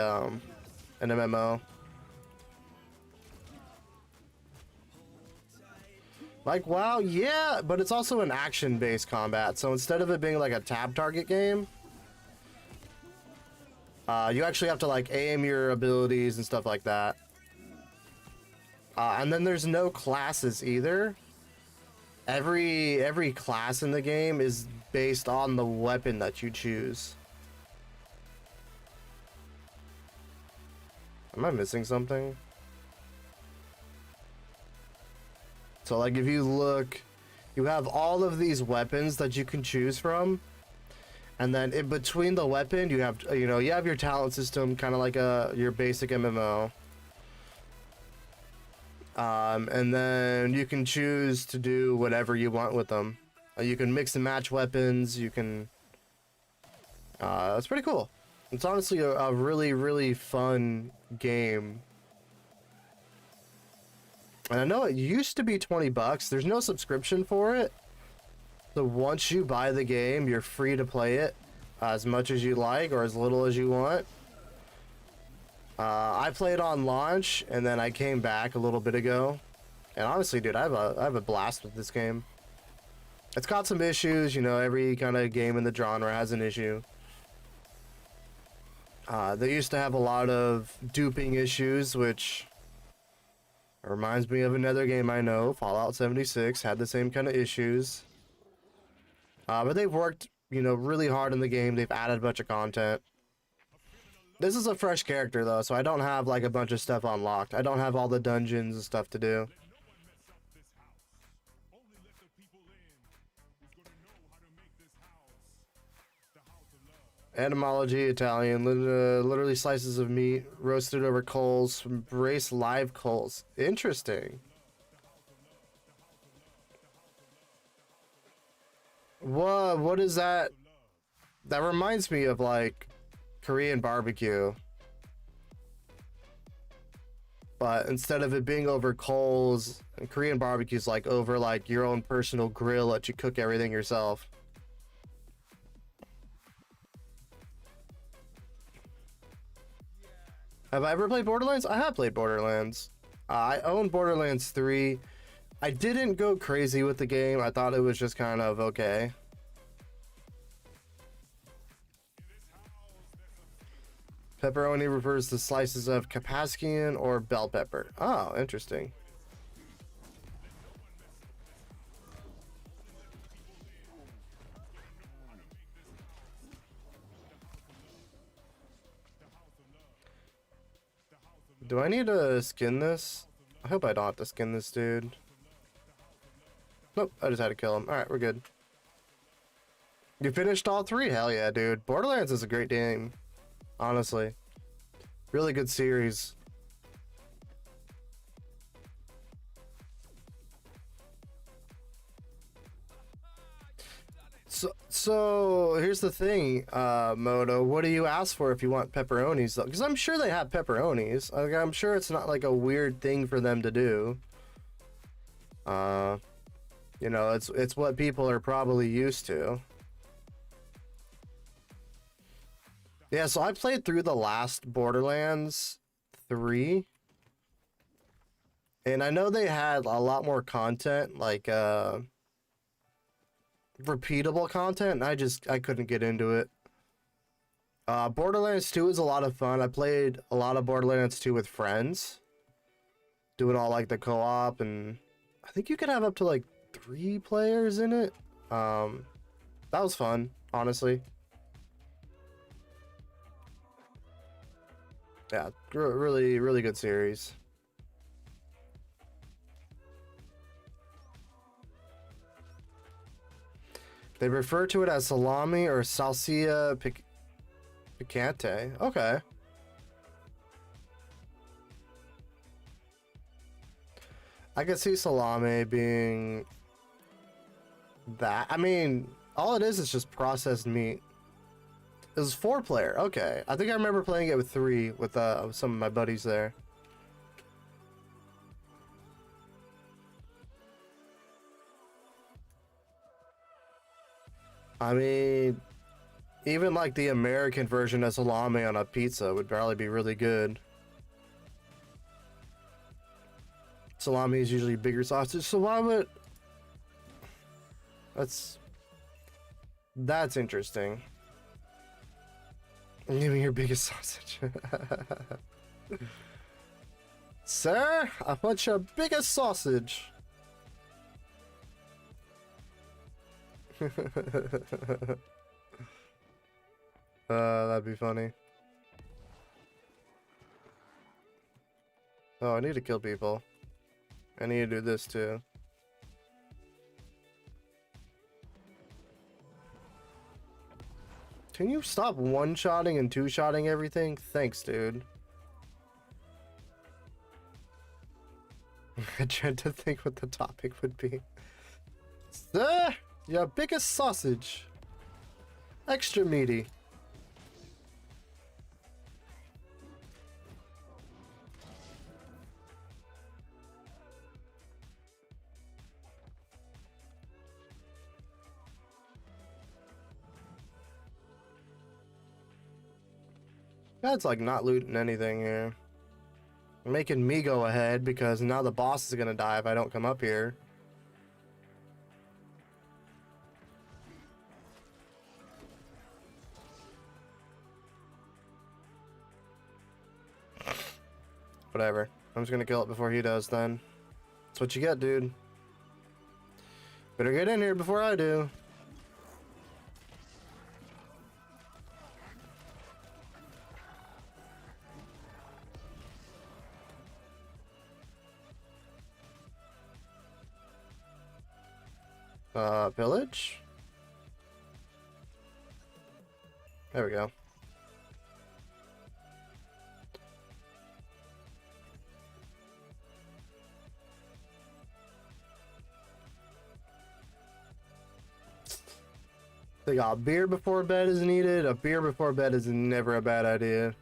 an MMO. Like WoW, yeah, but it's also an action-based combat. So instead of it being like a tab target game, you actually have to like aim your abilities and stuff like that. And then there's no classes either. Every class in the game is based on the weapon that you choose. Am I missing something? So like if you look, you have all of these weapons that you can choose from. And then in between the weapon, you have, you know, you have your talent system, kind of like your basic MMO. And then you can choose to do whatever you want with them. You can mix and match weapons. You can. It's pretty cool. It's honestly a really, really fun game. And I know it used to be $20. There's no subscription for it. So once you buy the game, you're free to play it as much as you like or as little as you want. I played on launch and then I came back a little bit ago. And honestly, dude, I have a blast with this game. It's got some issues, you know, every kind of game in the genre has an issue. They used to have a lot of duping issues, which reminds me of another game I know, Fallout 76, had the same kind of issues. But they've worked, you know, really hard in the game. They've added a bunch of content. This is a fresh character, though, so I don't have, like, a bunch of stuff unlocked. I don't have all the dungeons and stuff to do. Etymology, Italian, literally slices of meat roasted over coals from braised live coals. Interesting. What is that? That reminds me of like Korean barbecue. But instead of it being over coals, Korean barbecue is like over like your own personal grill that you cook everything yourself. Have I ever played Borderlands? I have played Borderlands. I own Borderlands 3. I didn't go crazy with the game. I thought it was just kind of okay. Pepperoni refers to slices of Carpathian or bell pepper. Oh, interesting. Do I need to skin this? I hope I don't have to skin this dude. Nope, I just had to kill him. Alright, we're good. You finished all three? Hell yeah, dude. Borderlands is a great game. Honestly. Really good series. So here's the thing, Moto. What do you ask for if you want pepperonis, though? Because I'm sure they have pepperonis. Like, I'm sure it's not like a weird thing for them to do. You know, it's what people are probably used to. Yeah, so I played through the last Borderlands 3. And I know they had a lot more content, like, repeatable content, and I couldn't get into it. Borderlands 2 is a lot of fun. I played a lot of Borderlands 2 with friends, doing all like the co-op, and I think you could have up to like 3 players in it. That was fun, honestly. Yeah, really, really good series. They refer to it as salami or salsilla picante. Okay. I could see salami being that. I mean, all it is just processed meat. It was 4-player. Okay. I think I remember playing it with 3 with some of my buddies there. I mean, even like the American version of salami on a pizza would probably be really good. Salami is usually bigger sausage, so why would... That's interesting. Give me your biggest sausage. Sir, I want your biggest sausage. That'd be funny. Oh, I need to kill people. I need to do this too. Can you stop one-shotting and two-shotting everything? Thanks, dude. I tried to think what the topic would be. Sir, your biggest sausage. Extra meaty. That's like not looting anything here. Making me go ahead because now the boss is gonna die if I don't come up here. Whatever. I'm just gonna kill it before he does then. That's what you get, dude. Better get in here before I do. Village? There we go. They got beer before bed is needed. A beer before bed is never a bad idea.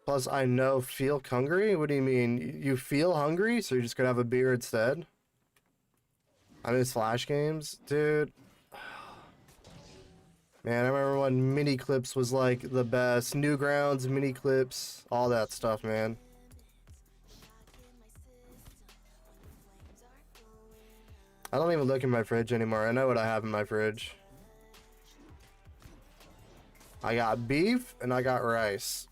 Plus, I know feel hungry? What do you mean? You feel hungry, so you're just gonna have a beer instead? I miss Flash games? Dude. Man, I remember when mini clips was like the best. Newgrounds, mini clips, all that stuff, man. I don't even look in my fridge anymore. I know what I have in my fridge. I got beef and I got rice.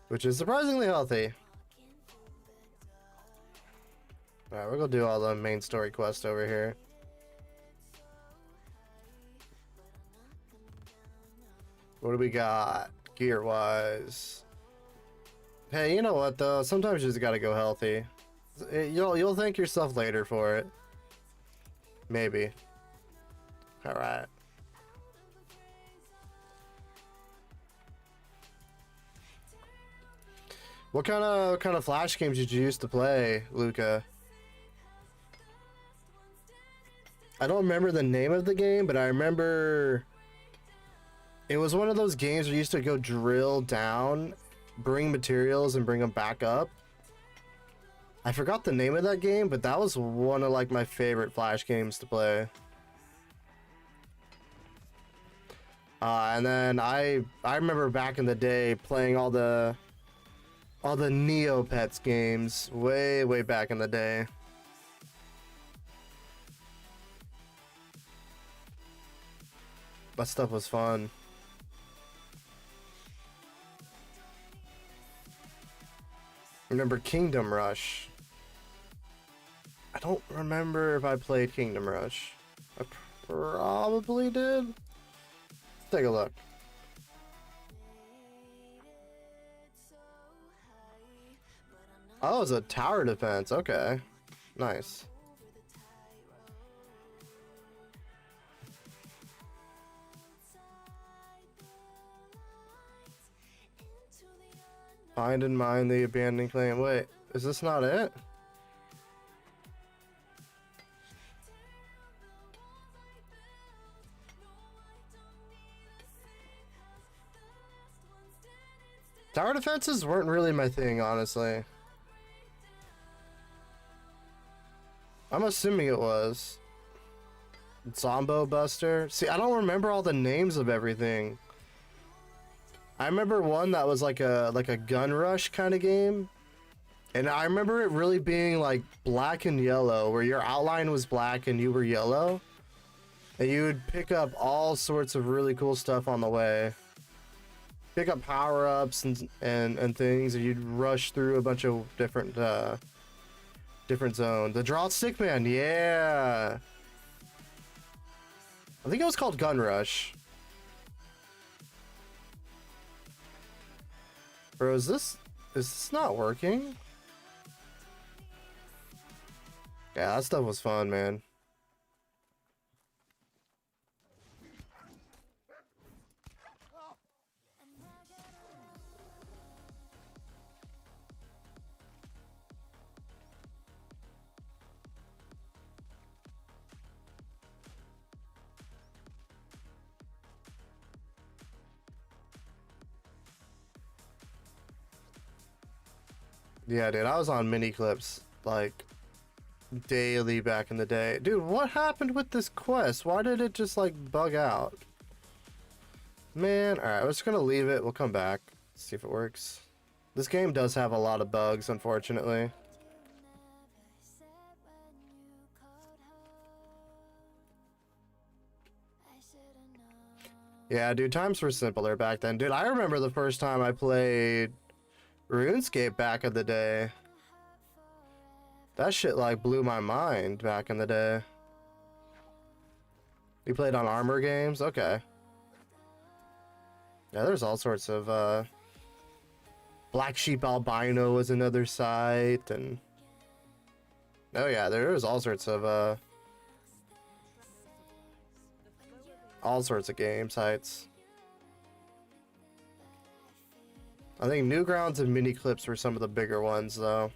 Which is surprisingly healthy. Alright, we're gonna do all the main story quest over here. What do we got gear-wise? Hey, you know what though? Sometimes you just gotta go healthy. You'll thank yourself later for it. Maybe. Alright. What kind of Flash games did you used to play, Luca? I don't remember the name of the game, but I remember it was one of those games where you used to go drill down, bring materials, and bring them back up. I forgot the name of that game, but that was one of like my favorite Flash games to play. And then I remember back in the day playing all the Neopets games way back in the day. That stuff was fun. Remember Kingdom Rush? I don't remember if I played Kingdom Rush. I probably did. Let's take a look. Oh, it's a tower defense. Okay. Nice. Find and mine the abandoned claim. Wait, is this not it? Tower defenses weren't really my thing, honestly. I'm assuming it was. Zombo Buster. See, I don't remember all the names of everything. I remember one that was like a gun rush kind of game. And I remember it really being like black and yellow, where your outline was black and you were yellow. And you would pick up all sorts of really cool stuff on the way. Pick up power-ups and things, and you'd rush through a bunch of different zones. The Draw Stick Man, yeah. I think it was called Gun Rush. Bro, is this not working? Yeah, that stuff was fun, man. Yeah, dude, I was on mini clips like daily back in the day. Dude, what happened with this quest? Why did it just like bug out? Man, alright, we're just gonna leave it. We'll come back, see if it works. This game does have a lot of bugs, unfortunately. Yeah, dude, times were simpler back then. Dude, I remember the first time I played RuneScape back in the day. That shit like blew my mind back in the day. You played on Armor Games? Okay. Yeah, there's all sorts of Black Sheep Albino was another site, and oh yeah, there was all sorts of game sites. I think Newgrounds and Mini Clips were some of the bigger ones, though.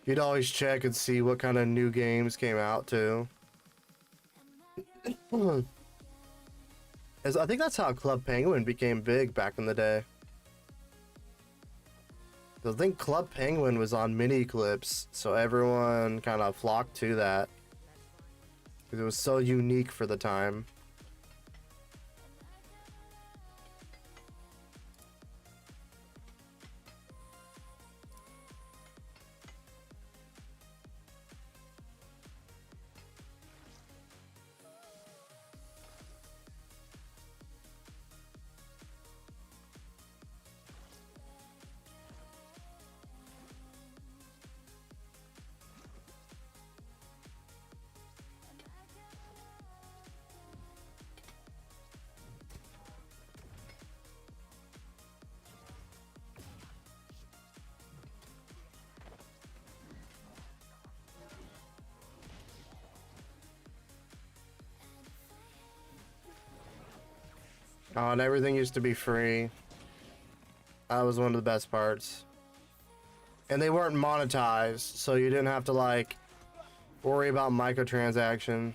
You'd always check and see what kind of new games came out, too. I think that's how Club Penguin became big back in the day. I think Club Penguin was on Mini Clips, so everyone kind of flocked to that. Because it was so unique for the time. Oh, and everything used to be free. That was one of the best parts. And they weren't monetized, so you didn't have to like worry about microtransaction.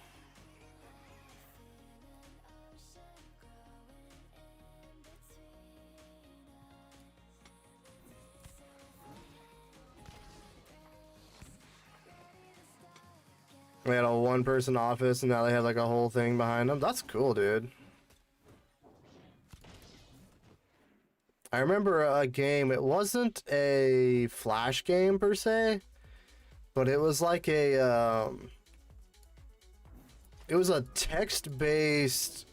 We had a one-person office, and now they have like a whole thing behind them. That's cool, dude. I remember a game. It wasn't a Flash game per se, but it was like a it was a text-based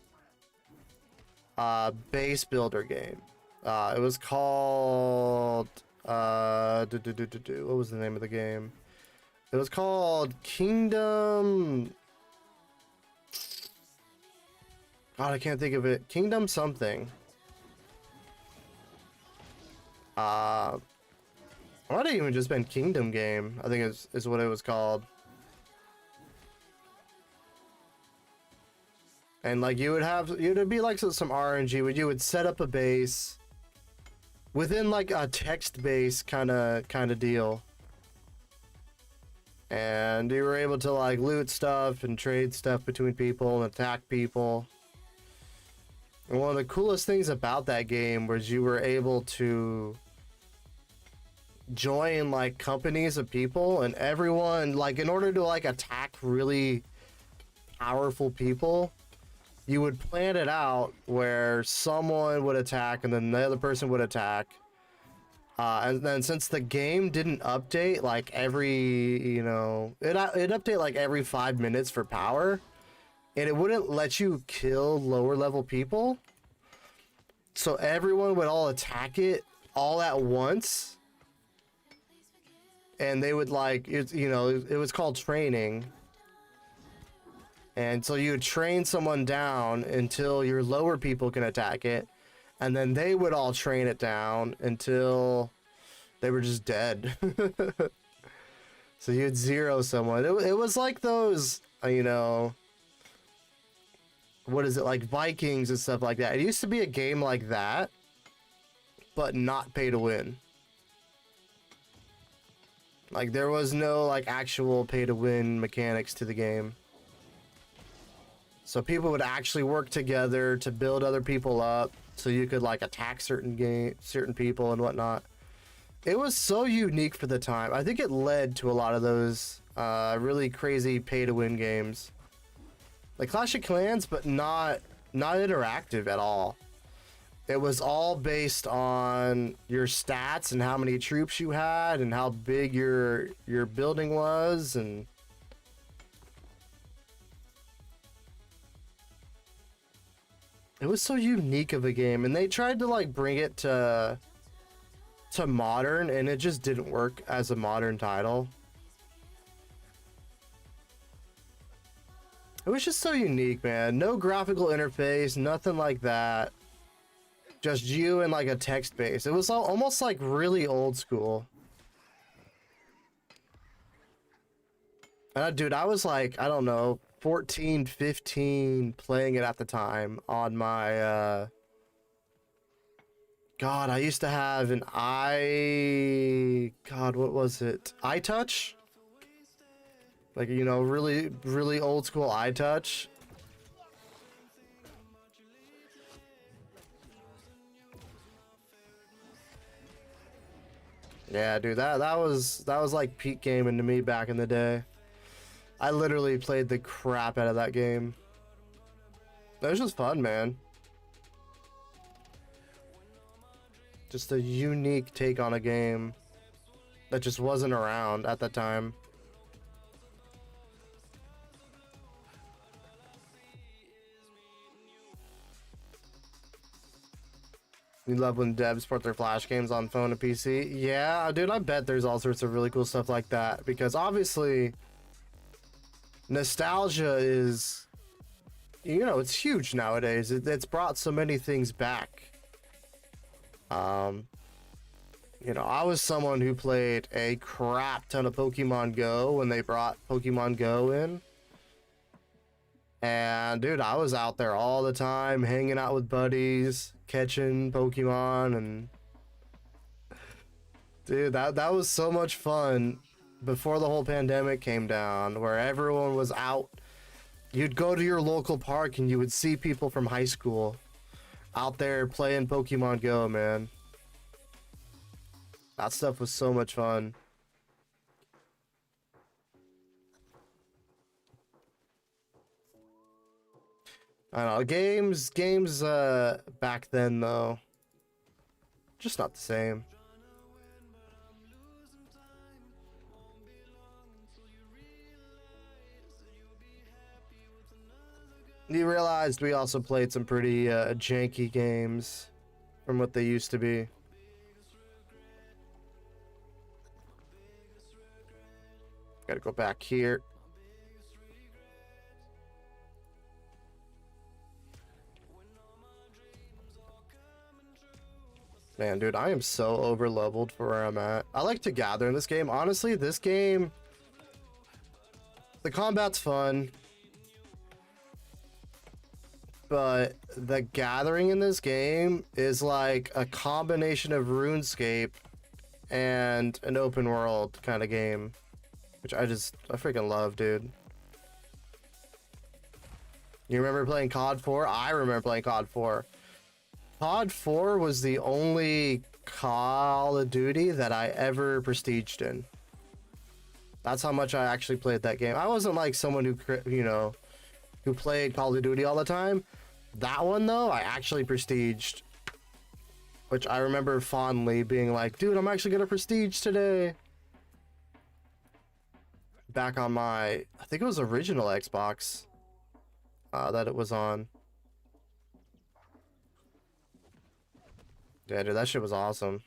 base builder game. It was called what was the name of the game? It was called Kingdom. God, I can't think of it. Kingdom something. Might have even just been Kingdom Game, I think is what it was called. And like you'd be like some RNG where you would set up a base within like a text base kind of deal. And you were able to like loot stuff and trade stuff between people and attack people. And one of the coolest things about that game was you were able to join like companies of people, and everyone, like, in order to like attack really powerful people, you would plan it out where someone would attack and then the other person would attack. And then since the game didn't update like every, it update like every 5 minutes for power, and it wouldn't let you kill lower level people. So everyone would all attack it all at once. And they would like, it was called training. And so you would train someone down until your lower people can attack it. And then they would all train it down until they were just dead. So you'd zero someone. It was like those, what is it, like Vikings and stuff like that. It used to be a game like that, but not pay to win. Like there was no like actual pay to win mechanics to the game. So people would actually work together to build other people up so you could like attack certain people and whatnot. It was so unique for the time. I think it led to a lot of those really crazy pay to win games. Like Clash of Clans, but not interactive at all. It was all based on your stats and how many troops you had and how big your building was, and it was so unique of a game. And they tried to like bring it to modern, and it just didn't work as a modern title. It was just so unique, man. No graphical interface, nothing like that. Just you and like a text base. It was almost like really old school. Dude, I was like, I don't know, 14, 15 playing it at the time on my God, I used to have an what was it? iTouch? Like, really, really old school iTouch. Yeah, dude, that was like peak gaming to me back in the day. I literally played the crap out of that game. It was just fun, man. Just a unique take on a game that just wasn't around at the time. You love when devs port their Flash games on phone and PC? Yeah, dude, I bet there's all sorts of really cool stuff like that, because obviously nostalgia is, it's huge nowadays. It's brought so many things back. I was someone who played a crap ton of Pokemon Go when they brought Pokemon Go in. And dude, I was out there all the time, hanging out with buddies, catching Pokemon, and dude, that was so much fun before the whole pandemic came down, where everyone was out. You'd go to your local park and you would see people from high school out there playing Pokemon Go, man. That stuff was so much fun. I don't know, games back then though, just not the same. You realized we also played some pretty janky games from what they used to be. Gotta go back here. Man, dude, I am so over leveled for where I'm at. I like to gather in this game. Honestly, this game, the combat's fun, but the gathering in this game is like a combination of RuneScape and an open world kind of game, which I freaking love, dude. You remember playing COD 4? I remember playing COD 4. COD 4 was the only Call of Duty that I ever prestiged in. That's how much I actually played that game. I wasn't like someone who, you know, who played Call of Duty all the time. That one though, I actually prestiged, which I remember fondly being like, dude, I'm actually gonna prestige today. Back on my, I think it was original Xbox that it was on. Yeah, dude, that shit was awesome.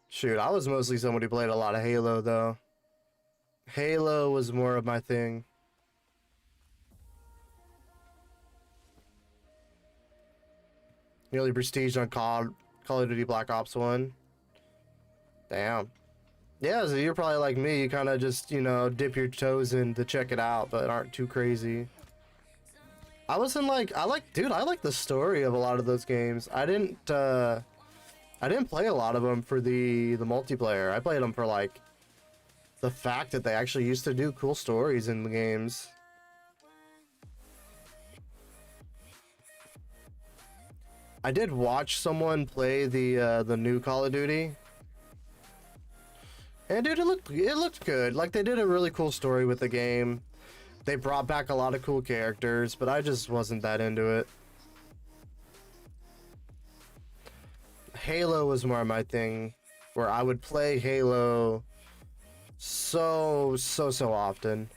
Shoot, I was mostly someone who played a lot of Halo, though. Halo was more of my thing. Nearly prestiged on Call of Duty Black Ops 1. Damn. Yeah, so you're probably like me. You kind of just, you know, dip your toes in to check it out, but aren't too crazy. I wasn't like, dude, I like the story of a lot of those games. I didn't play a lot of them for the multiplayer. I played them for like the fact that they actually used to do cool stories in the games. I did watch someone play the new Call of Duty. And dude, it looked good. Like they did a really cool story with the game. They brought back a lot of cool characters, but I just wasn't that into it. Halo was more my thing, where I would play Halo so often.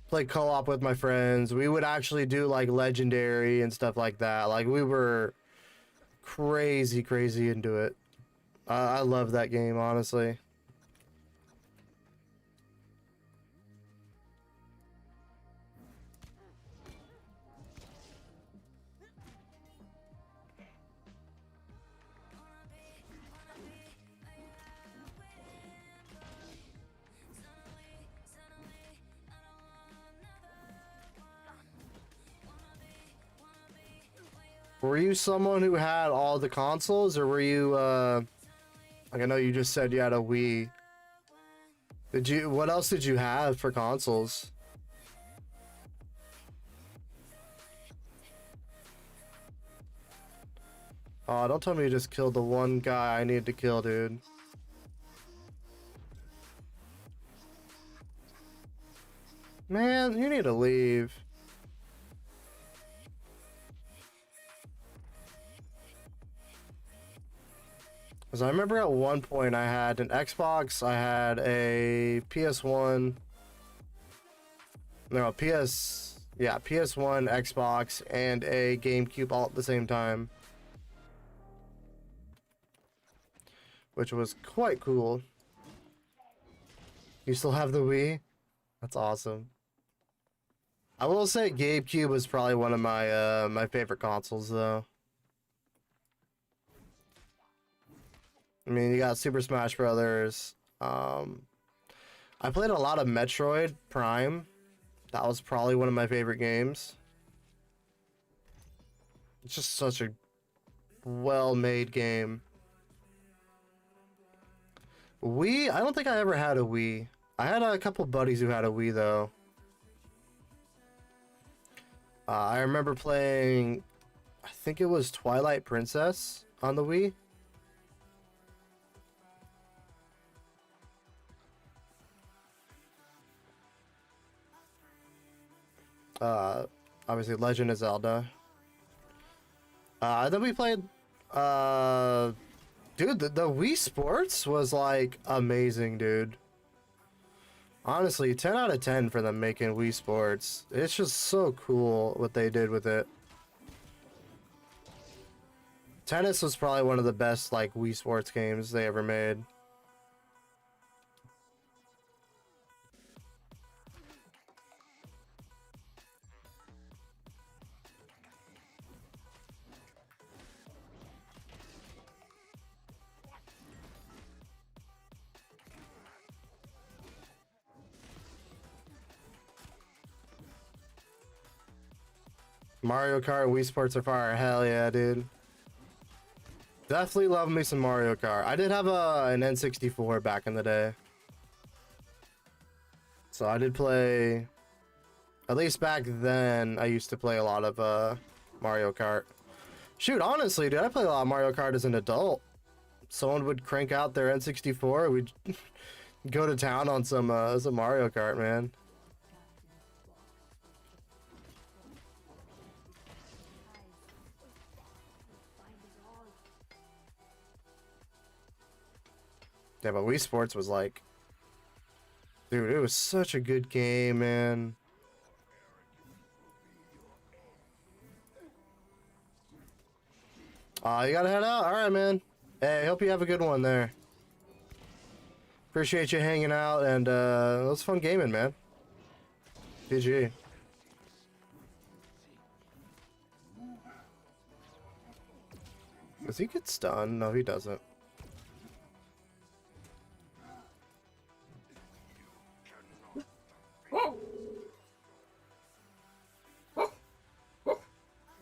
Play co-op with my friends. We would actually do like legendary and stuff like that. Like we were crazy into it. I love that game, honestly. Were you someone who had all the consoles, or were you, like I know you just said you had a Wii. What else did you have for consoles? Oh, don't tell me you just killed the one guy I need to kill, dude. Man, you need to leave. Because I remember at one point I had an Xbox, I had a PS1, no, PS1, Xbox, and a GameCube all at the same time. Which was quite cool. You still have the Wii? That's awesome. I will say GameCube was probably one of my my favorite consoles though. I mean, you got Super Smash Brothers. I played a lot of Metroid Prime. That was probably one of my favorite games. It's just such a well-made game. Wii? I don't think I ever had a Wii. I had a couple buddies who had a Wii though. I remember playing, I think it was Twilight Princess on the Wii. Obviously Legend of Zelda. Then we played, dude, the Wii Sports was like amazing, dude. Honestly, 10 out of 10 for them making Wii Sports. It's just so cool what they did with it. Tennis was probably one of the best like Wii Sports games they ever made. Mario Kart, Wii Sports are fire. Hell yeah, dude. Definitely love me some Mario Kart. I did have an N64 back in the day. So I did play, at least back then, I used to play a lot of Mario Kart. Shoot, honestly, dude, I played a lot of Mario Kart as an adult. Someone would crank out their N64, we'd go to town on some Mario Kart, man. Yeah, but Wii Sports was like, dude, it was such a good game, man. You gotta head out? Alright, man. Hey, hope you have a good one there. Appreciate you hanging out, and it was fun gaming, man. GG. Does he get stunned? No, he doesn't.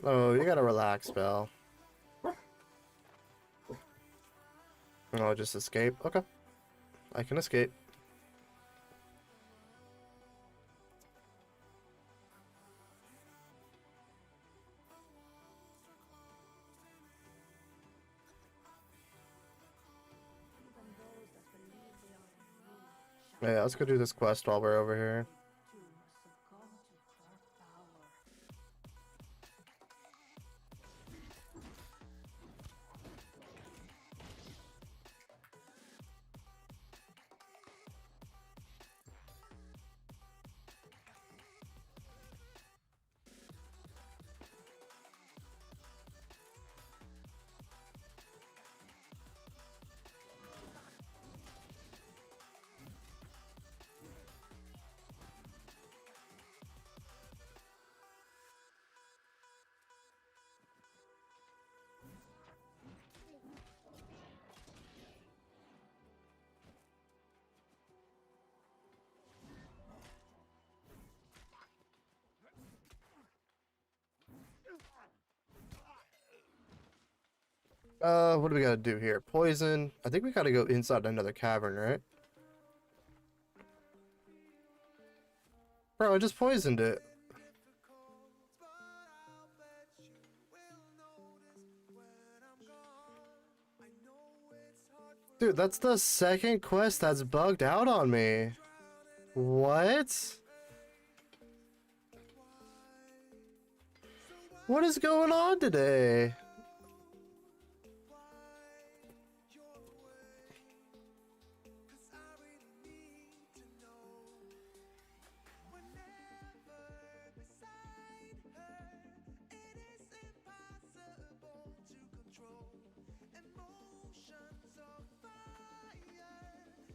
Oh, you gotta relax, Belle. Oh, just escape? Okay. I can escape. Yeah, let's go do this quest while we're over here. What do we gotta do here? Poison. I think we gotta go inside another cavern, right? Bro, I just poisoned it. Dude, that's the second quest that's bugged out on me. What? What is going on today?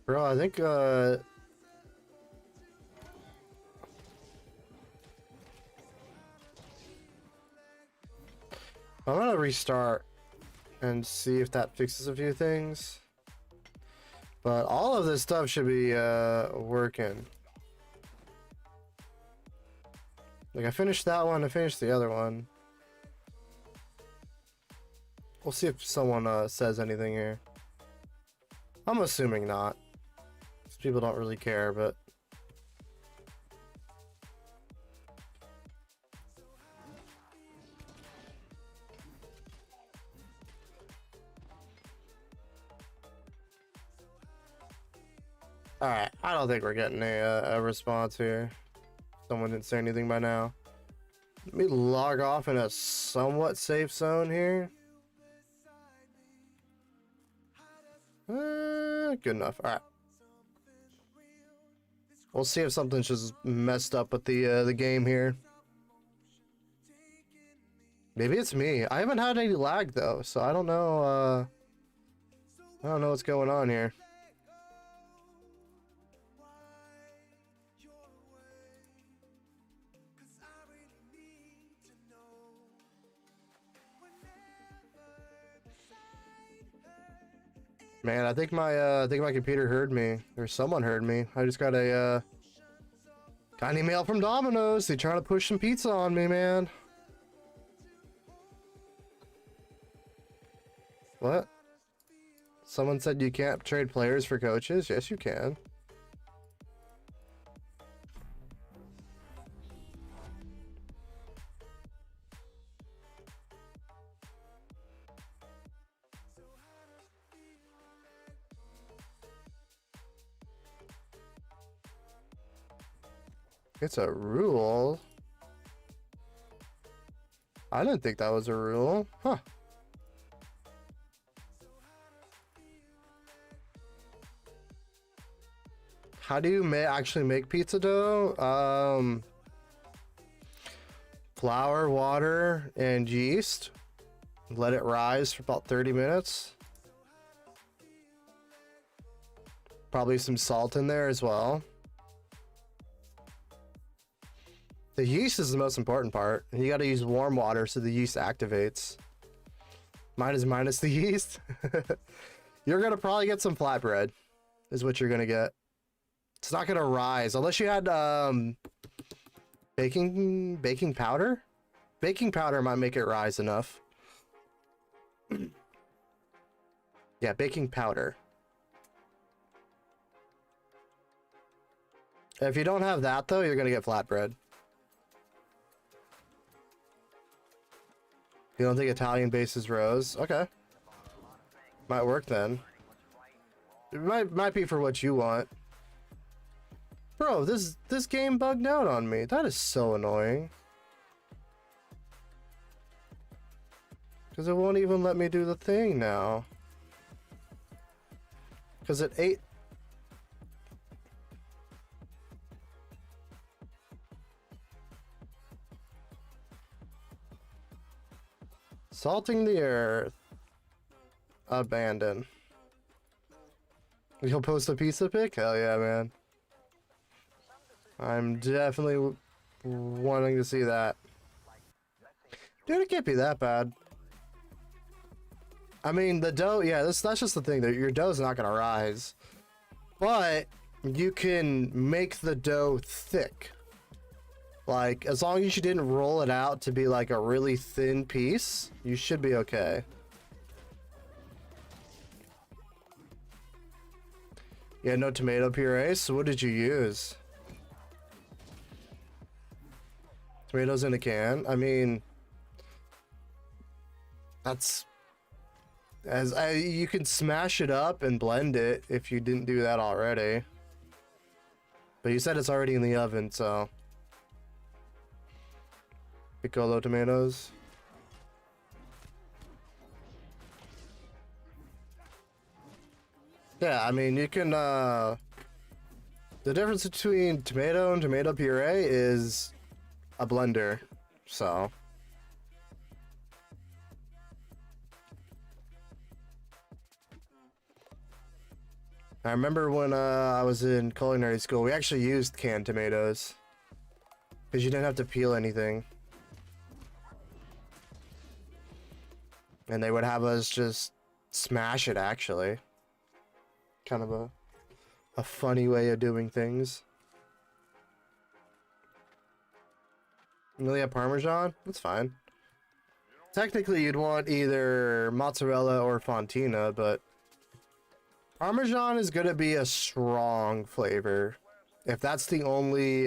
Bro, I think I'm gonna restart and see if that fixes a few things. But all of this stuff should be working. Like, I finished that one, I finished the other one. We'll see if someone says anything here. I'm assuming not. 'Cause people don't really care, but... Alright, I don't think we're getting a response here. Someone didn't say anything by now. Let me log off in a somewhat safe zone here. Good enough. Alright. We'll see if something's just messed up with the game here. Maybe it's me. I haven't had any lag though, so I don't know what's going on here. Man, I think my computer heard me, or someone heard me. I just got a an email from Domino's. They're trying to push some pizza on me, man. What? Someone said you can't trade players for coaches? Yes, you can. It's a rule. I didn't think that was a rule. Huh. How do you actually make pizza dough? Flour, water, and yeast. Let it rise for about 30 minutes. Probably some salt in there as well. The yeast is the most important part. You got to use warm water so the yeast activates. Minus the yeast. You're going to probably get some flatbread is what you're going to get. It's not going to rise unless you had baking powder. Baking powder might make it rise enough. Yeah, baking powder. If you don't have that though, you're going to get flatbread. You don't think Italian bases rose? Okay. Might work then. It might be for what you want. Bro, this game bugged out on me. That is so annoying. Because it won't even let me do the thing now. Because it ate... Salting the earth. Abandon. You'll post a pizza pic? Hell yeah, man. I'm definitely wanting to see that. Dude, it can't be that bad. I mean, the dough, yeah, that's just the thing, that your dough's not gonna rise. But you can make the dough thick. Like, as long as you didn't roll it out to be like a really thin piece, you should be okay. Yeah, no tomato puree, so what did you use? Tomatoes in a can? I mean, that's... you can smash it up and blend it if you didn't do that already. But you said it's already in the oven, so... Piccolo tomatoes. Yeah, I mean, you can, the difference between tomato and tomato puree is a blender, so. I remember when, I was in culinary school, we actually used canned tomatoes. Because you didn't have to peel anything. And they would have us just smash it, actually. Kind of a funny way of doing things. You really have Parmesan? That's fine. Technically, you'd want either mozzarella or fontina, but Parmesan is going to be a strong flavor. If that's the only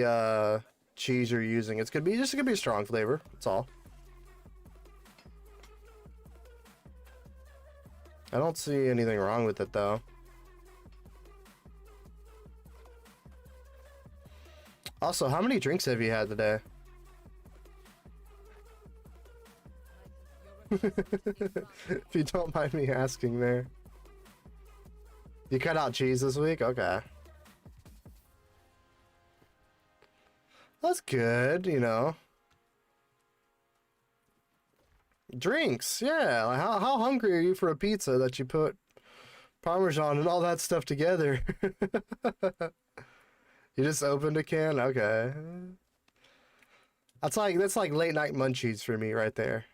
cheese you're using, it's gonna be a strong flavor. That's all. I don't see anything wrong with it though. Also, how many drinks have you had today? If you don't mind me asking there. You cut out cheese this week? Okay. That's good, you know. Drinks, yeah. Like how hungry are you for a pizza that you put Parmesan and all that stuff together? You just opened a can? Okay. That's like late night munchies for me right there.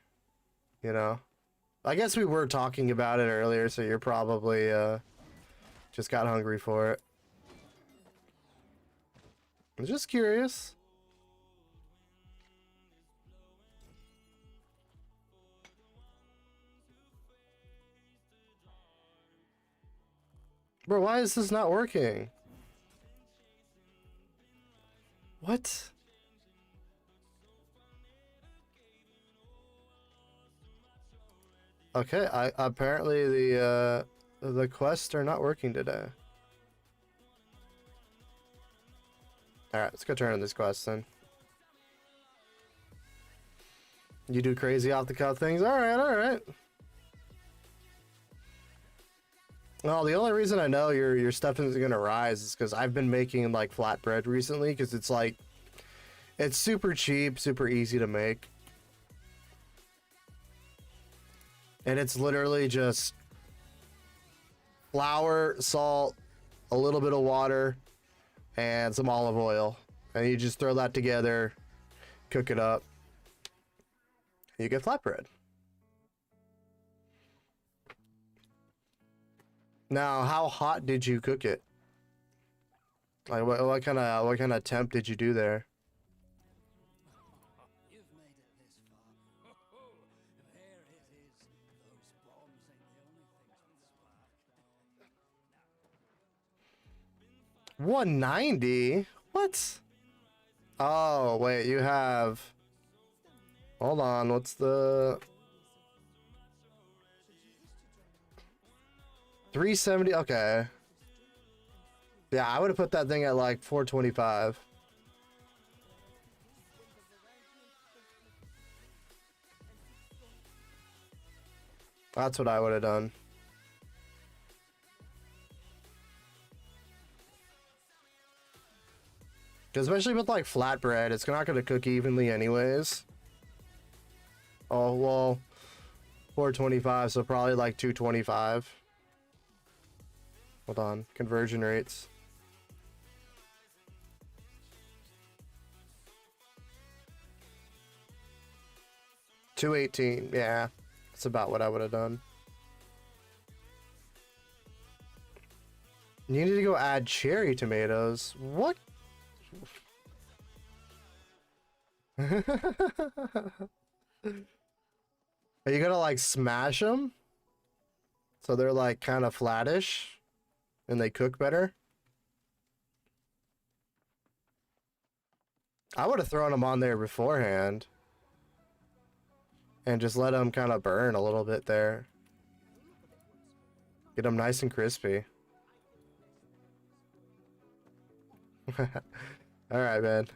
You know? I guess we were talking about it earlier, so you're probably just got hungry for it. I'm just curious. Bro, why is this not working? What? Okay, apparently the quests are not working today. Alright, let's go turn on this quest then. You do crazy off the cuff things? Alright, alright. Well, the only reason I know your stuff isn't gonna rise is because I've been making like flatbread recently, because it's like it's super cheap, super easy to make. And it's literally just flour, salt, a little bit of water, and some olive oil. And you just throw that together, cook it up, and you get flatbread. Now, how hot did you cook it? Like what kind of temp did you do there? You've made it this far. Ho, ho. There it is. Those bombs ain't the only things with spark. 190? What? Oh, wait, you have... Hold on, what's the... 370, okay. Yeah, I would have put that thing at like 425. That's what I would have done. Because especially with like flatbread, it's not going to cook evenly anyways. Oh, well, 425, so probably like 225. Hold on, conversion rates. $2.18, yeah, that's about what I would have done. You need to go add cherry tomatoes. What? Are you gonna like smash them so they're like kind of flattish and they cook better? I would have thrown them on there beforehand and just let them kind of burn a little bit there. Get them nice and crispy. All right, man.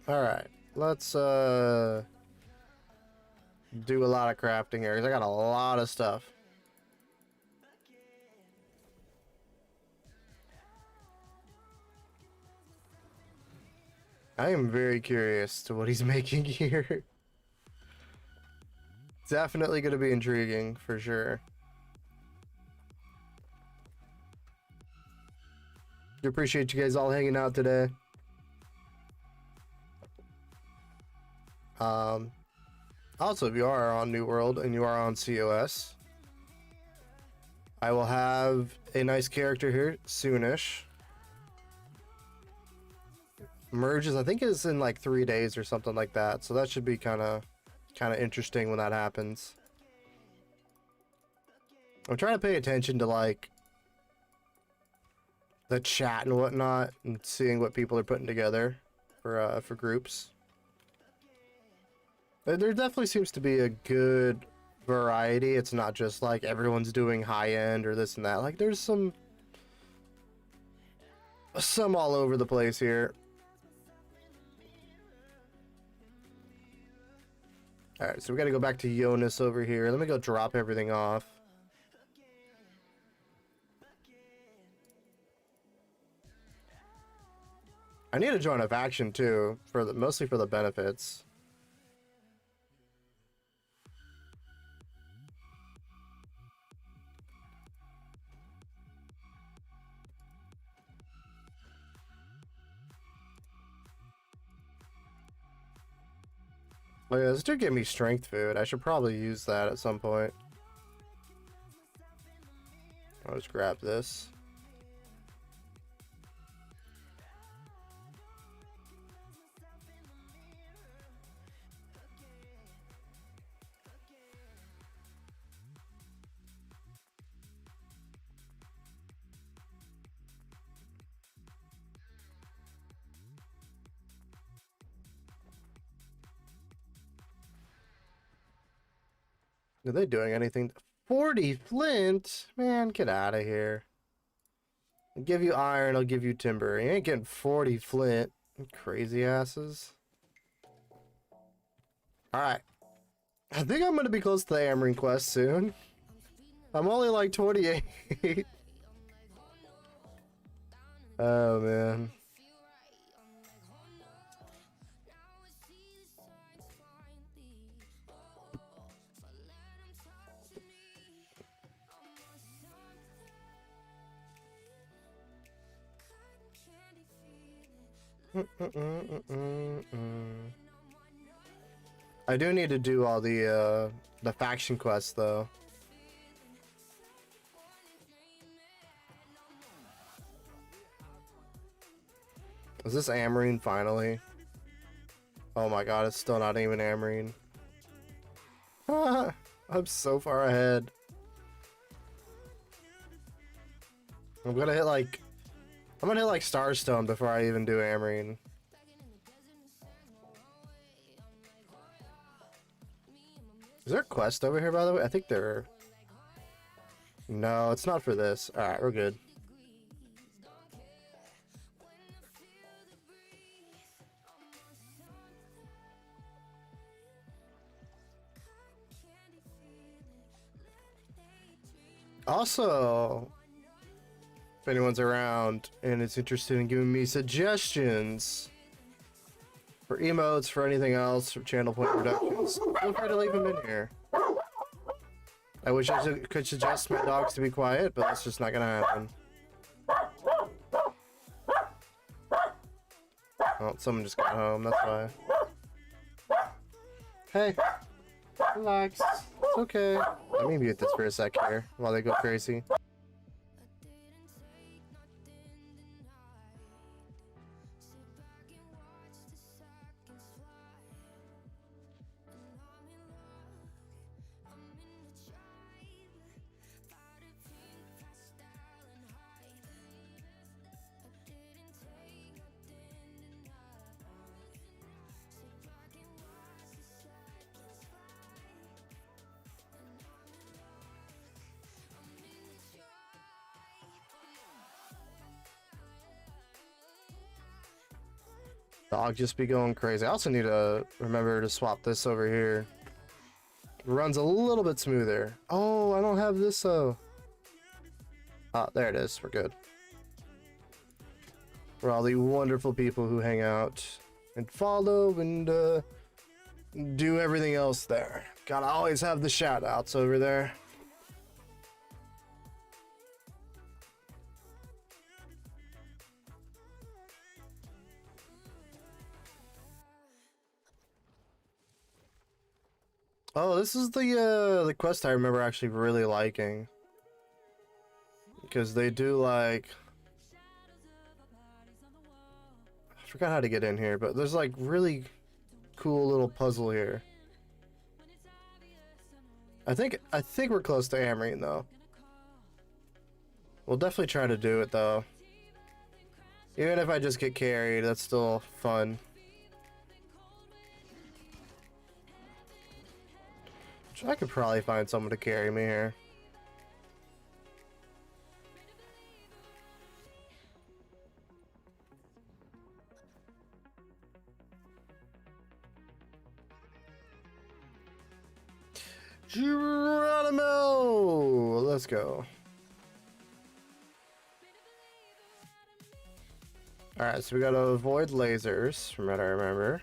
All right, let's do a lot of crafting here, 'cause I got a lot of stuff. I am very curious to what he's making here. Definitely going to be intriguing for sure. I appreciate you guys all hanging out today. Also, if you are on New World and you are on COS, I will have a nice character here soonish. Merges, I think it's in like 3 days or something like that, so that should be kind of interesting when that happens. I'm trying to pay attention to like the chat and whatnot, and seeing what people are putting together for groups. There definitely seems to be a good variety. It's not just like everyone's doing high end or this and that. Like there's some all over the place here. Alright, so we gotta go back to Jonas over here. Let me go drop everything off. I need to join a faction too, mostly for the benefits. Oh yeah, this dude gave me strength food. I should probably use that at some point. I'll just grab this. Are they doing anything? 40 flint? Man, get out of here. I'll give you iron, I'll give you timber. You ain't getting 40 flint. Crazy asses. Alright. I think I'm gonna be close to the Amarin quest soon. I'm only like 28. Oh man. I do need to do all the faction quests though. Is this Amarin finally? Oh my god, it's still not even Amarin. I'm so far ahead. I'm gonna hit like Starstone before I even do Amarin. Is there a quest over here, by the way? I think there... No, it's not for this. Alright, we're good. Also, if anyone's around and is interested in giving me suggestions for emotes, for anything else, for channel point productions, feel free to leave them in here. I wish I could suggest my dogs to be quiet, but that's just not gonna happen. Oh, someone just got home, that's why. Hey, relax. It's okay. Let me mute this for a sec here while they go crazy. Dog just be going crazy. I also need to remember to swap this over here. It runs a little bit smoother. Oh, I don't have this though. Ah, there it is. We're good. For all the wonderful people who hang out and follow and do everything else there. Gotta always have the shout outs over there. Oh, this is the quest I remember actually really liking. Because they do like... I forgot how to get in here, but there's like really cool little puzzle here. I think we're close to Amory though. We'll definitely try to do it though. Even if I just get carried, that's still fun. I could probably find someone to carry me here. Geronimo! Let's go. Alright, so we gotta avoid lasers, from what I remember.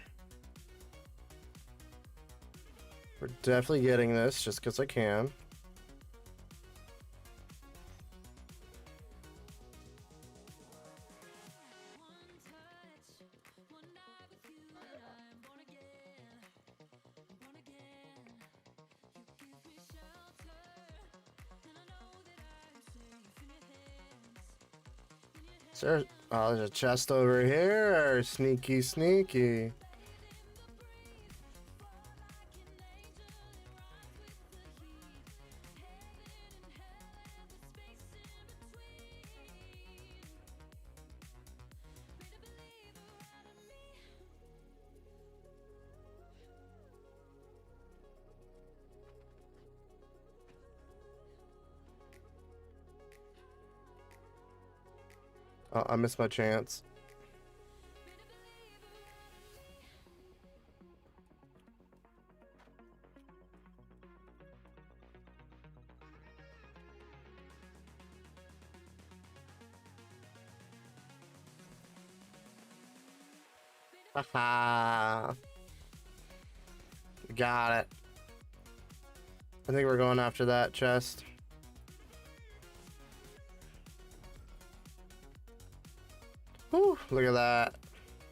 We're definitely getting this, just because I can. Sir, oh, there's a chest over here. Sneaky, sneaky. Oh, I missed my chance. Haha. Got it. I think we're going after that chest. Whew, look at that.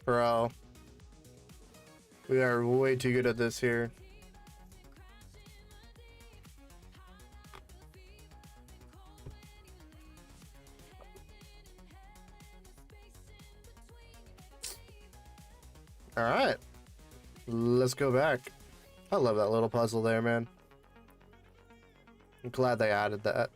Bro. We are way too good at this here. Alright. Let's go back. I love that little puzzle there, man. I'm glad they added that.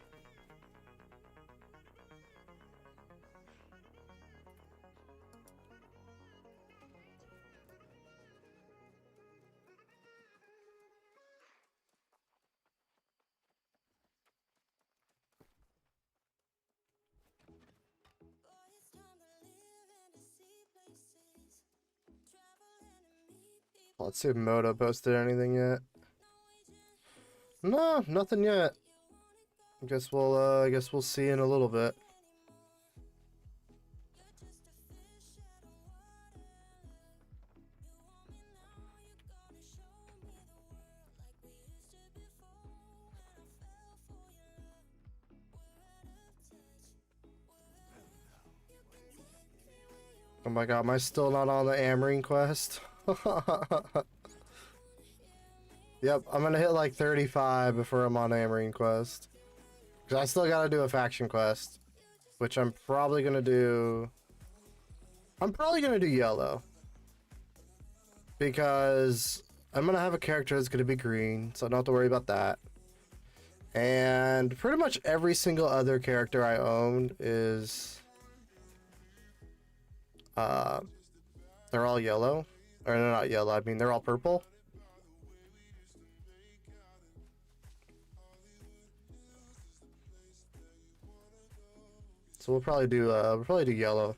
Let's see if Moto posted anything yet. No, nothing yet. I guess we'll see in a little bit. Oh my god, am I still not on the Amarine quest? Yep, I'm gonna hit like 35 before I'm on Amarine quest. Cause I still gotta do a faction quest. Which I'm probably gonna do... I'm probably gonna do yellow. Because I'm gonna have a character that's gonna be green, so I don't have to worry about that. And pretty much every single other character I own is... they're all yellow. Or they're not yellow, I mean they're all purple. So we'll probably do yellow.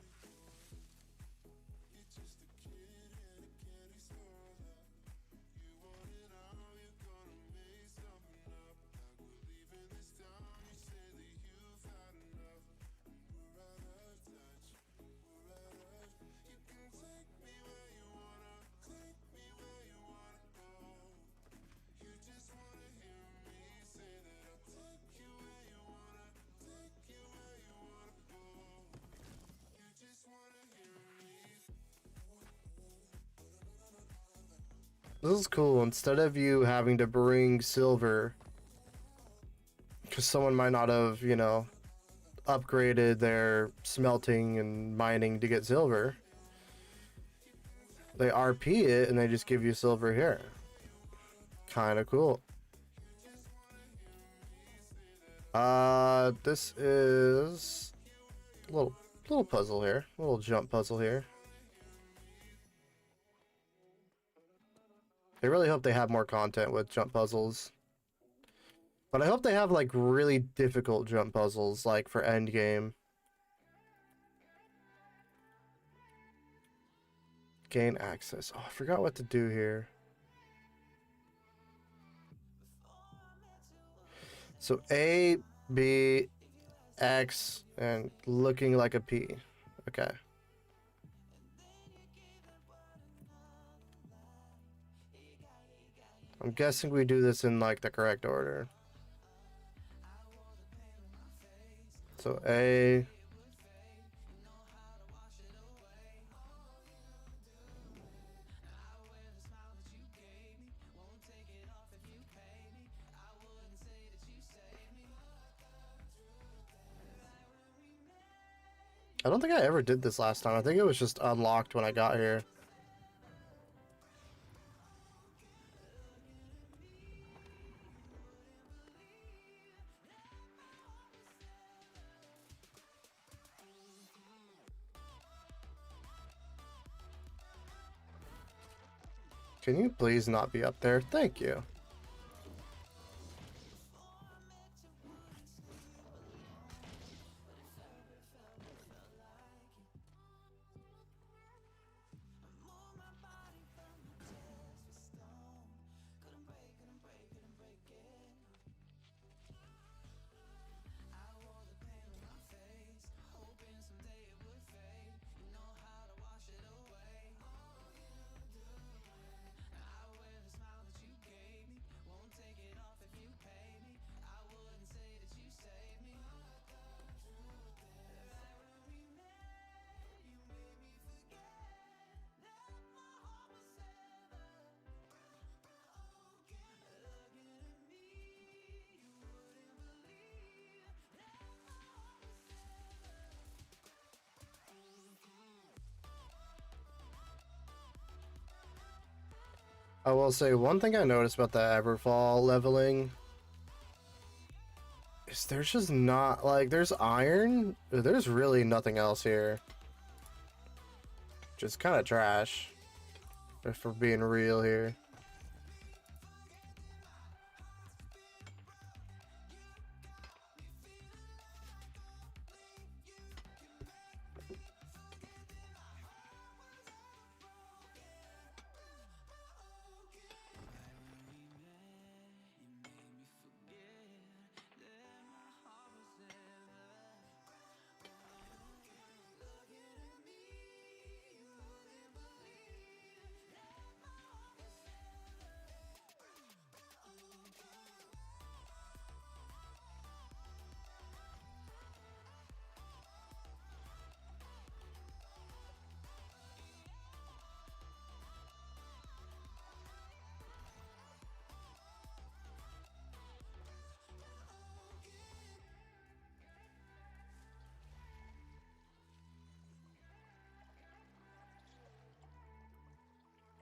This is cool. Instead of you having to bring silver, because someone might not have, you know, upgraded their smelting and mining to get silver, they RP it and they just give you silver here. Kind of cool. This is a little puzzle here, a little jump puzzle here. I really hope they have more content with jump puzzles. But I hope they have like really difficult jump puzzles, like for end game. Gain access. Oh, I forgot what to do here. So A, B, X, and looking like a P. Okay. I'm guessing we do this in like the correct order. So A. I don't think I ever did this last time. I think it was just unlocked when I got here. Can you please not be up there? Thank you. I will say one thing I noticed about the Everfall leveling is there's just not, like, there's iron, but there's really nothing else here. Just kind of trash, if we're being real here.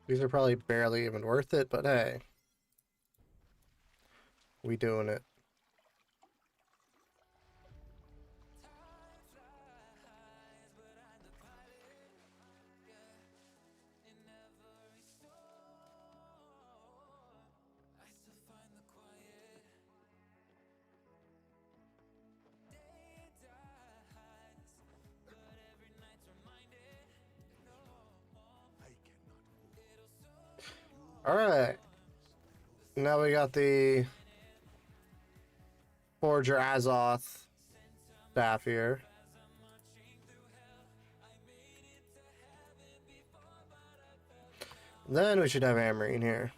These are probably barely even worth it, but hey, we doing it. Alright. Now we got the Forger Azoth staff here. Then we should have Amarine here.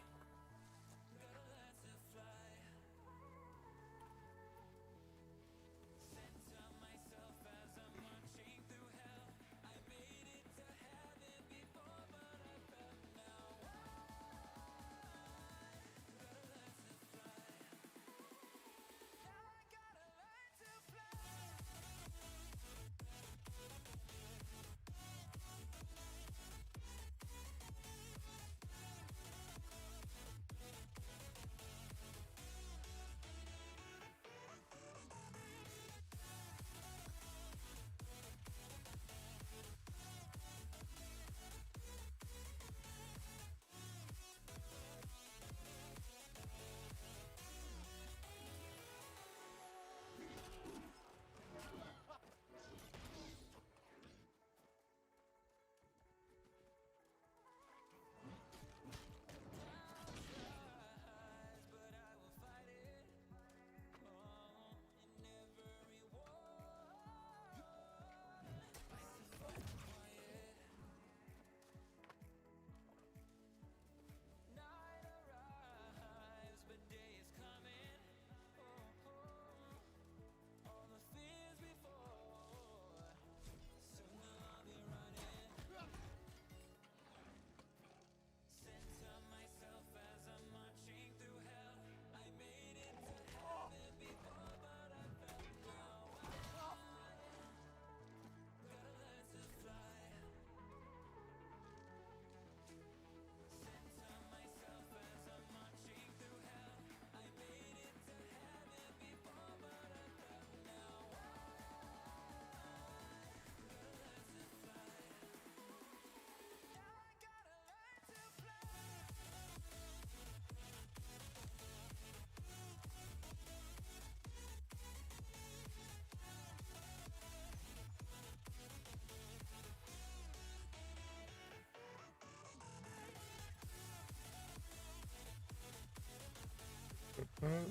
Man,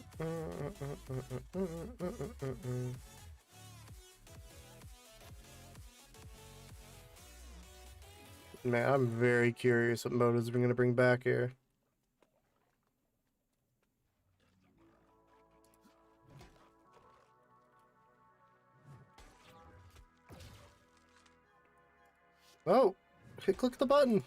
I'm very curious what motives we're gonna bring back here. Oh, click the button.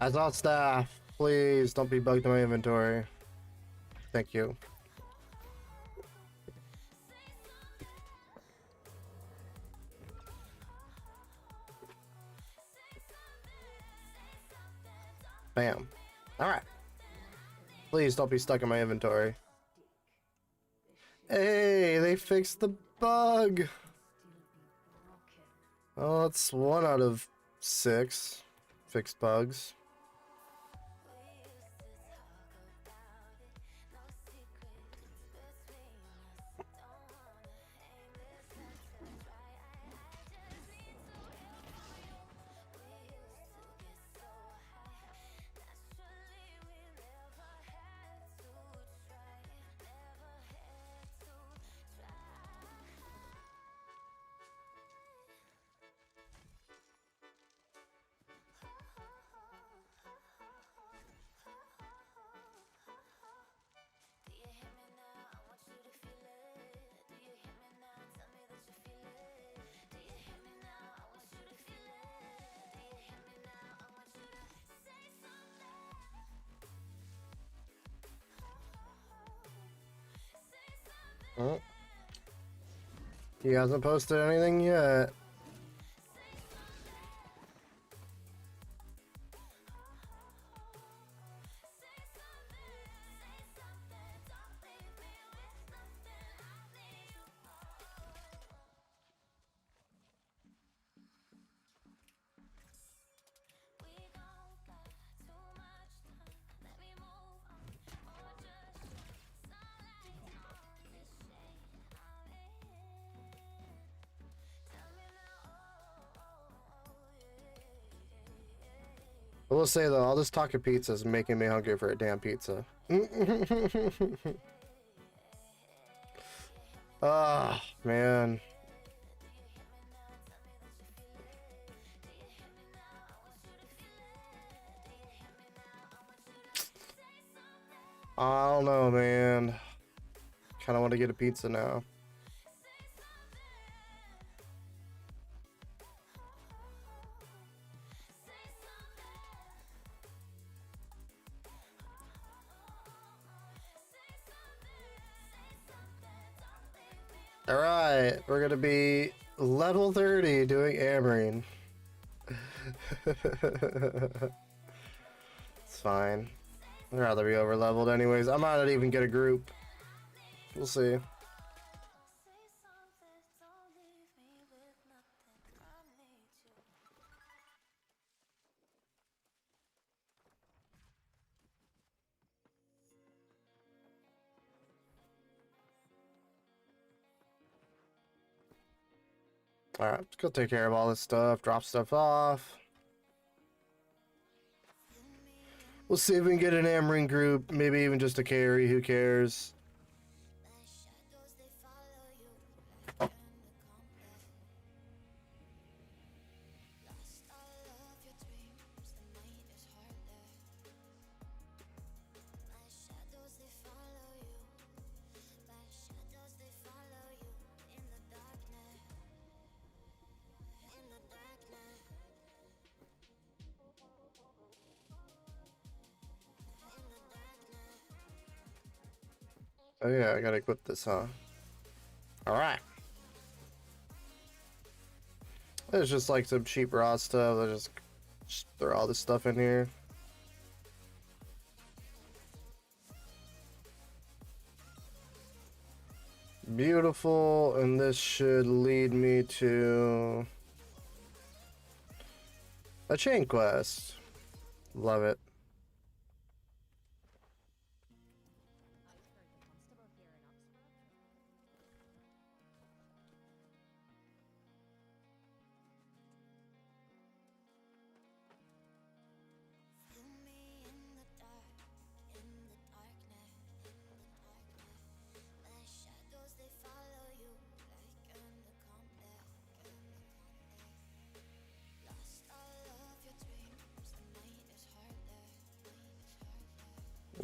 As all staff, please don't be bugged in my inventory. Thank you. Bam. Alright. Please don't be stuck in my inventory. Hey, they fixed the bug. Oh, it's 1 out of 6 fixed bugs. Oh. He hasn't posted anything yet. I will say though, all this talk of pizza is making me hungry for a damn pizza. Ah, man. I don't know, man. Kind of want to get a pizza now. Alright, we're gonna be level 30 doing Amarine. It's fine. I'd rather be over leveled anyways. I might not even get a group. We'll see. Alright, let's go take care of all this stuff, drop stuff off. We'll see if we can get an Amarine group, maybe even just a carry, who cares? Oh yeah, I gotta equip this, huh? Alright. There's just like some cheap raw stuff. Let's just throw all this stuff in here. Beautiful, and this should lead me to a chain quest. Love it.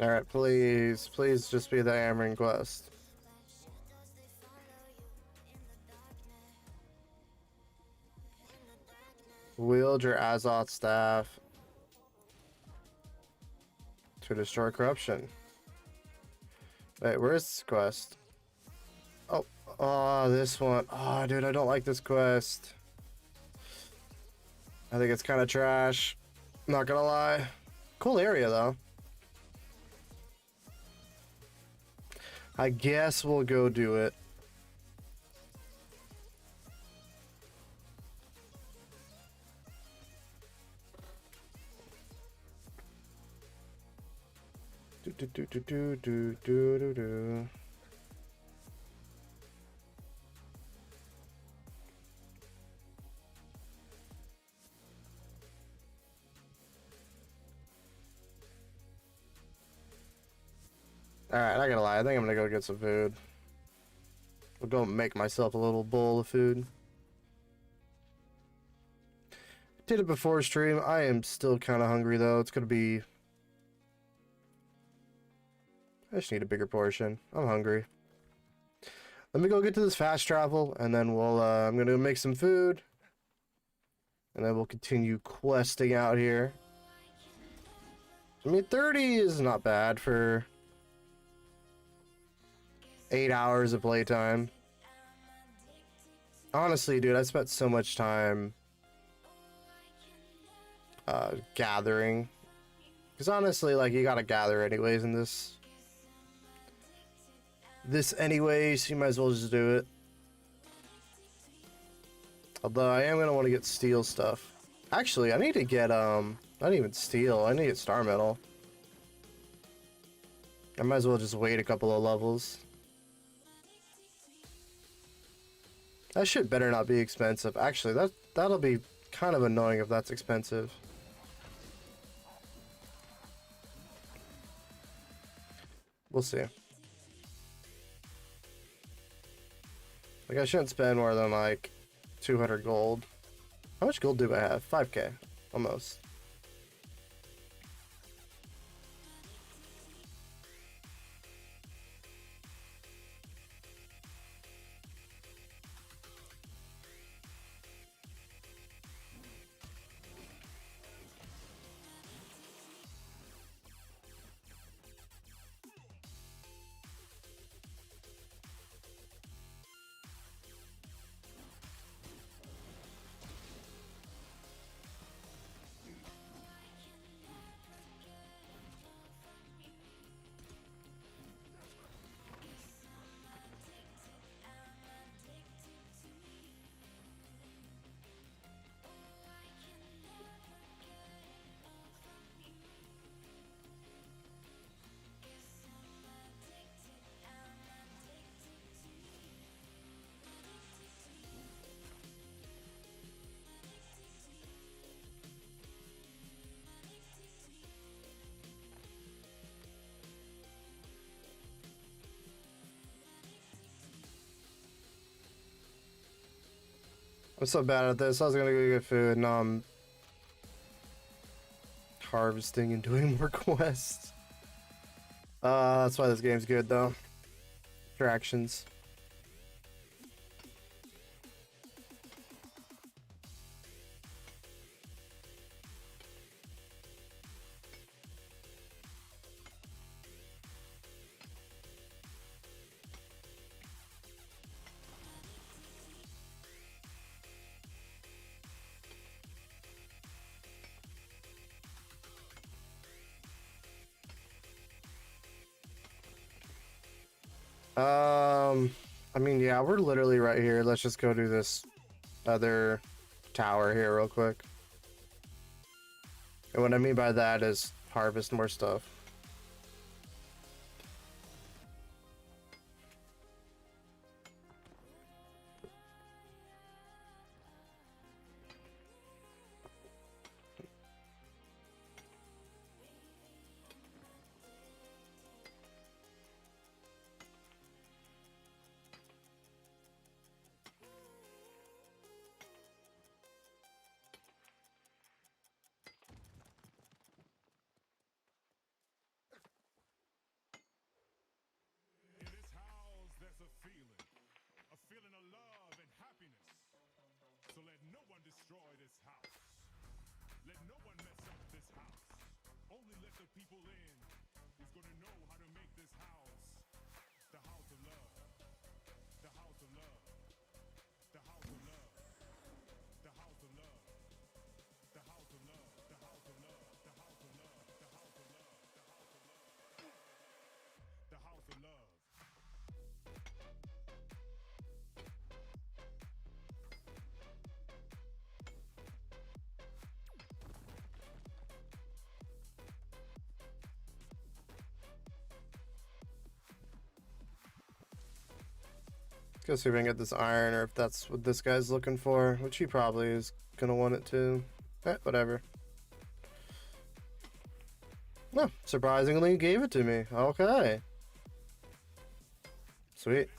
Alright, please, please just be the hammering quest. Wield your Azoth staff to destroy corruption. Wait, where's this quest? Oh, oh, this one. Oh, dude, I don't like this quest. I think it's kind of trash. Not gonna lie. Cool area, though. I guess we'll go do it. Do do do do do do do do do. Alright, not gonna lie, I think I'm gonna go get some food. I'll go make myself a little bowl of food. Did it before stream. I am still kind of hungry though. It's gonna be... I just need a bigger portion. I'm hungry. Let me go get to this fast travel, and then we'll, I'm gonna make some food. And then we'll continue questing out here. I mean, 30 is not bad for 8 hours of playtime. Honestly, dude, I spent so much time gathering. Because honestly, like, you gotta gather anyways in this anyways, you might as well just do it. Although I am gonna want to get steel stuff. Actually, I need to get not even steel, I need to get star metal. I might as well just wait a couple of levels. That shit better not be expensive. Actually, that'll be kind of annoying if that's expensive. We'll see. Like, I shouldn't spend more than like 200 gold. How much gold do I have? 5k, almost. I'm so bad at this. I was gonna go get food. Now I'm harvesting and doing more quests. That's why this game's good though. Interactions. I mean, yeah, we're literally right here. Let's just go do this other tower here real quick. And what I mean by that is harvest more stuff. In this house, there's a feeling of love and happiness. So let no one destroy this house. Let no one mess up this house. Only let the people in who's gonna know how to make this house the house of love. The house of love. The house of love. The house of love. The house of love. The house of love. The house of love. The house of love. The house of love. Let's go see if I can get this iron, or if that's what this guy's looking for, which he probably is gonna want it to. Whatever. No, surprisingly, he gave it to me. Okay. Sweet.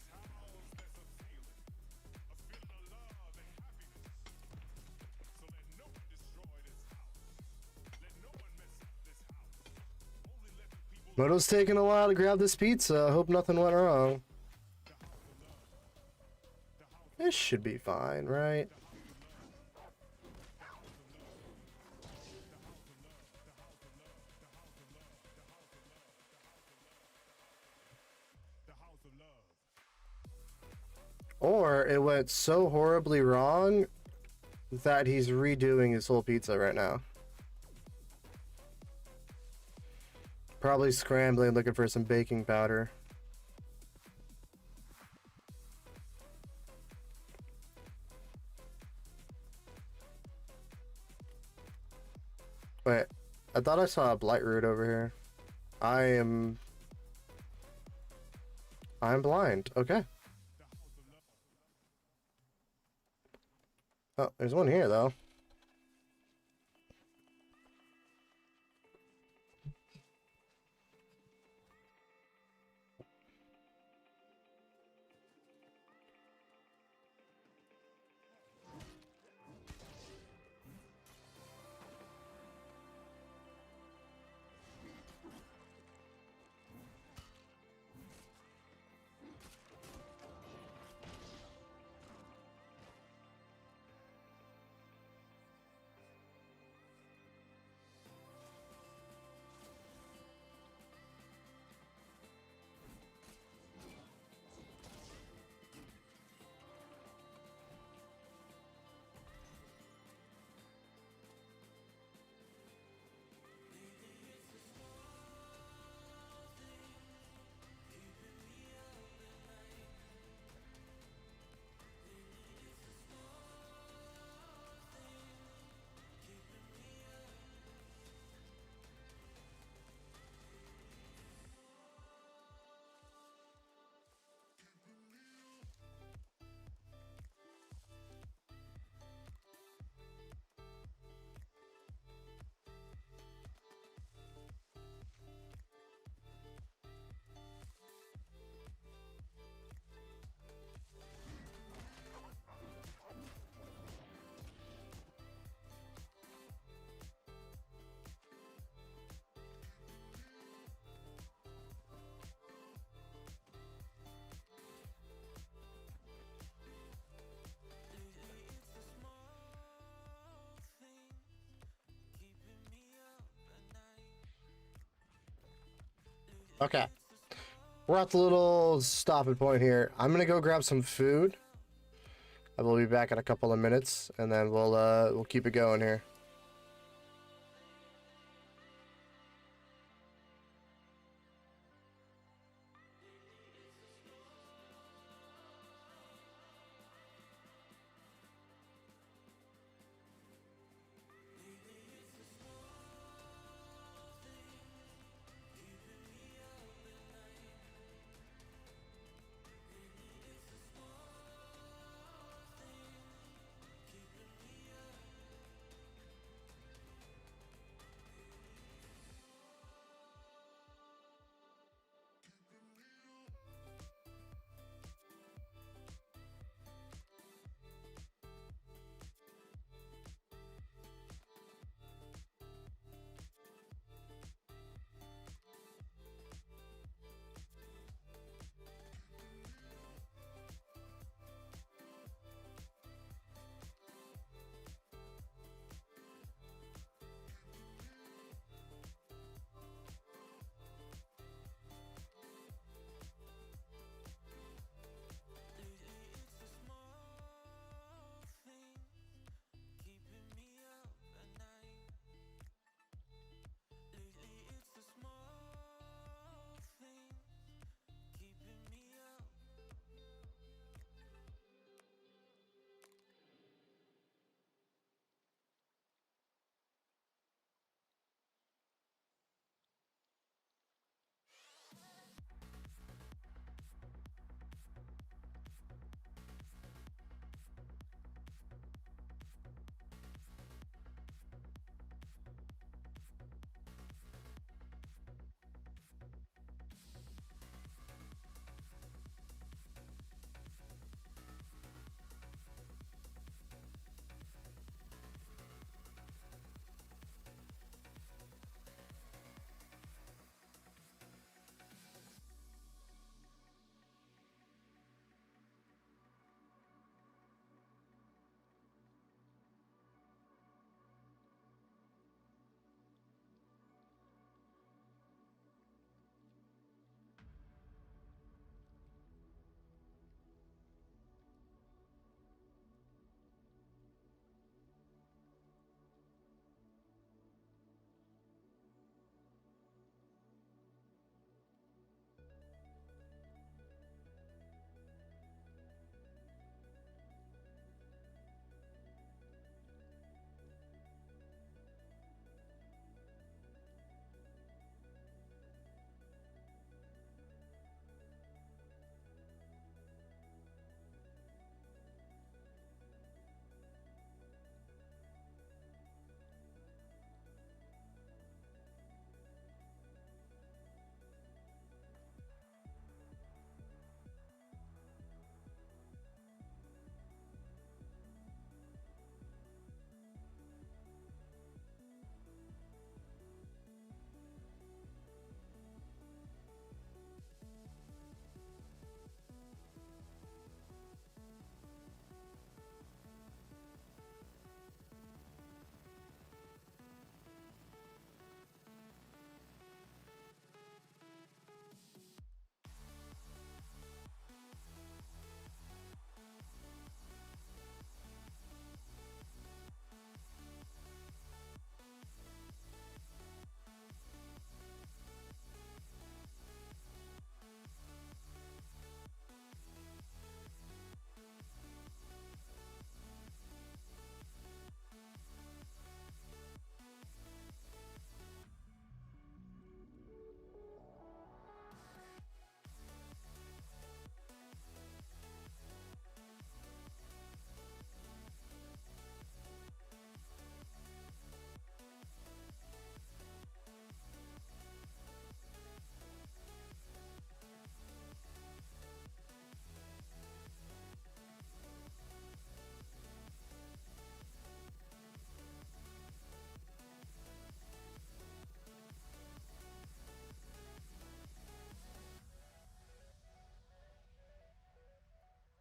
Moto's taking a while to grab this pizza. I hope nothing went wrong. This should be fine, right? Or it went so horribly wrong that he's redoing his whole pizza right now. Probably scrambling, looking for some baking powder. Wait, I thought I saw a blight root over here. I'm blind. Okay. Oh, there's one here though. Okay. We're at the little stopping point here. I'm gonna go grab some food. I will be back in a couple of minutes, and then we'll keep it going here.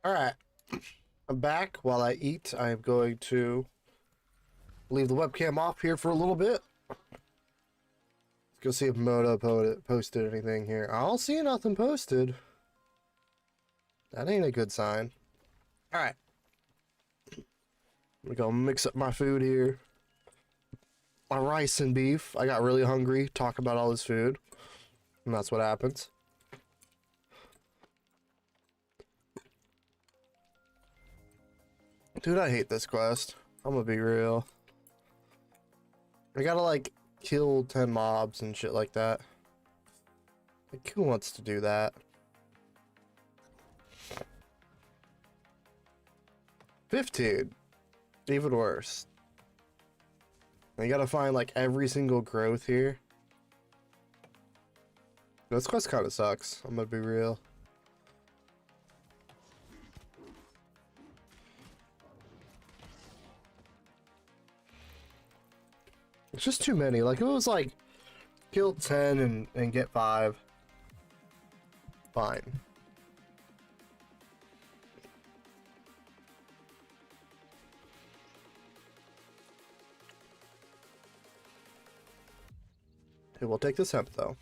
Alright. I'm back. While I eat, I am going to leave the webcam off here for a little bit. Let's go see if Moto posted anything here. I don't see nothing posted. That ain't a good sign. Alright. I'm gonna mix up my food here. My rice and beef. I got really hungry talking about all this food. And that's what happens. Dude, I hate this quest. I'm gonna be real. I gotta like kill 10 mobs and shit like that. Like, who wants to do that? 15. Even worse. You gotta find like every single growth here. This quest kind of sucks. I'm gonna be real. It's just too many. Like, if it was like kill 10 and get 5. Fine. Hey, we'll take this hemp though.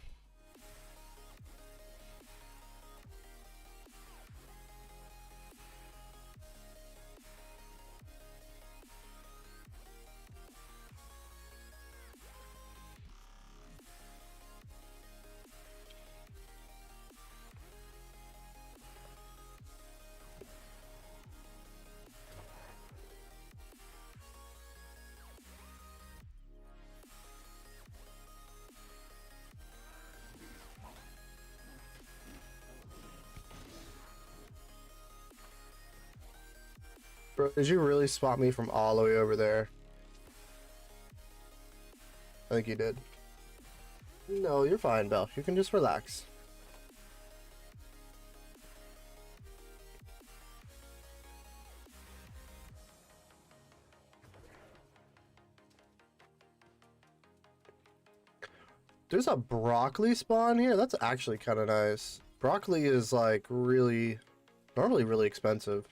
Bro, did you really spot me from all the way over there? I think you did. No, you're fine, Belle. You can just relax. There's a broccoli spawn here? That's actually kind of nice. Broccoli is like normally really expensive.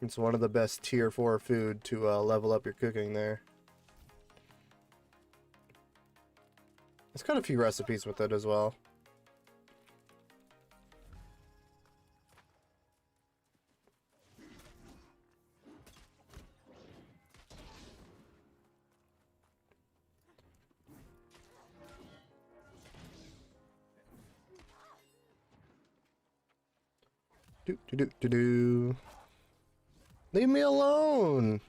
It's one of the best tier 4 food to level up your cooking there. It's got a few recipes with it as well. Do. Leave me alone.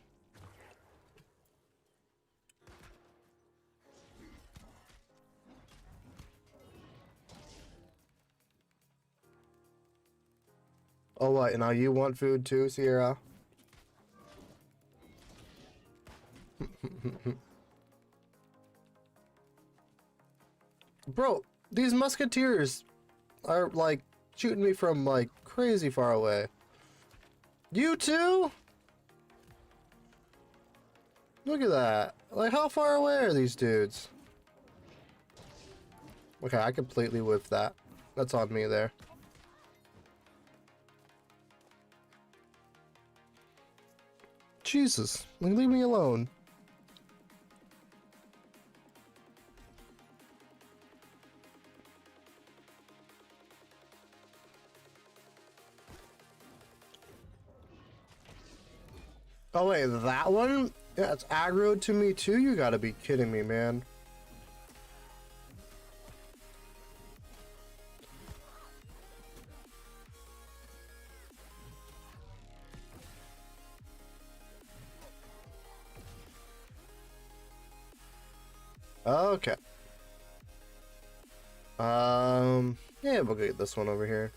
Oh, what? Now you want food too, Sierra? Bro, these musketeers are like shooting me from like crazy far away. You too? Look at that. Like, how far away are these dudes? Okay, I completely whiffed that. That's on me there. Jesus, like, leave me alone. Oh wait, that one? Yeah, it's aggroed to me too? You gotta be kidding me, man. Okay. Yeah, we'll get this one over here.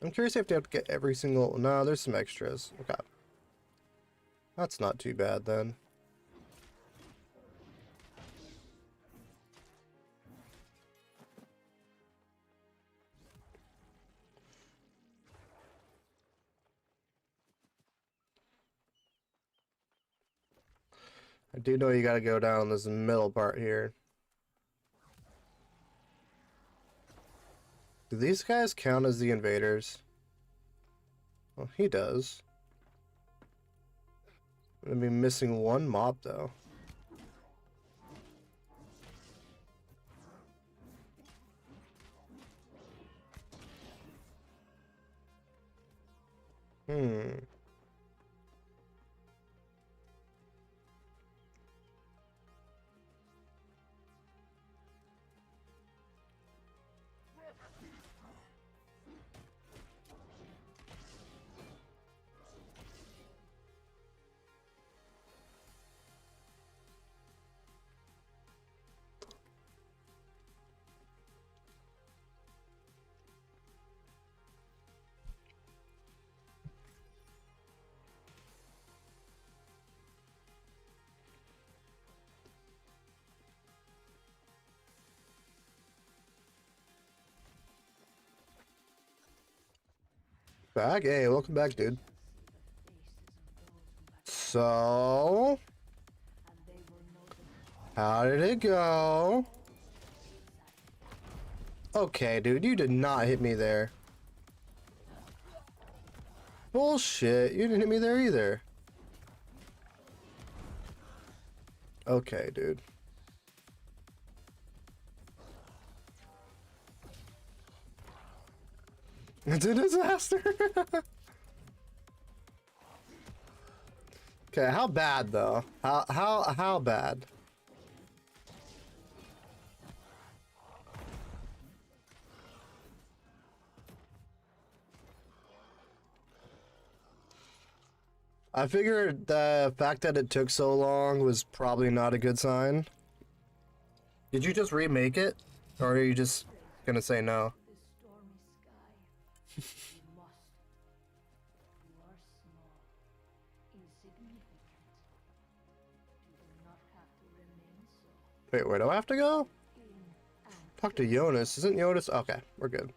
I'm curious if you have to get every single... No, there's some extras. Okay. That's not too bad then. I do know you gotta go down this middle part here. Do these guys count as the invaders? Well, he does. I'm gonna be missing one mob though. Hmm. Back? Hey, welcome back, dude. So... how did it go? Okay, dude, you did not hit me there. Bullshit, you didn't hit me there either. Okay, dude. It's a disaster. Okay, how bad though? How bad? I figured the fact that it took so long was probably not a good sign. Did you just remake it? Or are you just gonna say no? This stormy sky. You must. You are small, insignificant. You do not have to remain so. Wait, where do I have to go? In and Talk to Jonas. Isn't Jonas? Okay, we're good.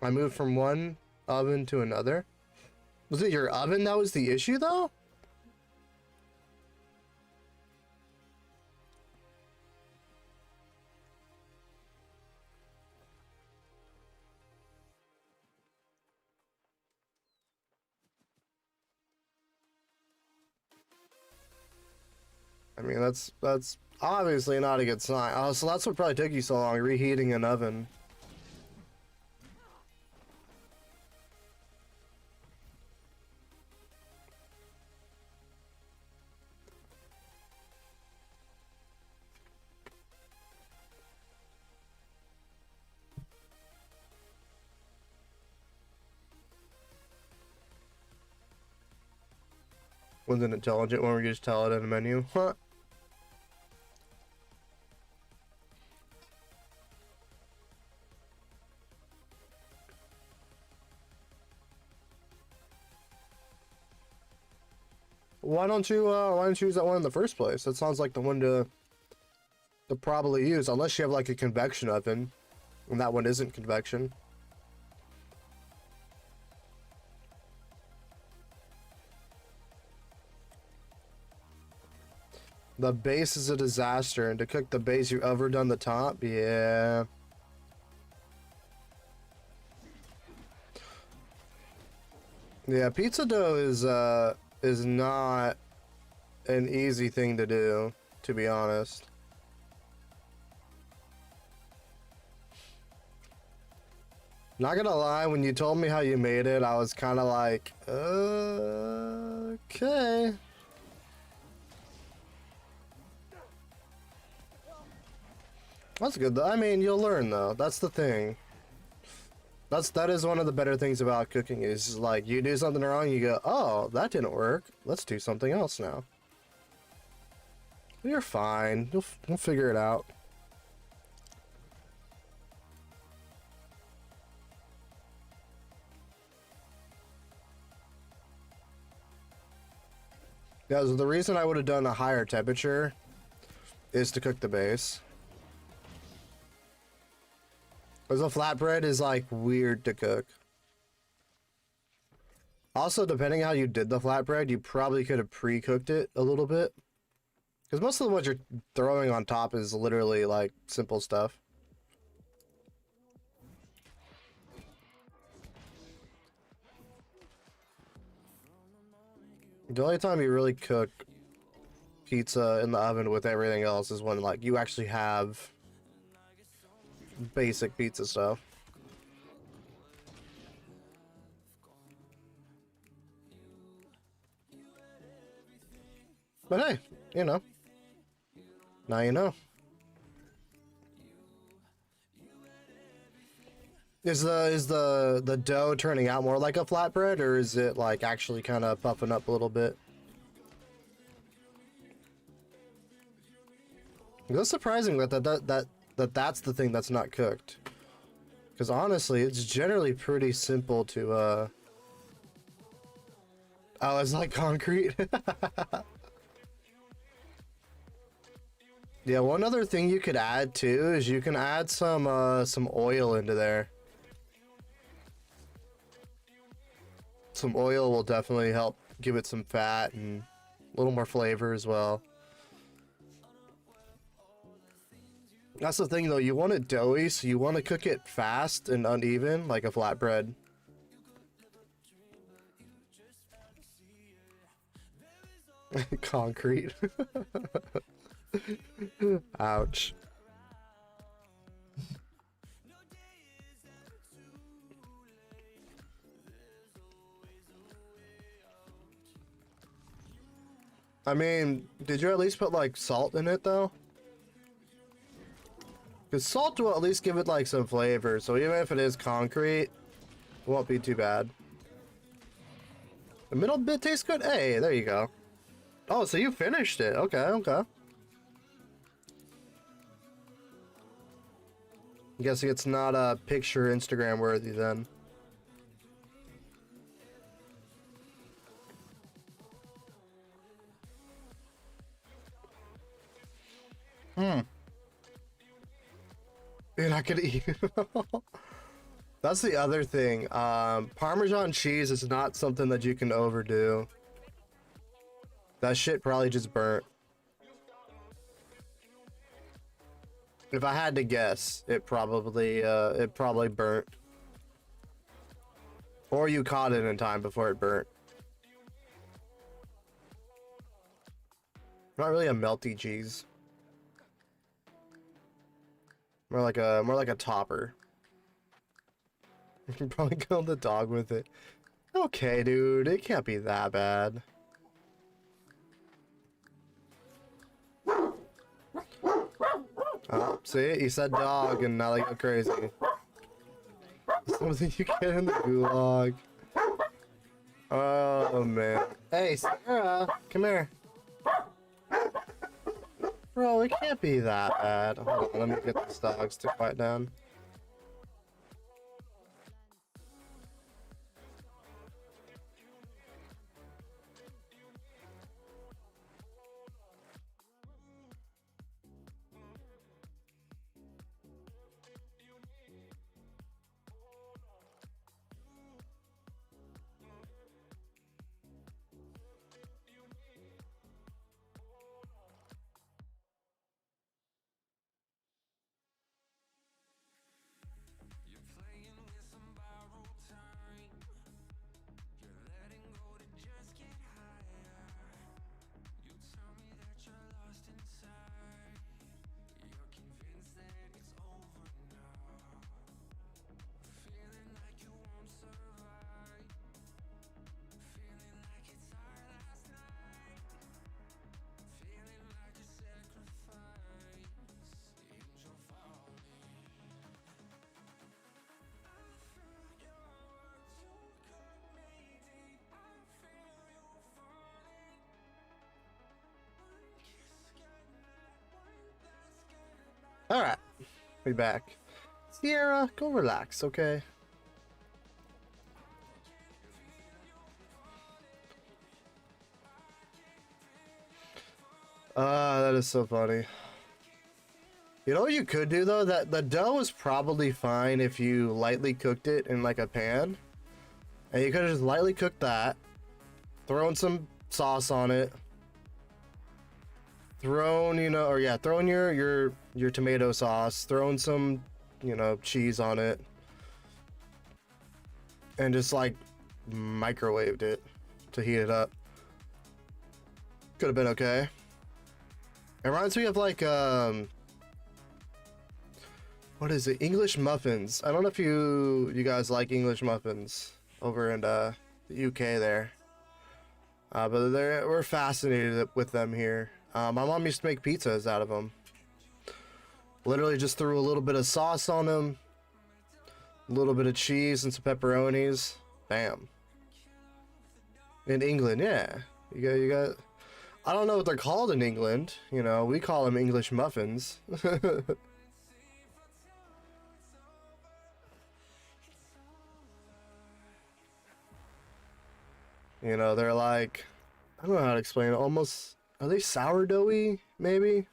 I moved from one oven to another. Was it your oven that was the issue though? I mean, that's obviously not a good sign. Oh, so that's what probably took you so long, reheating an oven. Was it intelligent when we just tell it in a menu? Huh? Why don't you use that one in the first place? That sounds like the one to probably use, unless you have like a convection oven, and that one isn't convection. The base is a disaster, and to cook the base, you overdone the top. Yeah. Yeah, pizza dough is not an easy thing to do, to be honest. Not gonna lie, when you told me how you made it, I was kind of like, okay. That's good though. I mean, you'll learn though. That's the thing. That is one of the better things about cooking is like you do something wrong, you go, oh, that didn't work. Let's do something else now. You're fine. You'll figure it out. Yeah, so the reason I would have done a higher temperature is to cook the base. Because the flatbread is like weird to cook. Also, depending how you did the flatbread, you probably could have pre-cooked it a little bit. Because most of what you're throwing on top is literally like simple stuff. The only time you really cook pizza in the oven with everything else is when like you actually have basic pizza stuff. But hey, you know. Now you know. Is the dough turning out more like a flatbread, or is it like actually kind of puffing up a little bit? It's surprising that's the thing that's not cooked. Because honestly, it's generally pretty simple to Oh, it's like concrete. Yeah, one other thing you could add too is you can add some oil into there. Some oil will definitely help give it some fat and a little more flavor as well. That's the thing though, you want it doughy, so you want to cook it fast and uneven like a flatbread. Concrete. Ouch. I mean, did you at least put like salt in it though? Because salt will at least give it like some flavor, so even if it is concrete, it won't be too bad. The middle bit tastes good? Hey, there you go. Oh, so you finished it. Okay, okay. I'm guessing it's not a picture Instagram worthy then. You're not gonna eat it. That's the other thing. Parmesan cheese is not something that you can overdo. That shit probably just burnt. If I had to guess, it probably burnt. Or you caught it in time before it burnt. Not really a melty cheese. More like a topper. You can probably kill the dog with it. Okay, dude, it can't be that bad. Oh, see, you said dog, and now they go crazy. Something you get in the gulag. Oh man. Hey, Sarah, come here. Bro, it can't be that bad. Hold on, let me get these dogs to quiet down. Alright, we back. Sierra, go relax, okay? That is so funny. You know what you could do though? That the dough is probably fine if you lightly cooked it in like a pan. And you could have just lightly cooked that, thrown some sauce on it, thrown, you know, or yeah, thrown your tomato sauce, thrown some, you know, cheese on it, and just like microwaved it to heat it up. Could have been okay. It reminds me of like what is it? English muffins. I don't know if you guys like English muffins over in the UK there. But we're fascinated with them here. My mom used to make pizzas out of them. Literally just threw a little bit of sauce on them, a little bit of cheese and some pepperonis. Bam. In England, yeah. You got. I don't know what they're called in England. You know, we call them English muffins. You know, they're like, I don't know how to explain it. Almost, are they sourdoughy, maybe?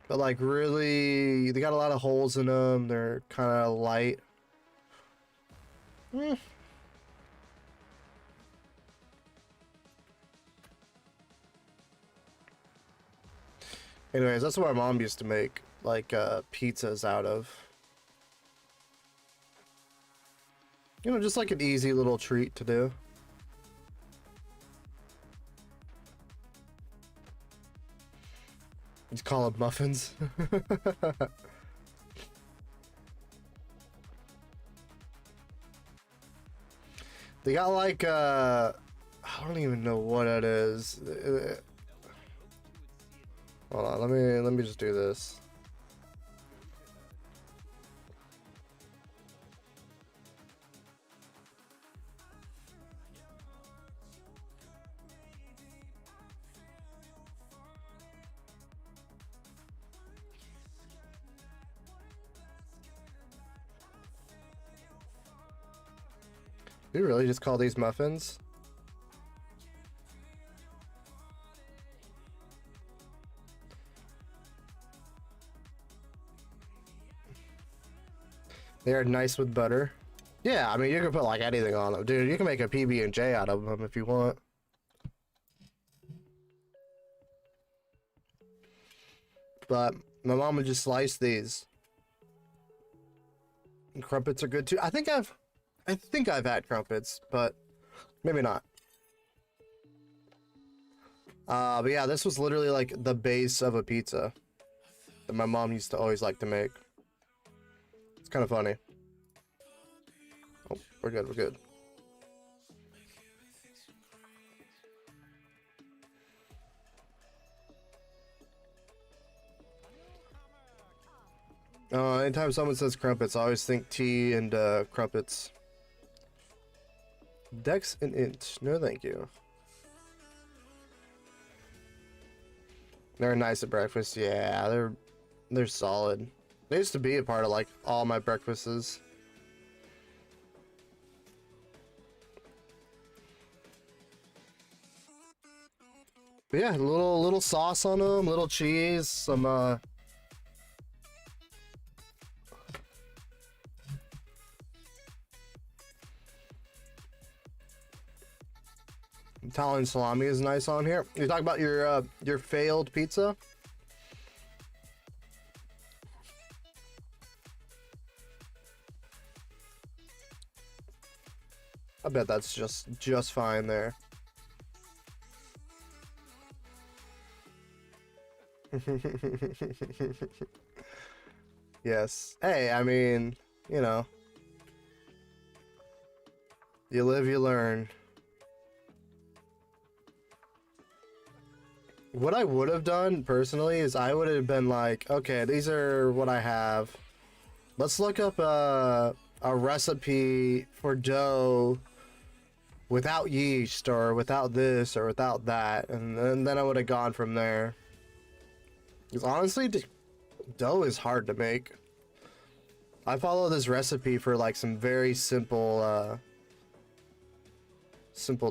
But like really, they got a lot of holes in them. They're kind of light. Anyways, that's what my mom used to make, like, pizzas out of. You know, just like an easy little treat to do. Just call them muffins. They got like, I don't even know what it is. Hold on, let me just do this. Do you really just call these muffins? They are nice with butter. Yeah, I mean, you can put like anything on them. Dude, you can make a PB&J out of them if you want. But my mom would just slice these. And crumpets are good too. I think I've had crumpets, but maybe not. But yeah, this was literally like the base of a pizza that my mom used to always like to make. It's kind of funny. Oh, we're good, we're good. Anytime someone says crumpets, I always think tea and crumpets. Dex and int. No, thank you. They're nice at breakfast. Yeah, they're solid. They used to be a part of like all my breakfasts. But yeah, little sauce on them, little cheese, some Italian salami is nice on here. You talk about your failed pizza? I bet that's just fine there. Yes. Hey, I mean, you know, you live, you learn. What I would have done personally is I would have been like, okay, these are what I have. Let's look up a recipe for dough without yeast or without this or without that, and then I would have gone from there. Because honestly, dough is hard to make. I follow this recipe for like some very simple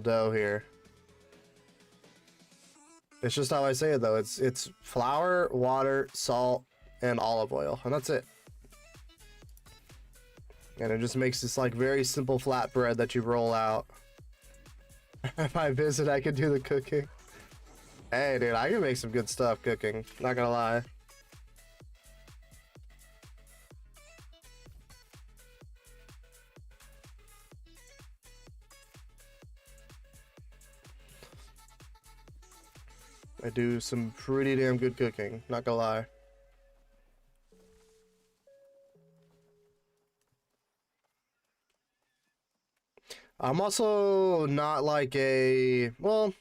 dough here. It's just how I say it though. It's flour, water, salt, and olive oil, and that's it. And it just makes this like very simple flatbread that you roll out. If I visit, I could do the cooking. Hey, dude, I can make some good stuff cooking. Not gonna lie. I do some pretty damn good cooking. Not gonna lie. I'm also not like a, well,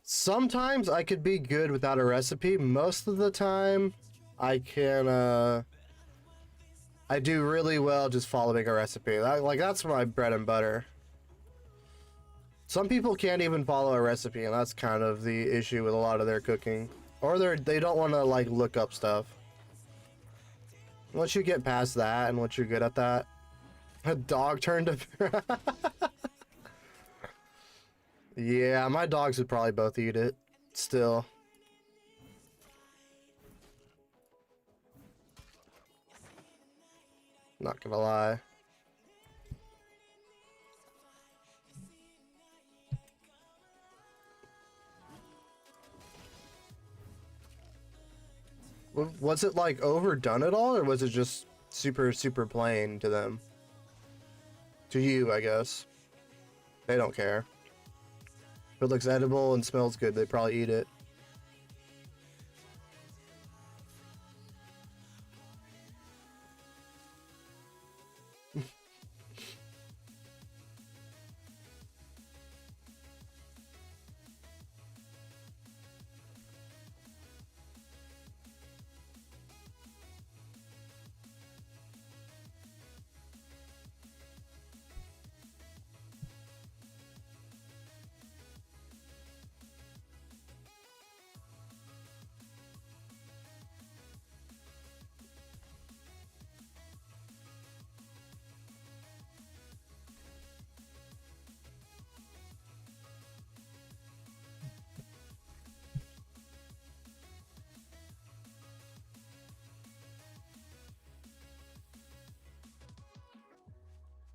sometimes I could be good without a recipe. Most of the time, I can, I do really well just following a recipe. That's my bread and butter. Some people can't even follow a recipe, and that's kind of the issue with a lot of their cooking. Or they don't want to, like, look up stuff. Once you get past that, and once you're good at that, a dog turned to... Yeah, my dogs would probably both eat it. Still. Not gonna lie. Was it like overdone at all, or was it just super, super plain to them? To you, I guess. They don't care. If it looks edible and smells good, they probably eat it.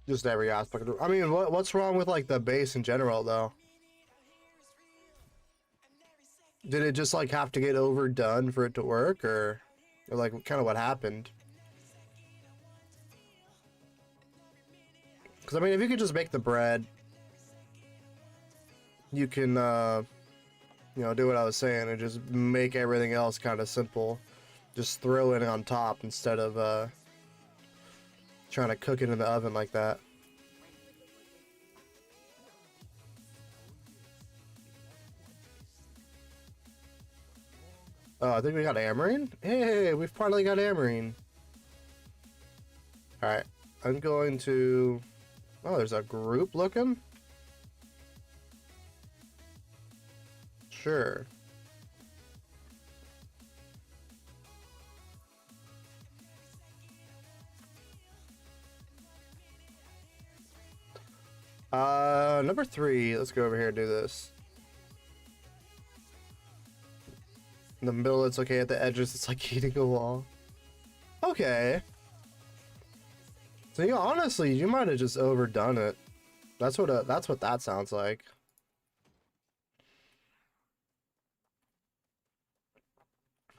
Just every aspect. I mean, what's wrong with like the base in general, though? Did it just like have to get overdone for it to work, or like kind of what happened? Because I mean, if you could just make the bread, you can, you know, do what I was saying and just make everything else kind of simple. Just throw it on top instead of trying to cook it in the oven like that. Oh, I think we got Amarine? Hey, we've finally got Amarine. Alright, I'm going to... Oh, there's a group looking? Sure. Number 3, let's go over here and do this. In the middle, it's okay. At the edges, it's like eating a wall. Okay. So, yeah, honestly, you might have just overdone it. That's what that sounds like.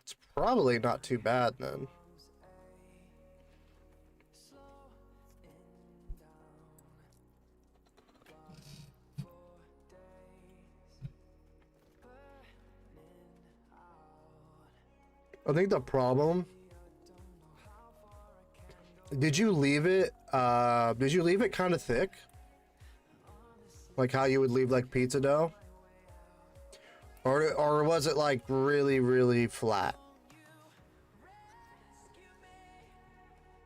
It's probably not too bad, then. I think the problem... Did you leave it kind of thick? Like how you would leave like pizza dough? Or was it like really, really flat?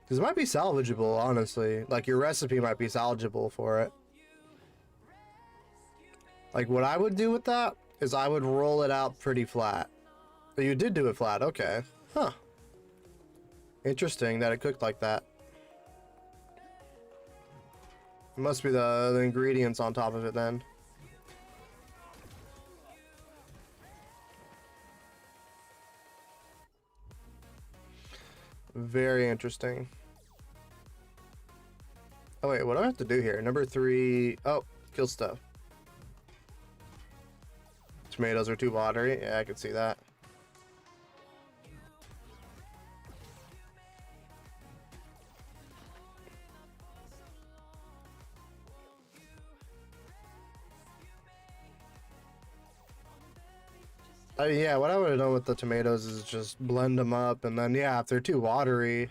Because it might be salvageable, honestly. Like your recipe might be salvageable for it. Like what I would do with that is I would roll it out pretty flat. But you did do it flat, okay. Huh. Interesting that it cooked like that. It must be the ingredients on top of it then. Very interesting. Oh wait, what do I have to do here? Number 3. Oh, kill stuff. Tomatoes are too watery. Yeah, I can see that. Yeah, what I would have done with the tomatoes is just blend them up, and then yeah, if they're too watery,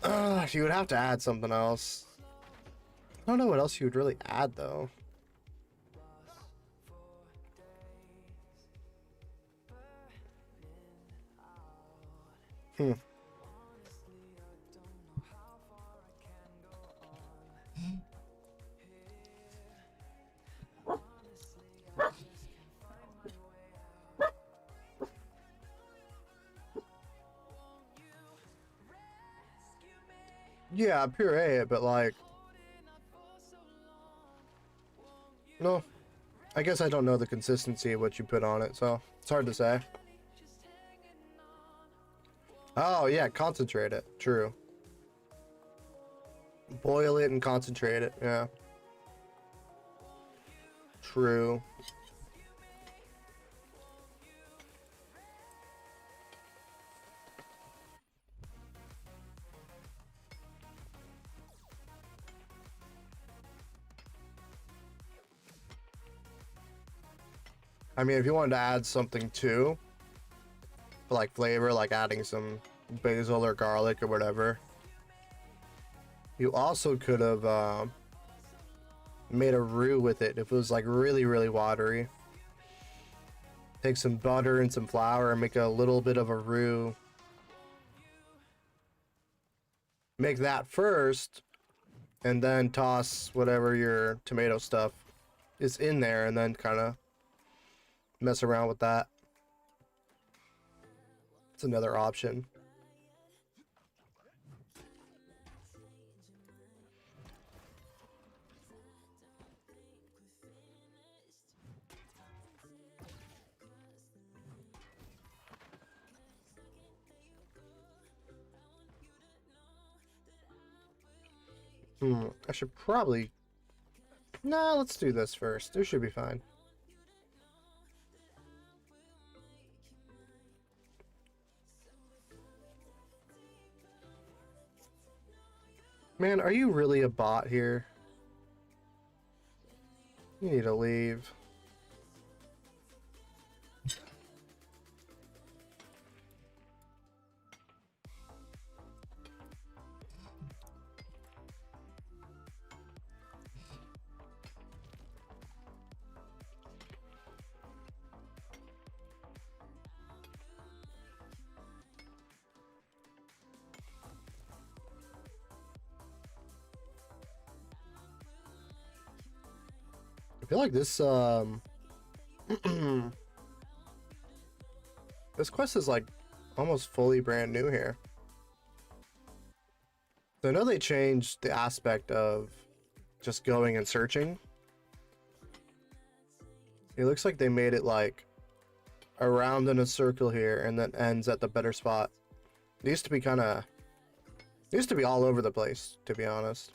you would have to add something else. I don't know what else you would really add though. Hmm. Yeah, puree it, but like, no, I guess I don't know the consistency of what you put on it, so it's hard to say. Oh yeah, concentrate it. True. Boil it and concentrate it. Yeah. True. I mean, if you wanted to add something too, for like flavor, like adding some basil or garlic or whatever, you also could have made a roux with it if it was like really, really watery. Take some butter and some flour and make a little bit of a roux. Make that first, and then toss whatever your tomato stuff is in there, and then kind of mess around with that. It's another option. I should probably... Nah, let's do this first. This should be fine. Man, are you really a bot here? You need to leave. I feel like this this quest is like almost fully brand new here. So I know they changed the aspect of just going and searching. It looks like they made it like around in a circle here and then ends at the better spot. It used to be all over the place, to be honest.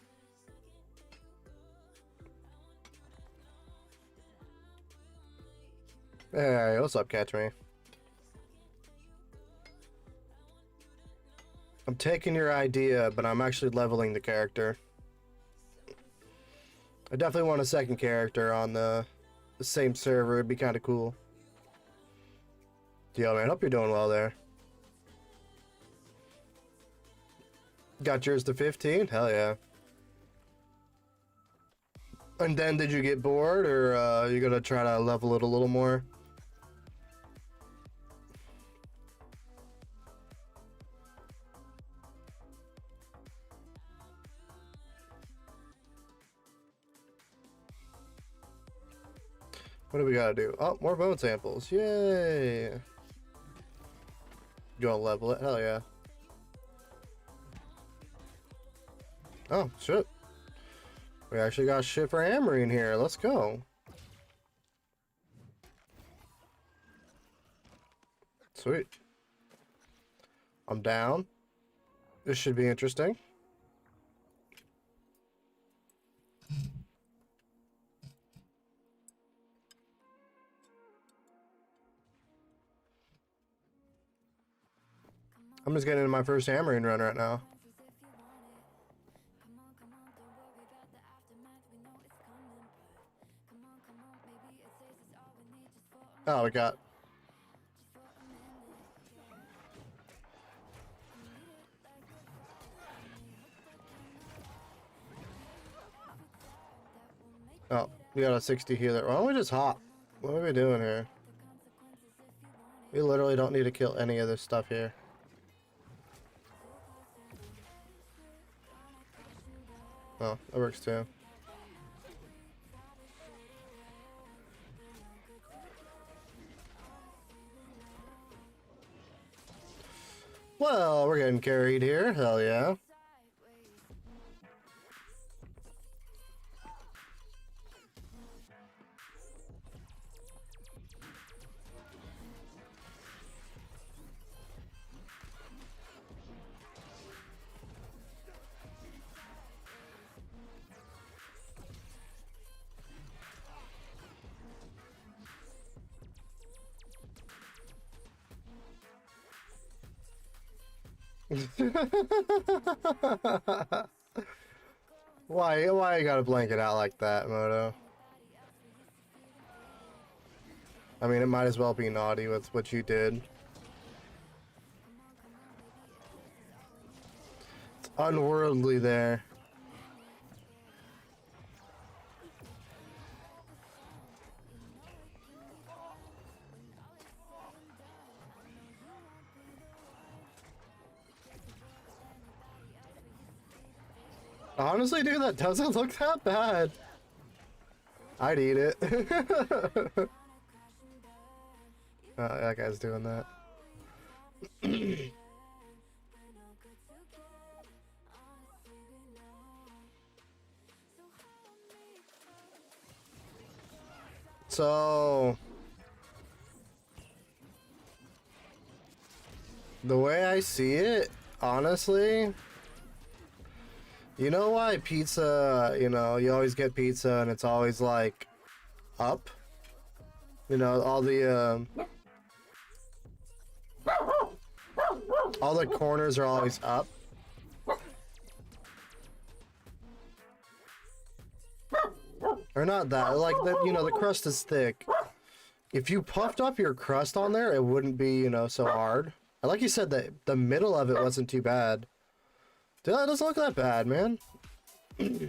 Hey, what's up, Catch Me? I'm taking your idea, but I'm actually leveling the character. I definitely want a second character on the same server. It'd be kind of cool. Yo, man, hope you're doing well there. Got yours to 15? Hell yeah. And then did you get bored, or you gonna try to level it a little more? What do we gotta do? Oh, more bone samples. Yay! You wanna level it? Hell yeah. Oh, shit. We actually got shit for hammering here. Let's go. Sweet. I'm down. This should be interesting. I'm just getting into my first hammering run right now. Oh, we got. Oh, we got a 60 healer. Why don't we just hop? What are we doing here? We literally don't need to kill any of this stuff here. Oh, that works too. Well, we're getting carried here. Hell yeah. Why you gotta blank it out like that, Moto? I mean, it might as well be naughty with what you did. It's unworldly there. Honestly, dude, that doesn't look that bad. I'd eat it. Oh, that guy's doing that. So, the way I see it, honestly, you know why pizza, you know, you always get pizza and it's always like up? You know, all the corners are always up. Or not that, like, the, you know, the crust is thick. If you puffed up your crust on there, it wouldn't be, you know, so hard. And like you said, the middle of it wasn't too bad. Dude, that doesn't look that bad, man. I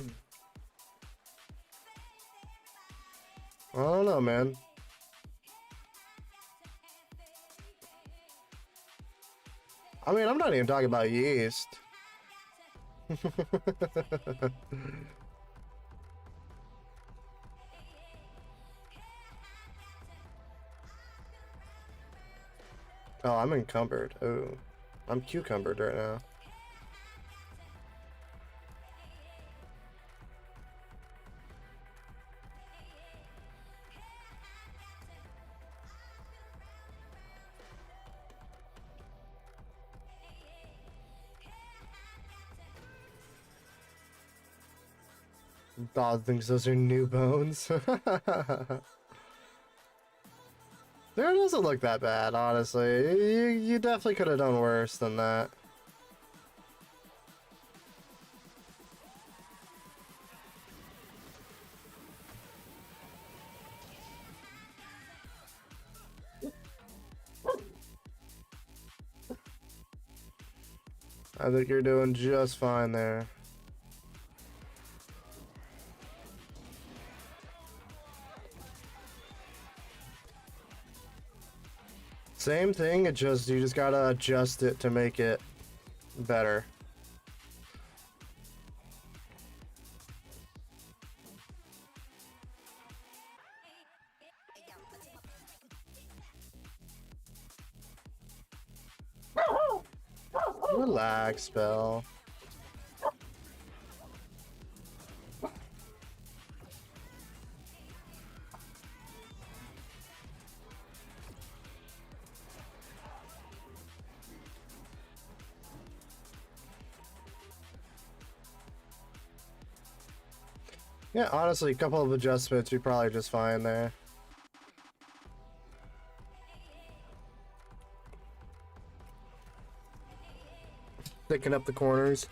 don't know, man. I mean, I'm not even talking about yeast. Oh, I'm encumbered. Oh, I'm cucumbered right now. Dog thinks those are new bones. It doesn't look that bad, honestly. You definitely could have done worse than that. I think you're doing just fine there. Same thing, it just, you just gotta adjust it to make it better. Relax, Spell. Yeah, honestly, a couple of adjustments, you're probably just fine there. Thicken up the corners.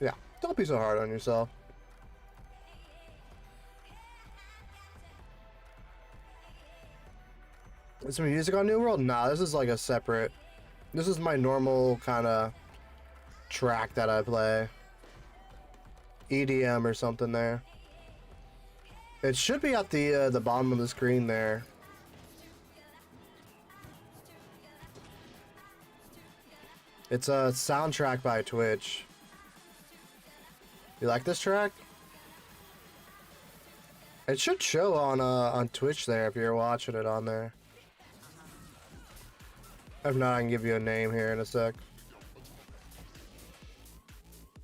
Yeah, don't be so hard on yourself. Is some music on New World? Nah, this is like a separate... This is my normal kind of track that I play. EDM or something there. It should be at the bottom of the screen there. It's a soundtrack by Twitch. You like this track? It should show on Twitch there if you're watching it on there. If not, I can give you a name here in a sec.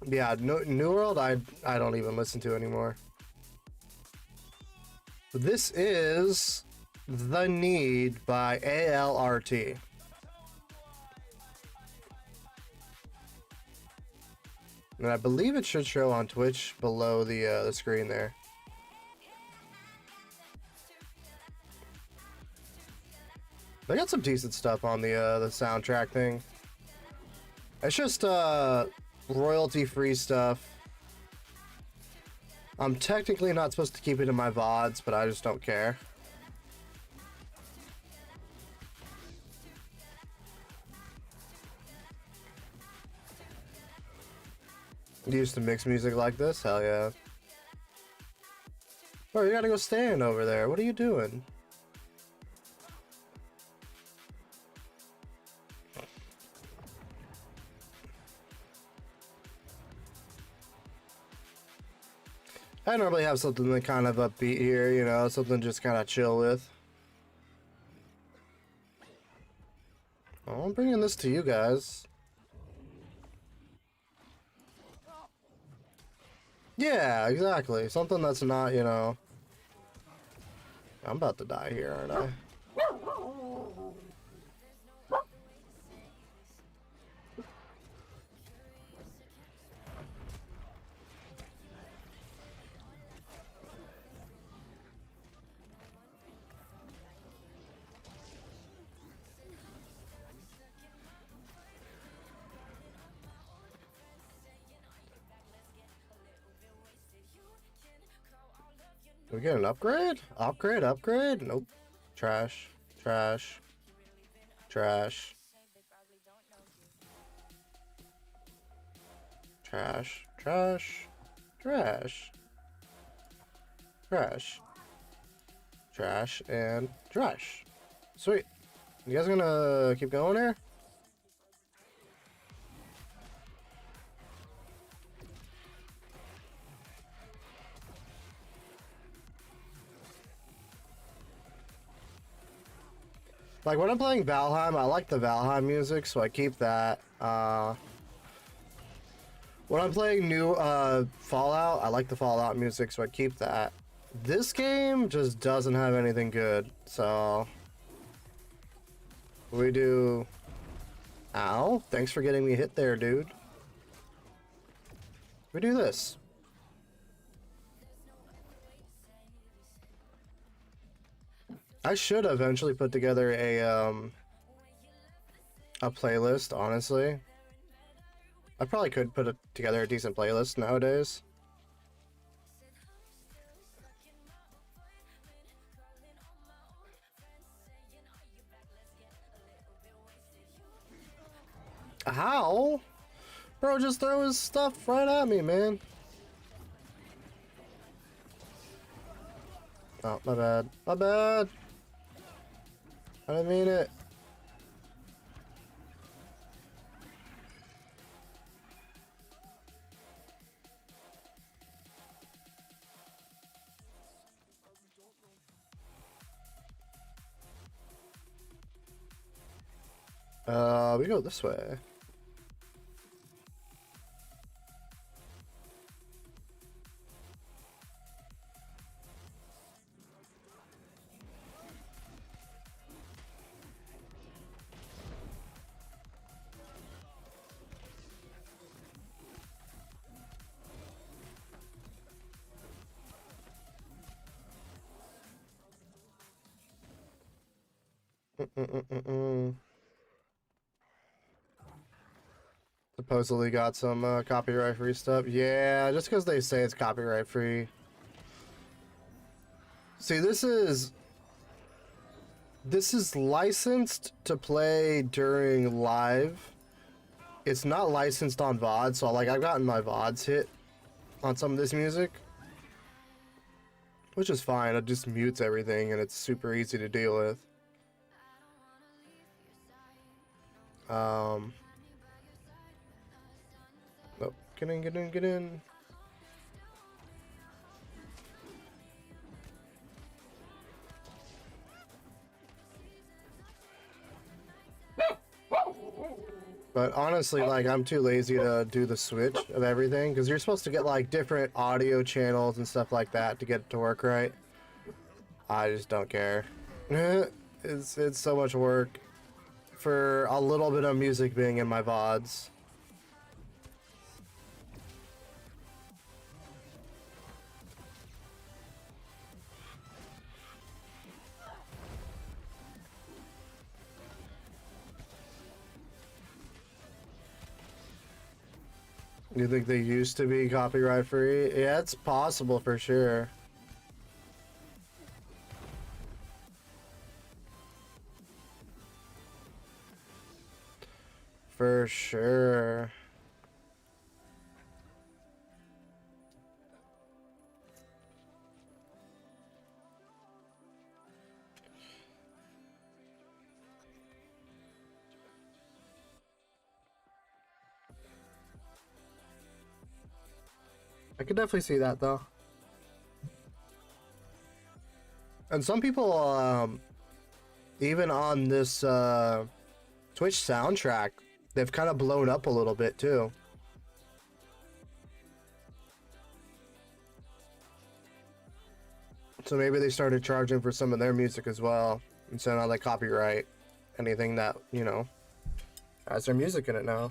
Yeah, New World I don't even listen to anymore. This is The Need by ALRT. And I believe it should show on Twitch below the screen there. They got some decent stuff on the soundtrack thing. It's just royalty-free stuff. I'm technically not supposed to keep it in my VODs, but I just don't care. You used to mix music like this? Hell yeah. Oh, you gotta go stand over there. What are you doing? I normally have something that kind of upbeat here, you know, something just kind of chill with. Oh, I'm bringing this to you guys. Yeah, exactly. Something that's not, you know... I'm about to die here, aren't I? Did we get an upgrade? Upgrade, upgrade? Nope. Trash. Trash. Trash. Trash. Trash. Trash. Trash. Trash and trash. Sweet. You guys gonna keep going here? Like when I'm playing Valheim, I like the Valheim music, so I keep that. When I'm playing new Fallout, I like the Fallout music, so I keep that. This game just doesn't have anything good, so we do. Ow! Thanks for getting me hit there, dude. We do this. I should eventually put together a playlist, honestly. I probably could put together a decent playlist nowadays. How? Bro, just throw his stuff right at me, man. Oh, my bad. My bad. I didn't mean it. We go this way. Mm-mm-mm-mm. Supposedly got some copyright free stuff. Yeah, just because they say it's copyright free. See, this is licensed to play during live. It's not licensed on VOD, so like I've gotten my VODs hit on some of this music, which is fine. It just mutes everything and it's super easy to deal with. Um, oh, get in, get in, get in. But honestly, like, I'm too lazy to do the switch of everything, because you're supposed to get, like, different audio channels and stuff like that to get it to work right. I just don't care. It's so much work for a little bit of music being in my VODs. You think they used to be copyright free? Yeah, it's possible for sure. For sure. I could definitely see that though. And some people, even on this Twitch soundtrack, they've kind of blown up a little bit too. So maybe they started charging for some of their music as well, and so now they copyright anything that, you know, has their music in it now.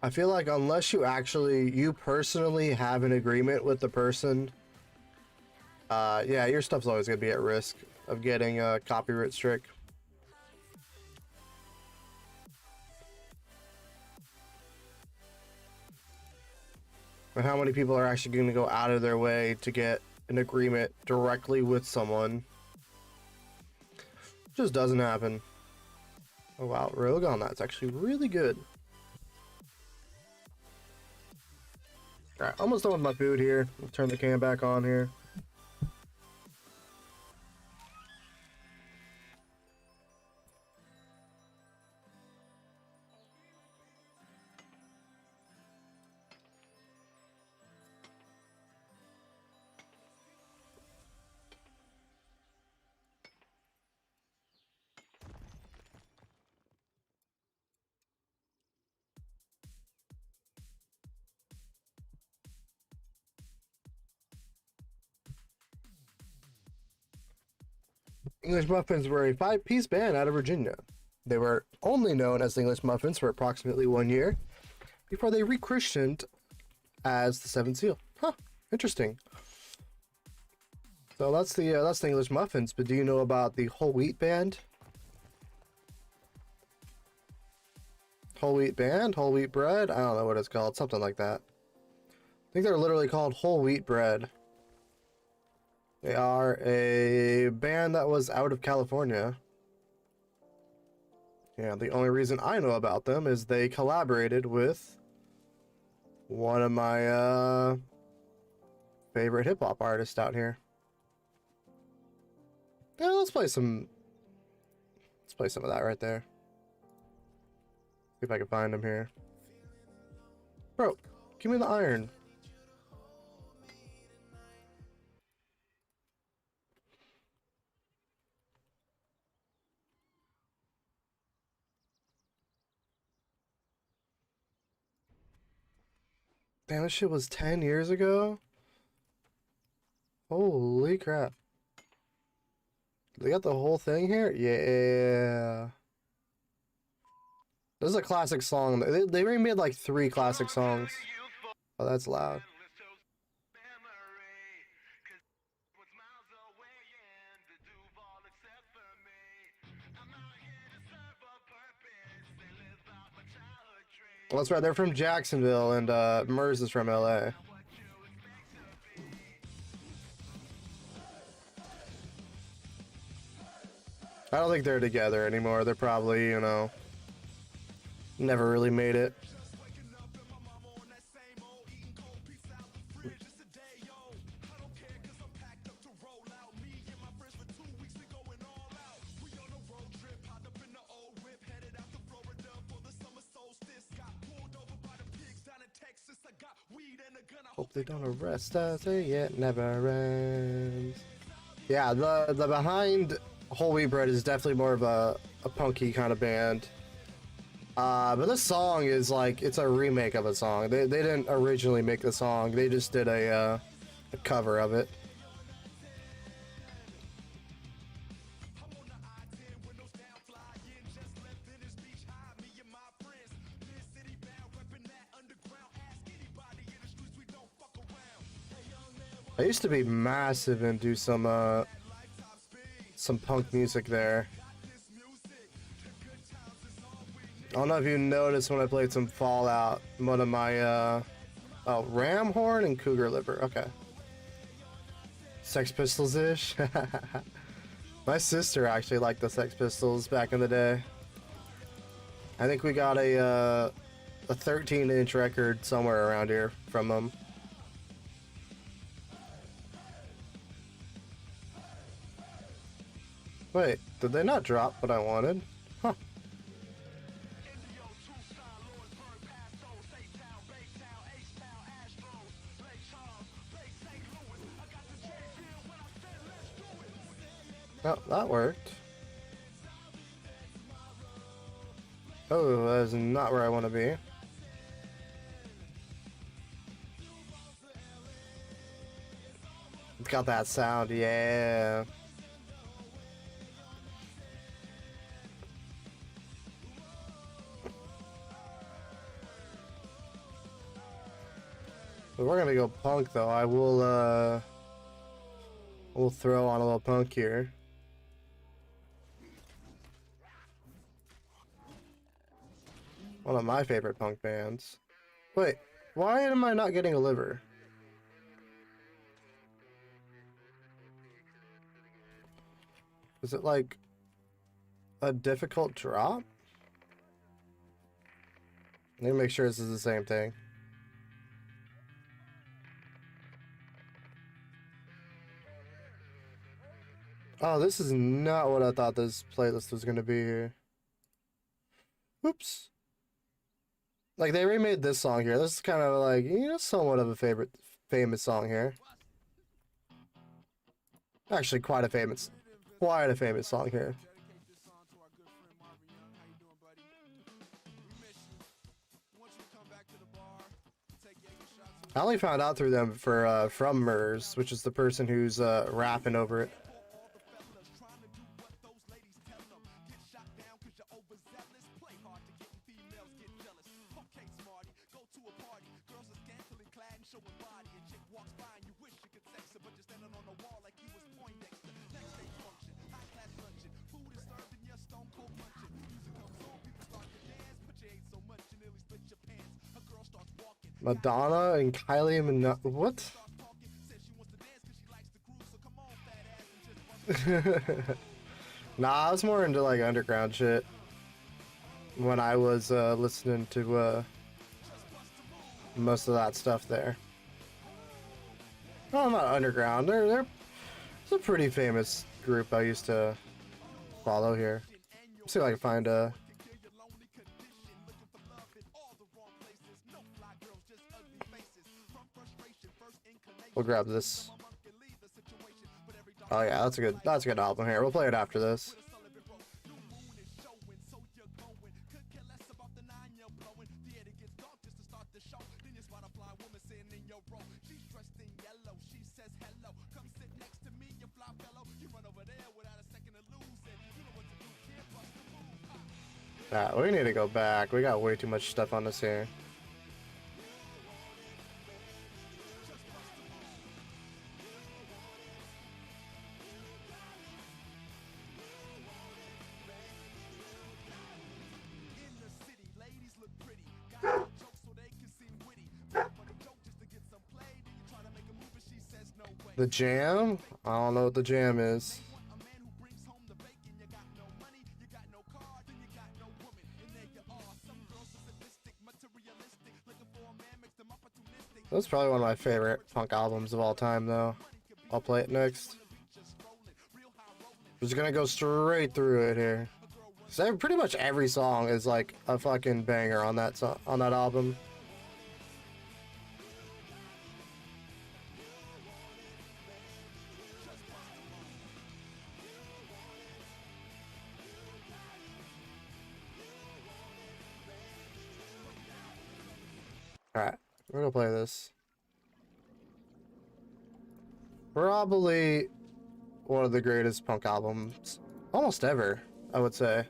I feel like unless you personally have an agreement with the person, yeah, your stuff's always gonna be at risk of getting a copyright strike. And how many people are actually gonna go out of their way to get an agreement directly with someone? Just doesn't happen. Oh wow, Rogue on that's actually really good. Alright, almost done with my food here. I'll turn the can back on here. English Muffins were a 5-piece band out of Virginia. They were only known as the English Muffins for approximately 1 year before they re-christened as the Seventh Seal. Huh, interesting. So that's the English Muffins, but do you know about the Whole Wheat Band? Whole Wheat Band? Whole Wheat Bread? I don't know what it's called, something like that. I think they're literally called Whole Wheat Bread. They are a band that was out of California. Yeah, the only reason I know about them is they collaborated with one of my favorite hip-hop artists out here. Yeah, let's play some of that right there. See if I can find him here. Bro, give me the iron. Damn, this shit was 10 years ago? Holy crap. They got the whole thing here? Yeah. This is a classic song. They remade like 3 classic songs. Oh, that's loud. Well, that's right. They're from Jacksonville, and Murs is from LA. I don't think they're together anymore. They're probably, you know, never really made it. Hope they don't arrest us, it never ends. Yeah, the behind Whole Wheat Bread is definitely more of a punky kind of band. But this song is like, it's a remake of a song. They didn't originally make the song, they just did a cover of it. I used to be massive into some punk music there. I don't know if you noticed when I played some Fallout, one of my, oh, Ram Horn and Cougar Liver, okay. Sex Pistols-ish? My sister actually liked the Sex Pistols back in the day. I think we got a 13-inch record somewhere around here from them. Wait, did they not drop what I wanted? Huh. Oh, that worked. Oh, that is not where I want to be. It's got that sound, yeah. If we're gonna go punk though, I will we'll throw on a little punk here. One of my favorite punk bands. Wait, why am I not getting a liver? Is it like a difficult drop? Let me make sure this is the same thing. Oh, this is not what I thought this playlist was gonna be here. Oops. Like, they remade this song here. This is kind of like, you know, somewhat of a famous song here. Actually, quite a famous song here. I only found out through them for from Murs, which is the person who's rapping over it. Madonna and Kylie Minogue. What? Nah, I was more into like underground shit when I was listening to most of that stuff there. No, I'm not underground. It's a pretty famous group I used to follow here. Let's see if I can find a. We'll grab this. Oh yeah, that's a good album here. We'll play it after this. Nah, we need to go back. We got way too much stuff on us here. The jam? I don't know what the jam is. That's probably one of my favorite punk albums of all time, though. I'll play it next. Just gonna go straight through it here. So pretty much every song is like a fucking banger on that on that album. Alright, we're gonna play this. Probably one of the greatest punk albums almost ever, I would say.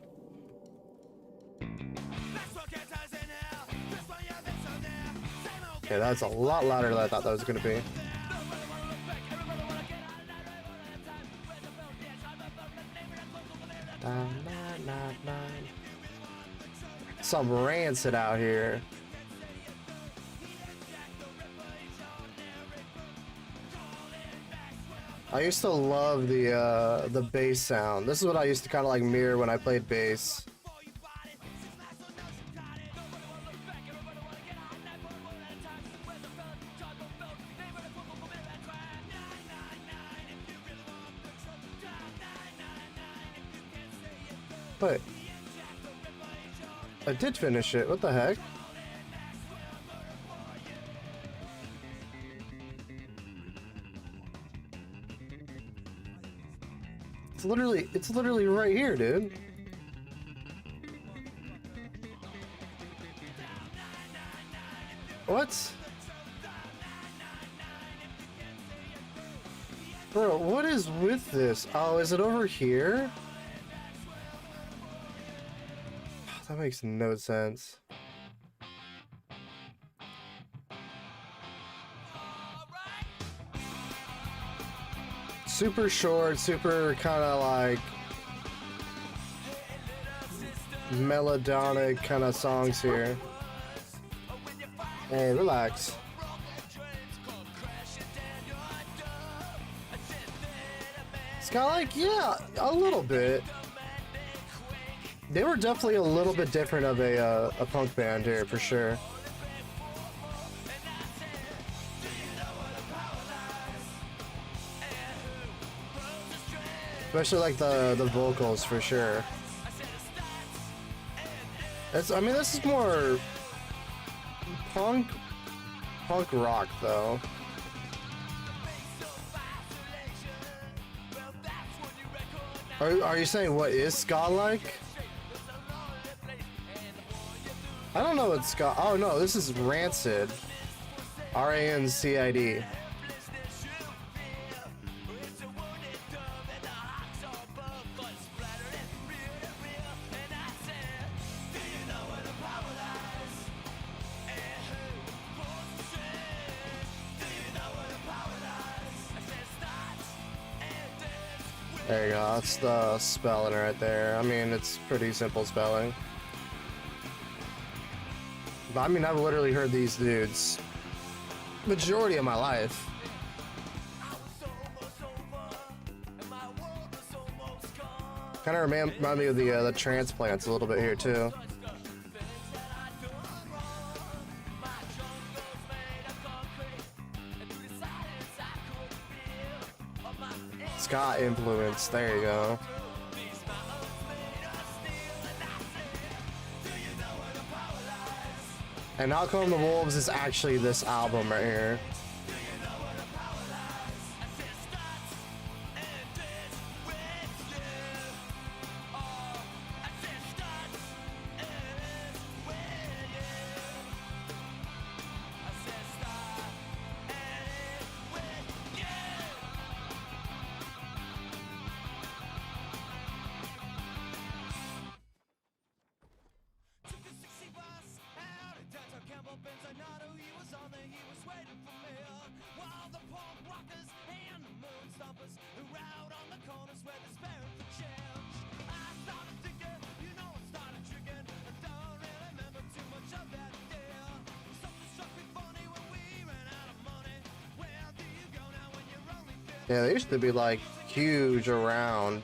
Okay, that's a lot louder than I thought that was gonna be. Some rancid out here. I used to love the bass sound. This is what I used to kind of like mirror when I played bass. But I did finish it. What the heck? It's literally right here, dude. What? Bro, what is with this? Oh, is it over here? That makes no sense. Super short, super kind of like melodic kind of songs here. Hey, relax. It's got like, yeah, a little bit. They were definitely a little bit different of a punk band here, for sure. Especially like the vocals, for sure. I mean, this is more punk rock, though. Are you saying what is ska like? I don't know what ska. Oh no, this is Rancid. RANCID. There you go, that's the spelling right there. I mean, it's pretty simple spelling. But I mean, I've literally heard these dudes majority of my life. Kind of remind me of the Transplants a little bit here too. Ska influence, there you go. And How Come the Wolves is actually this album right here. Yeah, they used to be like huge around.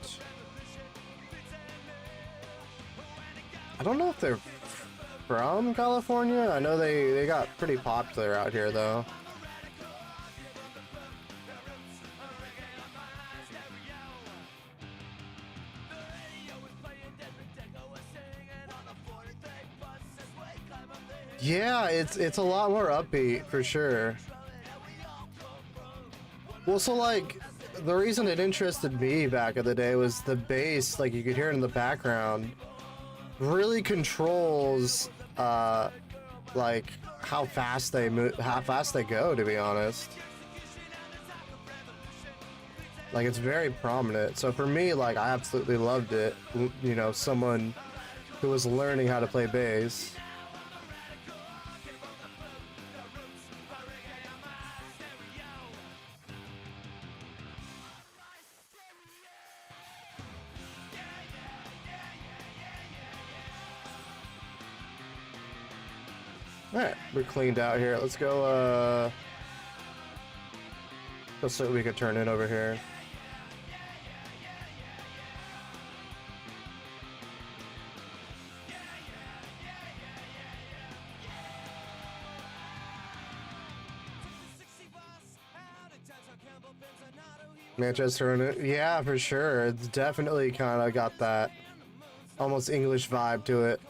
I don't know if they're from California. I know they got pretty popular out here though. Yeah, it's a lot more upbeat for sure. Well, so like the reason it interested me back in the day was the bass, like you could hear it in the background, really controls like how fast they move, how fast they go, to be honest. Like it's very prominent. So for me, like I absolutely loved it. You know, someone who was learning how to play bass. Alright, we're cleaned out here. Let's go, let's see what we could turn in over here. Manchester, yeah, for sure. It's definitely kind of got that almost English vibe to it.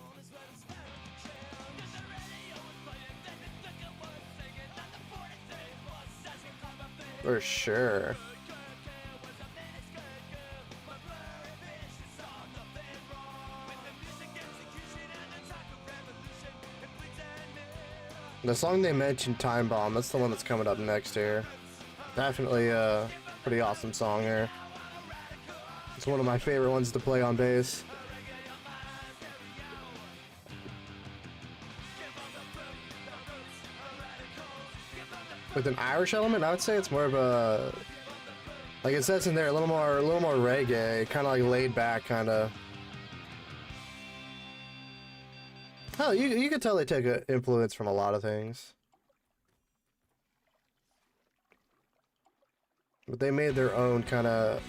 For sure. The song they mentioned, Time Bomb, that's the one that's coming up next here. Definitely a pretty awesome song here. It's one of my favorite ones to play on bass. With an Irish element, I would say it's more of a, like it says in there, a little more reggae, kind of like laid back, kind of. Oh, you could tell they take an influence from a lot of things, but they made their own kind of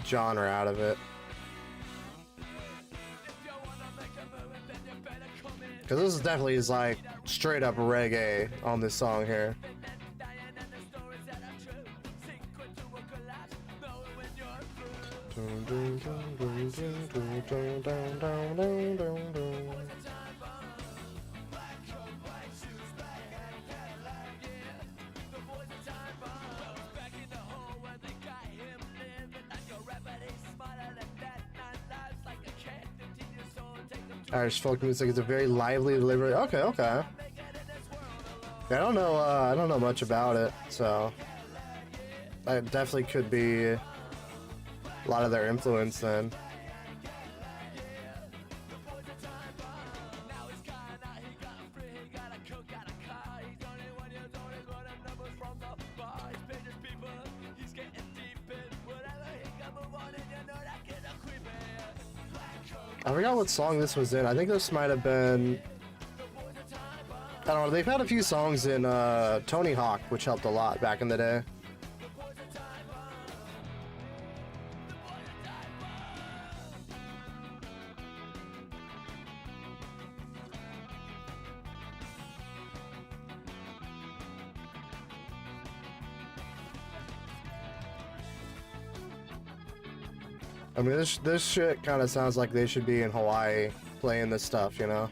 genre out of it. Because this is definitely is like straight up reggae on this song here. Irish folk music is a very lively delivery. Okay, okay. Yeah, I don't know much about it, so that definitely could be a lot of their influence then. I forgot what song this was in. I think this might have been, I don't know, they've had a few songs in Tony Hawk, which helped a lot back in the day. I mean, this shit kind of sounds like they should be in Hawaii playing this stuff, you know?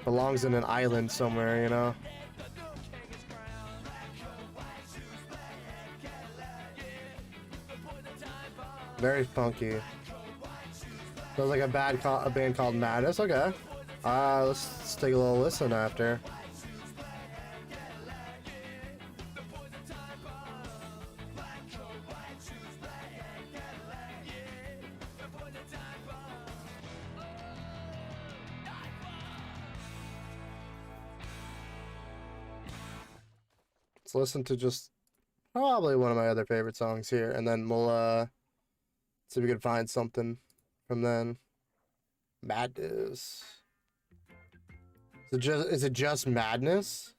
Belongs in an island somewhere, you know? Very funky. Sounds like a band called Madness. Okay. Let's take a little listen after. Let's listen to just probably one of my other favorite songs here, and then we'll see if we can find something from then. Madness. Is it just Madness?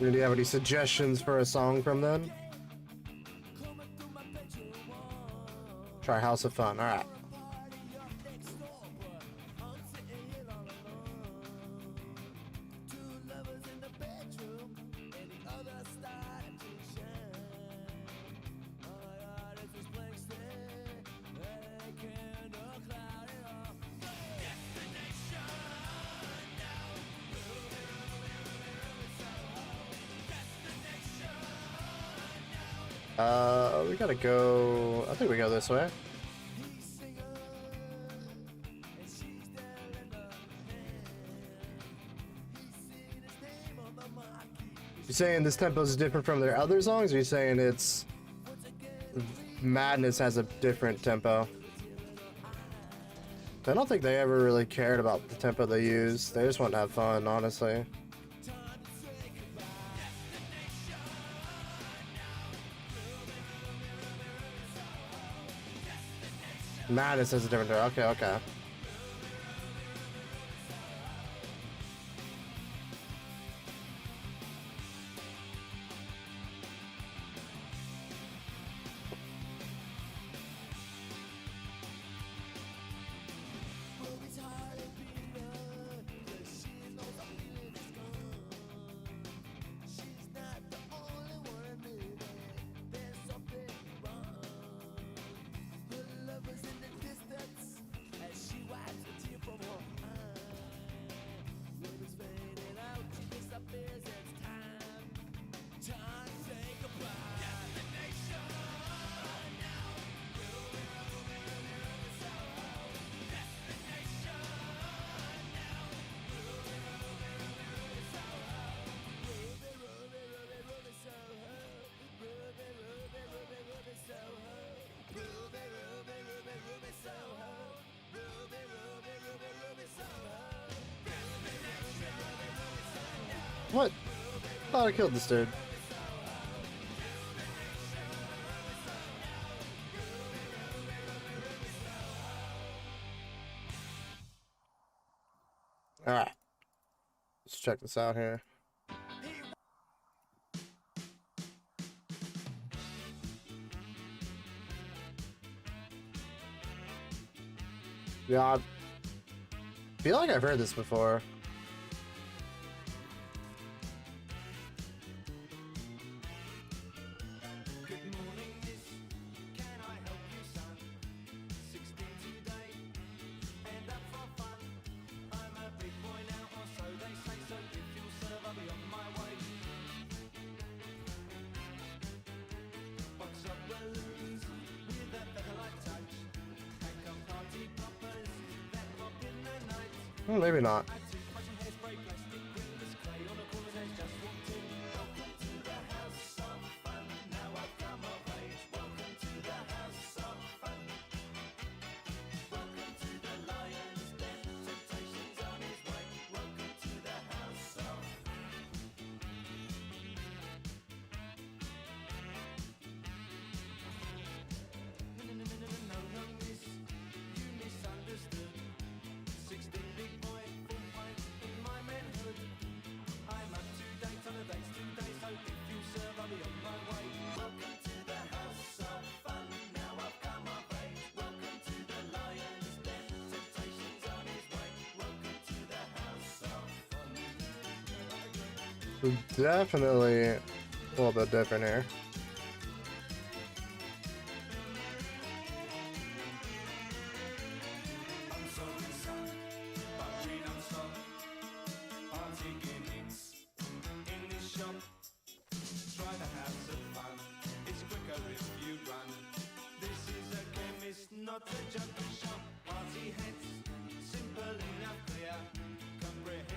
Do you have any suggestions for a song from then? Try House of Fun. All right. We gotta go. I think we go this way. You saying this tempo is different from their other songs, or you saying it's Madness has a different tempo? I don't think they ever really cared about the tempo they use. They just want to have fun, honestly. Madness has a different tempo. Okay, okay. What? Thought I killed this dude. Alright. Let's check this out here. Yeah, I feel like I've heard this before. Well, maybe not. Definitely a little bit different here. Not a junkie shop, party heads, simple enough, clear, comprehend.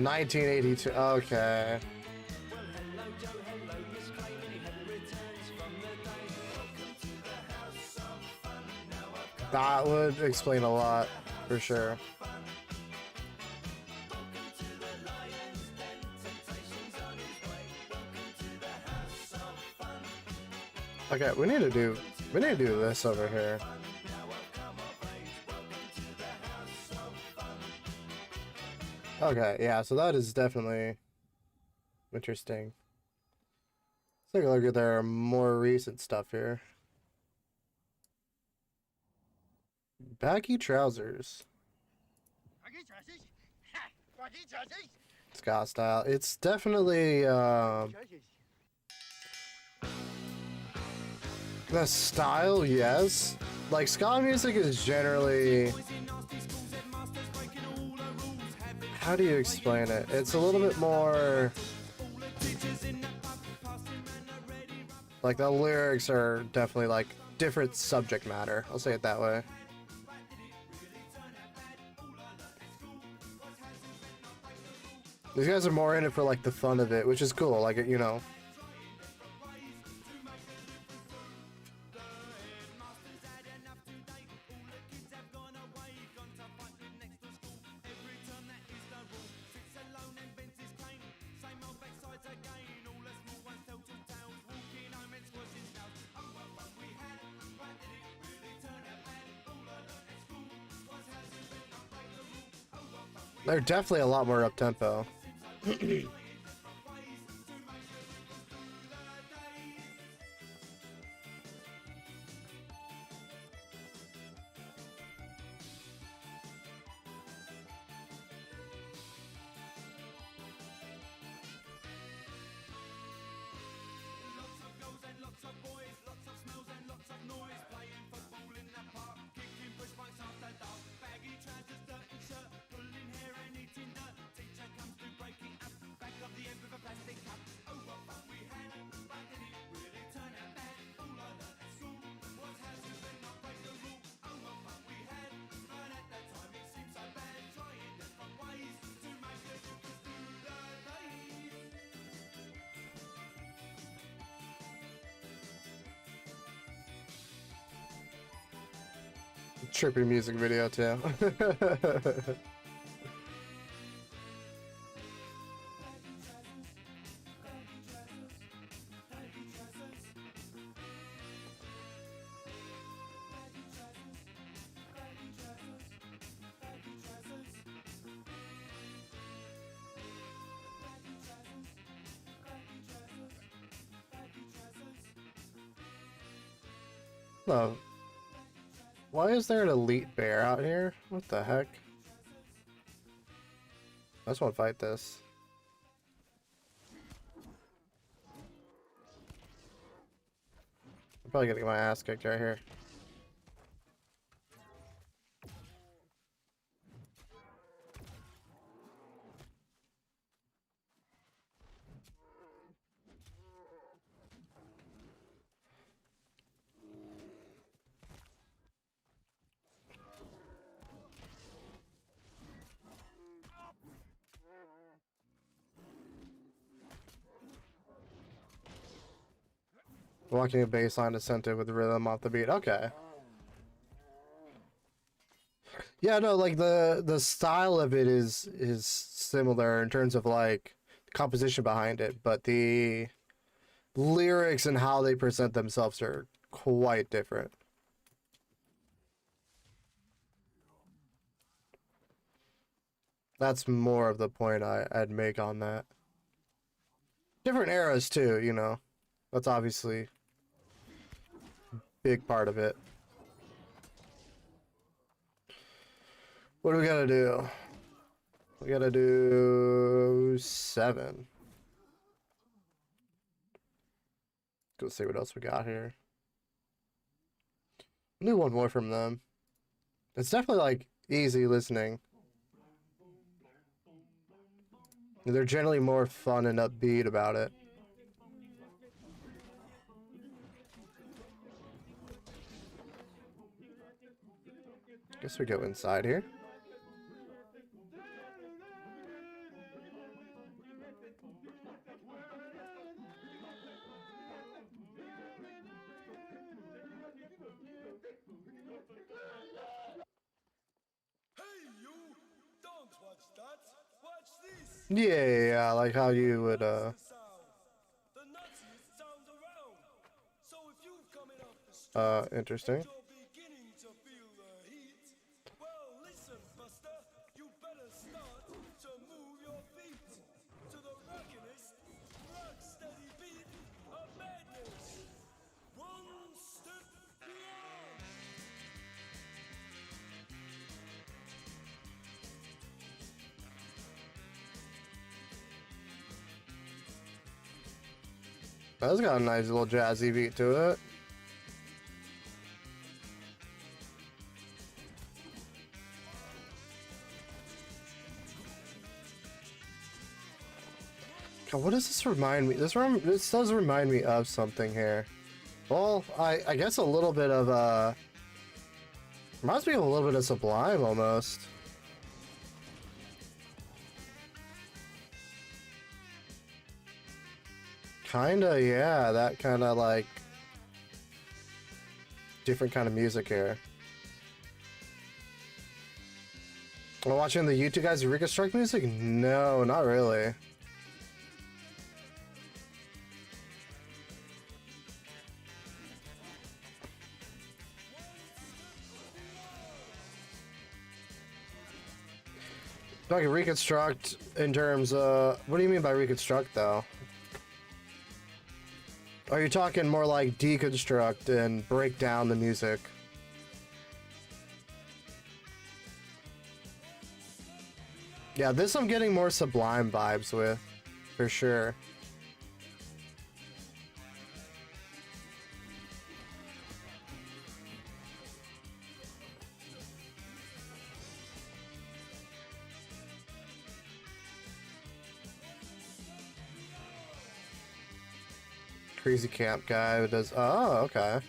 1982. Okay. That would explain a lot, for sure. Okay, we need to do this over here. Okay, yeah, so that is definitely interesting. Let's take a look at their more recent stuff here. Baggy trousers. Ska style. It's definitely the style, yes. Like ska music is generally, how do you explain it? It's a little bit more like the lyrics are definitely like different subject matter. I'll say it that way. These guys are more in it for like the fun of it, which is cool. Like, you know. They're definitely a lot more up tempo. Trippy music video too. No. Why is there an elite bear out here? What the heck? I just want to fight this. I'm probably gonna get my ass kicked right here. Walking a baseline ascended with rhythm off the beat. Okay. Yeah, no, like the style of it is similar in terms of like composition behind it, but the lyrics and how they present themselves are quite different. That's more of the point I'd make on that. Different eras too, you know. That's obviously a big part of it. What do we gotta do? We gotta do 7. Go see what else we got here. I'll do one more from them. It's definitely like easy listening. They're generally more fun and upbeat about it. Guess we go inside here. Yeah, like how you would interesting. That's got a nice little jazzy beat to it. God, what does this remind me? This does remind me of something here. Well, I guess a little bit of reminds me of a little bit of Sublime almost. Kinda, yeah, that kind of like different kind of music here. Well, watching the YouTube guys reconstruct music? No, not really. Like reconstruct in terms of what do you mean by reconstruct though? Are you talking more like deconstruct and break down the music? Yeah, this I'm getting more Sublime vibes with, for sure. Crazy camp guy who does. Oh, okay.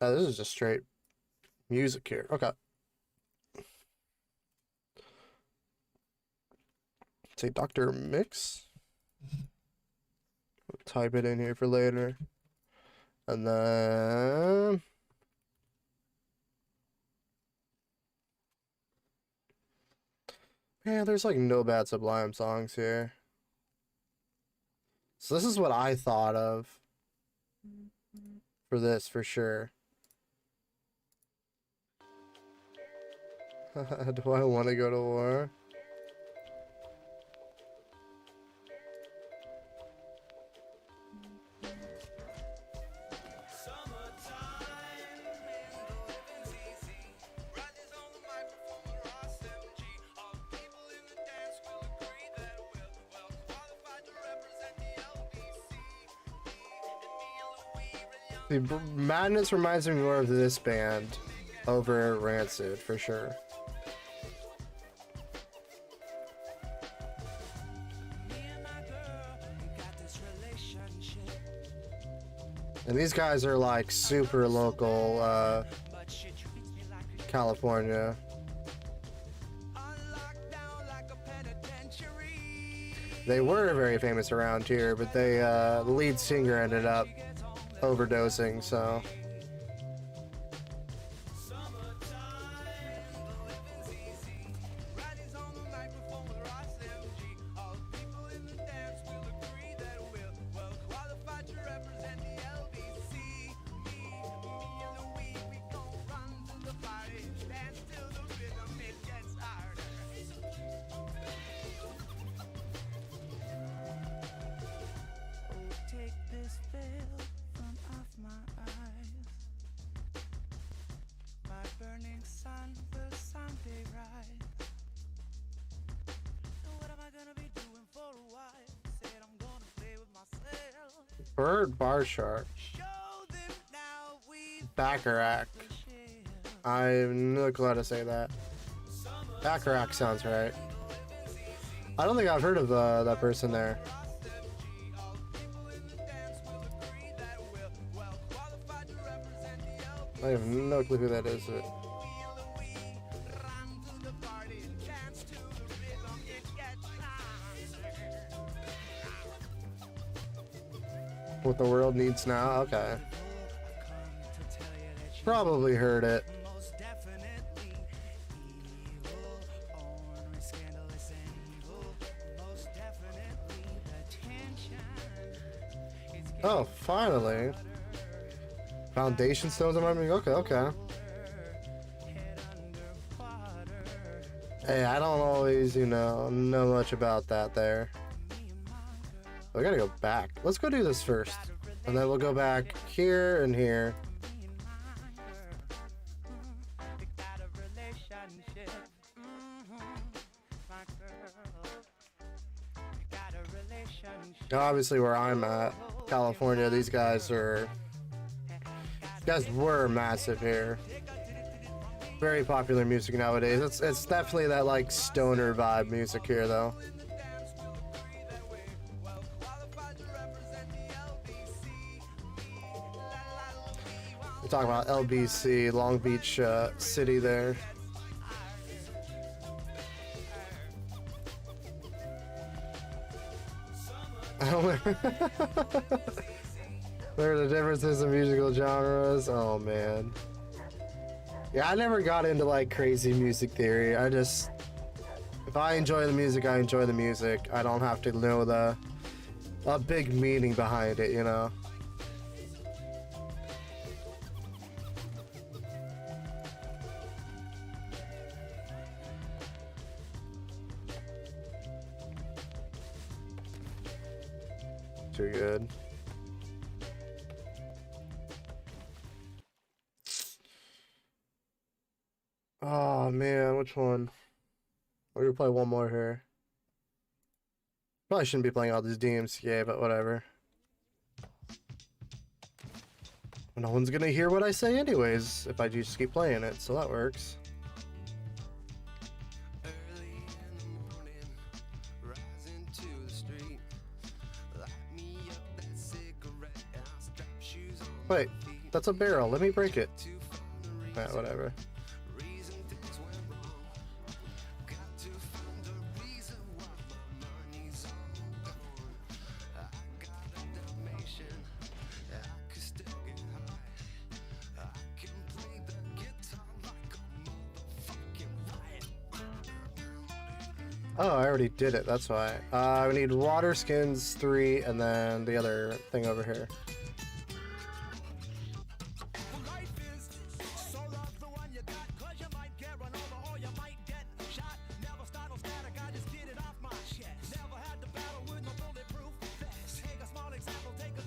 Oh, this is just straight music here. Okay. Say Dr. Mix. Type it in here for later. And then yeah, there's like no bad Sublime songs here. So this is what I thought of for this for sure. Do I want to go to war? The Madness reminds me more of this band over Rancid for sure. And these guys are like super local, California. They were very famous around here, but they, the lead singer ended up overdosing, so. Bird Bar Shark. Bacharach. I have no clue how to say that. Bacharach sounds right. I don't think I've heard of that person there. I have no clue who that is. What the world needs now? Okay. Probably heard it. Oh, finally. Foundation stones on my music. Okay, okay. Hey, I don't always, know much about that there. We gotta go back. Let's go do this first. And then we'll go back here and here. Now, obviously, where I'm at, California, these guys were massive here. Very popular music nowadays. It's definitely that like stoner vibe music here, though. We're talking about LBC, Long Beach City there. There are the differences in musical genres. Oh man. Yeah, I never got into like crazy music theory. If I enjoy the music, I enjoy the music. I don't have to know a big meaning behind it, you know. Too good. Oh man, which one? We're gonna play one more here. Probably shouldn't be playing all these DMCA, but whatever. No one's gonna hear what I say anyways if I just keep playing it, so that works. Wait, that's a barrel. Let me break it. Alright, whatever. Oh, I already did it. That's why. We need water skins 3 and then the other thing over here.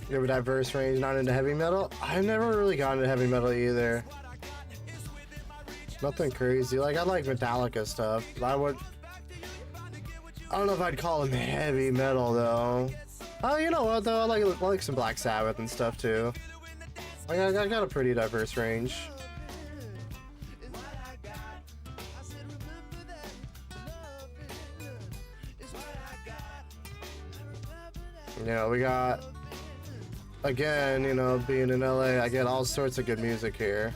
You have a diverse range, not into heavy metal? I've never really gotten into heavy metal either. Nothing crazy. Like, I like Metallica stuff. I don't know if I'd call them heavy metal, though. Oh, you know what, though? I like some Black Sabbath and stuff, too. I got a pretty diverse range. We got... Again, being in LA, I get all sorts of good music here.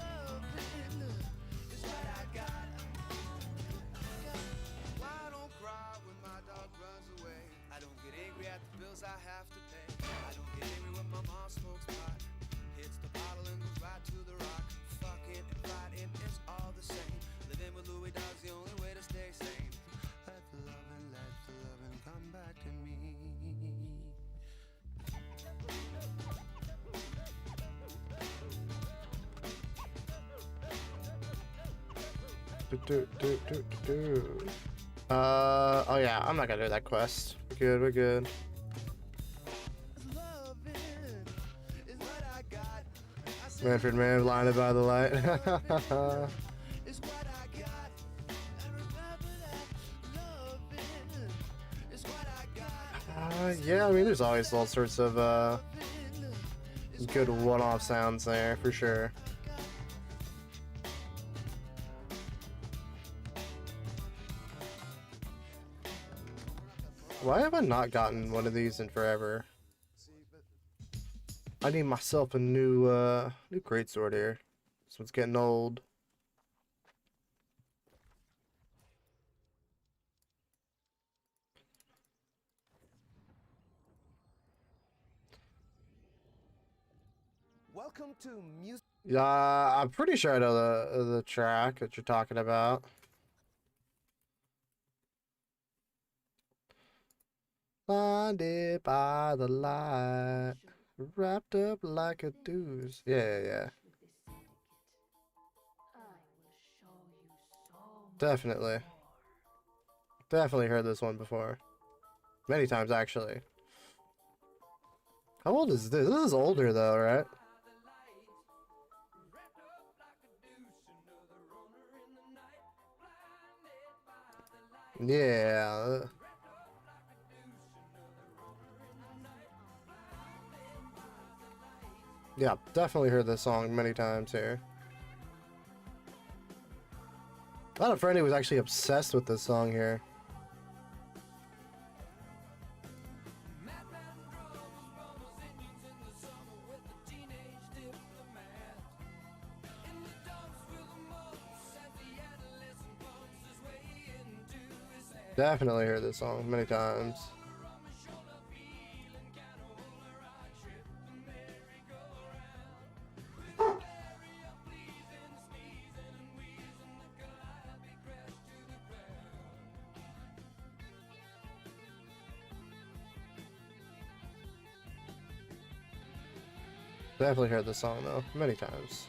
Oh yeah, I'm not gonna do that quest. We're good. Manfred Man, blinded by the light. Yeah, I mean, there's always all sorts of good one-off sounds there, for sure. Why have I not gotten one of these in forever? I need myself a new greatsword here. This one's getting old. Welcome to music. Yeah, I'm pretty sure I know the track that you're talking about. Blinded by the light. Wrapped up like a deuce. Yeah, yeah. Definitely. Definitely heard this one before. Many times, actually. How old is this? This is older, though, right? Yeah. Yeah, definitely heard this song many times here. I had a friend who was actually obsessed with this song here. Definitely heard this song many times. Definitely heard this song though, many times.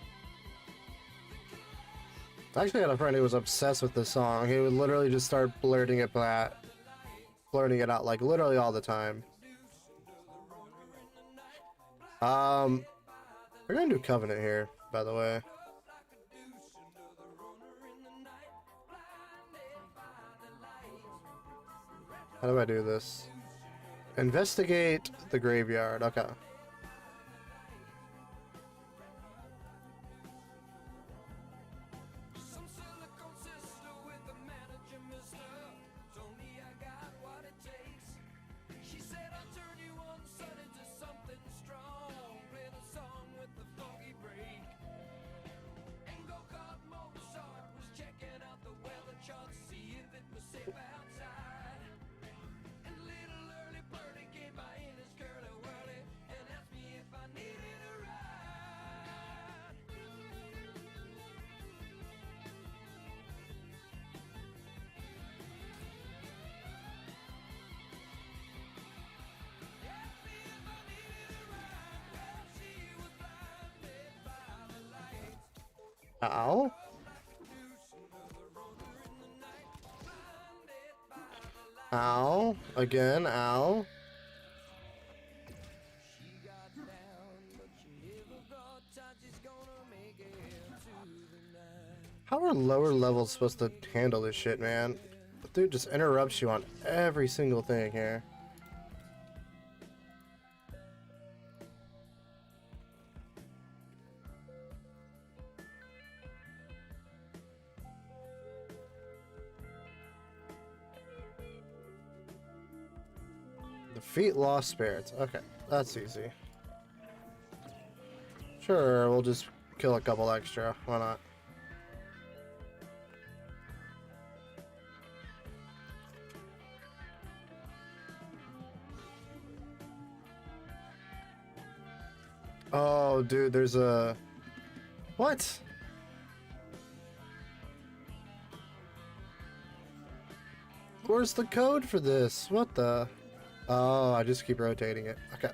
I actually had a friend who was obsessed with this song. He would literally just start blurting it out like literally all the time. We're gonna do Covenant here, by the way. How do I do this? Investigate the graveyard. Okay. Ow. Ow. Again, ow. How are lower levels supposed to handle this shit, man? Dude just interrupts you on every single thing here. Defeat lost spirits. Okay, that's easy. Sure, we'll just kill a couple extra. Why not? Oh, dude, there's a... What? Where's the code for this? What the... Oh, I just keep rotating it. Okay.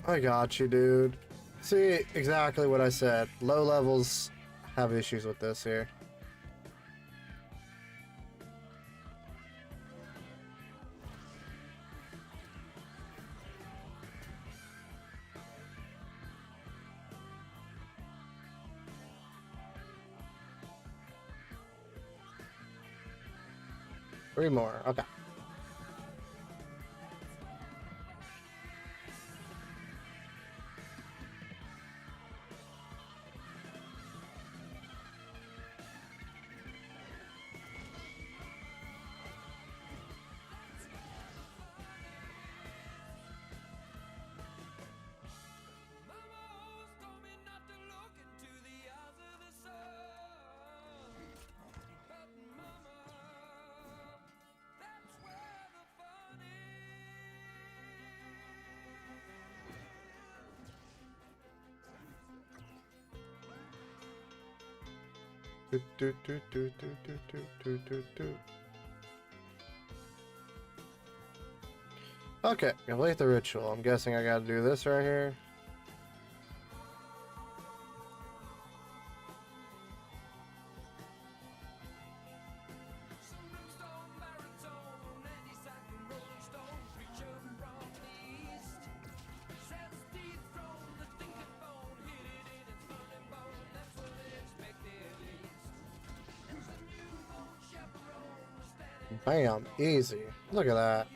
I got you, dude. See, exactly what I said. Low levels have issues with this here. Three more. Okay. Do, do, do, do, do, do, do, do, do, do. Okay, complete the ritual. I'm guessing I gotta do this right here. Bam, easy. Look at that.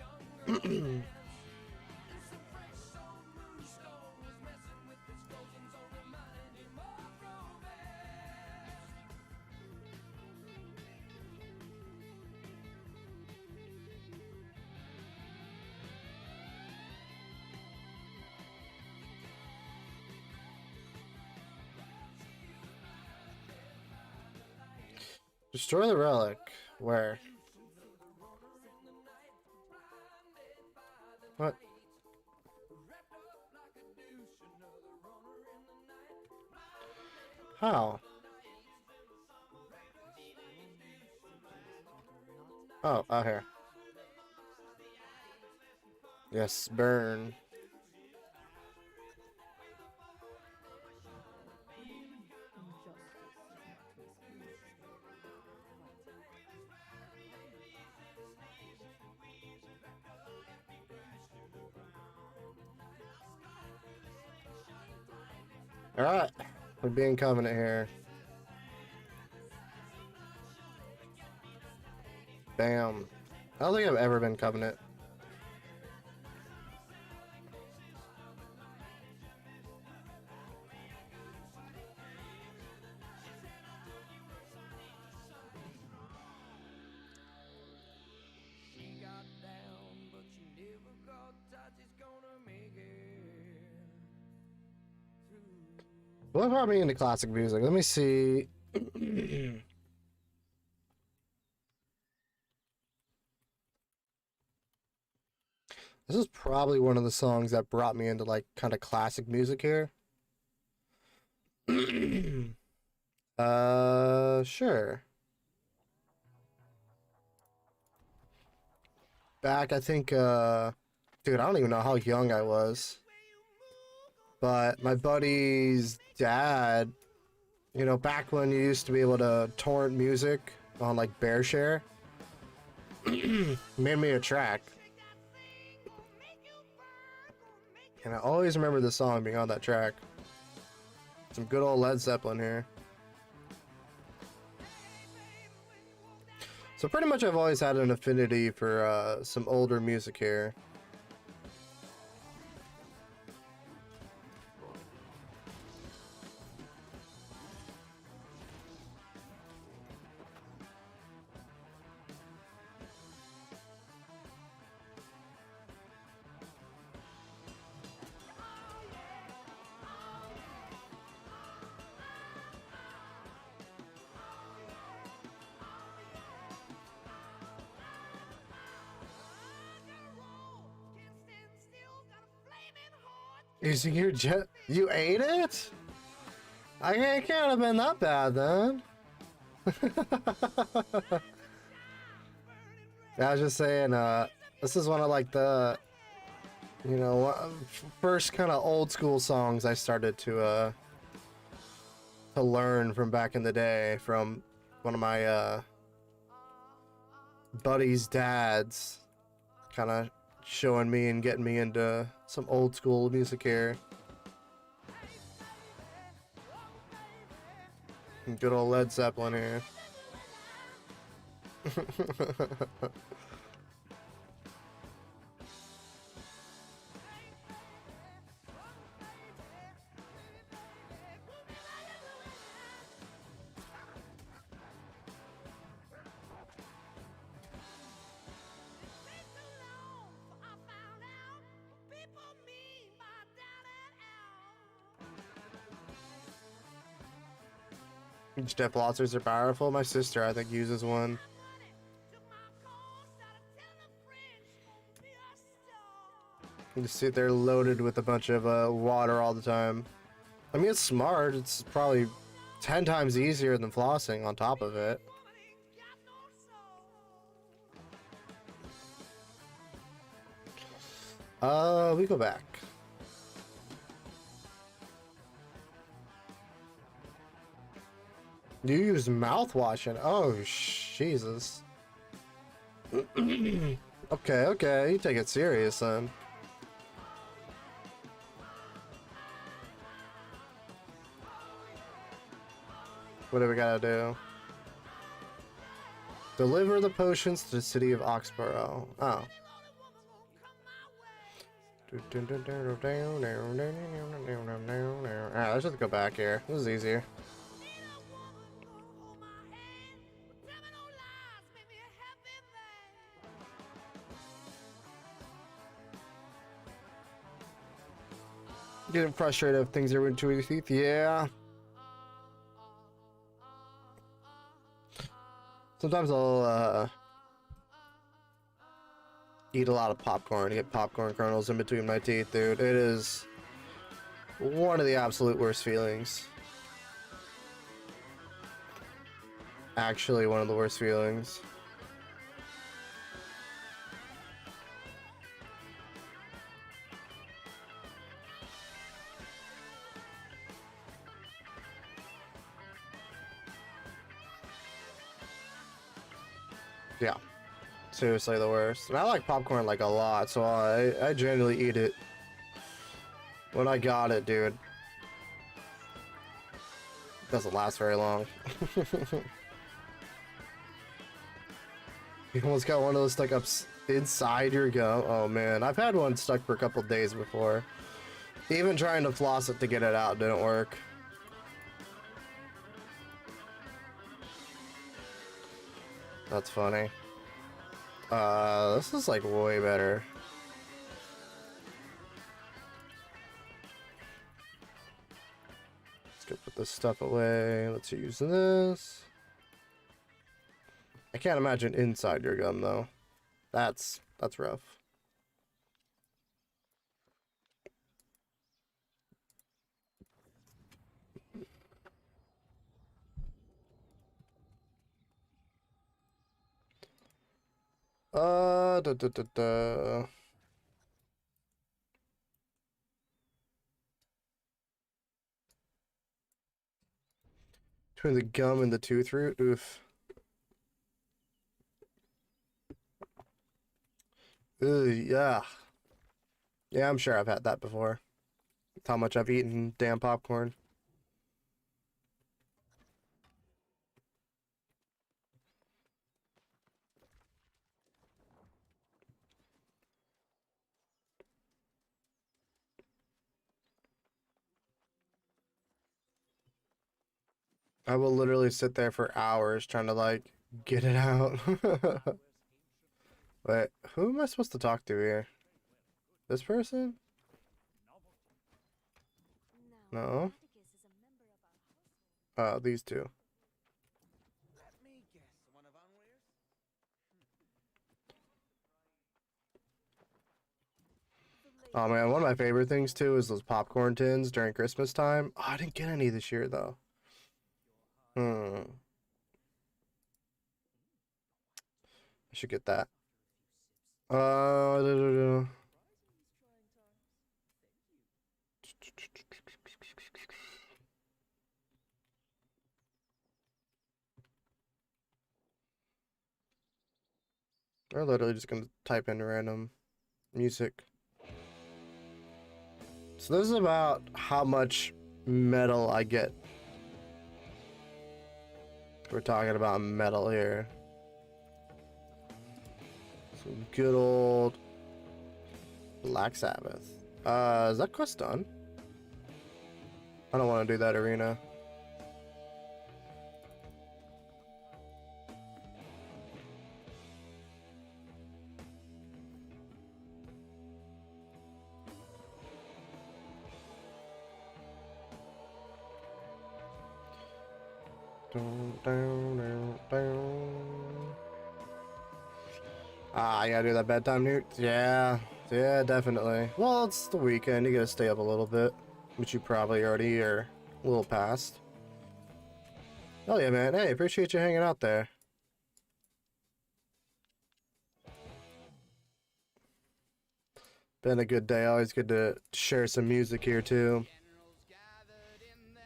Destroy the relic. Where? What? How? Oh, out here. Yes, burn. Alright. We're being covenant here. Bam. I don't think I've ever been covenant. What brought me into classic music? Let me see. This is probably one of the songs that brought me into like kind of classic music here. Sure. Back, I think, dude, I don't even know how young I was. But my buddy's dad, you know, back when you used to be able to torrent music on like BearShare, made me a track. And I always remember the song being on that track. Some good old Led Zeppelin here. So pretty much I've always had an affinity for some older music here. Using your jet, you ate it? It can't have been that bad then. I was just saying, this is one of like the, you know, first kind of old school songs I started to learn from back in the day from one of my buddy's dads, kind of showing me and getting me into some old school music here. Good old Led Zeppelin here. Stabilizers are powerful. My sister, I think, uses one. You just sit there loaded with a bunch of water all the time. I mean, it's smart. It's probably 10 times easier than flossing on top of it. We go back. You use mouthwashing. Oh, Jesus. Okay, okay. You take it serious, then. What do we gotta do? Deliver the potions to the city of Oxborough. Oh. Alright, let's just go back here. This is easier. Getting frustrated if things are into your teeth. Yeah. Sometimes I'll eat a lot of popcorn to get popcorn kernels in between my teeth, dude. It is one of the absolute worst feelings. Actually, one of the worst feelings. Yeah. Seriously the worst. And I like popcorn like a lot, so I generally eat it when I got it, dude. It doesn't last very long. You almost got one of those stuck up inside your gum. Oh man, I've had one stuck for a couple days before. Even trying to floss it to get it out didn't work. That's funny. This is like way better. Let's go put this stuff away. Let's use this. I can't imagine inside your gum though. That's rough. Da, da, da, da. Between the gum and the tooth root, oof. Ugh, yeah. Yeah, I'm sure I've had that before. That's how much I've eaten damn popcorn. I will literally sit there for hours trying to like get it out. Wait, who am I supposed to talk to here? This person? No. These two. Oh man, one of my favorite things too is those popcorn tins during Christmas time. Oh, I didn't get any this year though. I should get that. Da. We're literally just gonna type in random music. So this is about how much metal I get. We're talking about metal here. Some good old Black Sabbath. Is that quest done? I don't want to do that arena. Ah, I gotta do that bedtime newt? Yeah, definitely. Well, it's the weekend, you gotta stay up a little bit, which you probably already are a little past. Hell yeah, man. Hey, appreciate you hanging out there. Been a good day. Always good to share some music here too.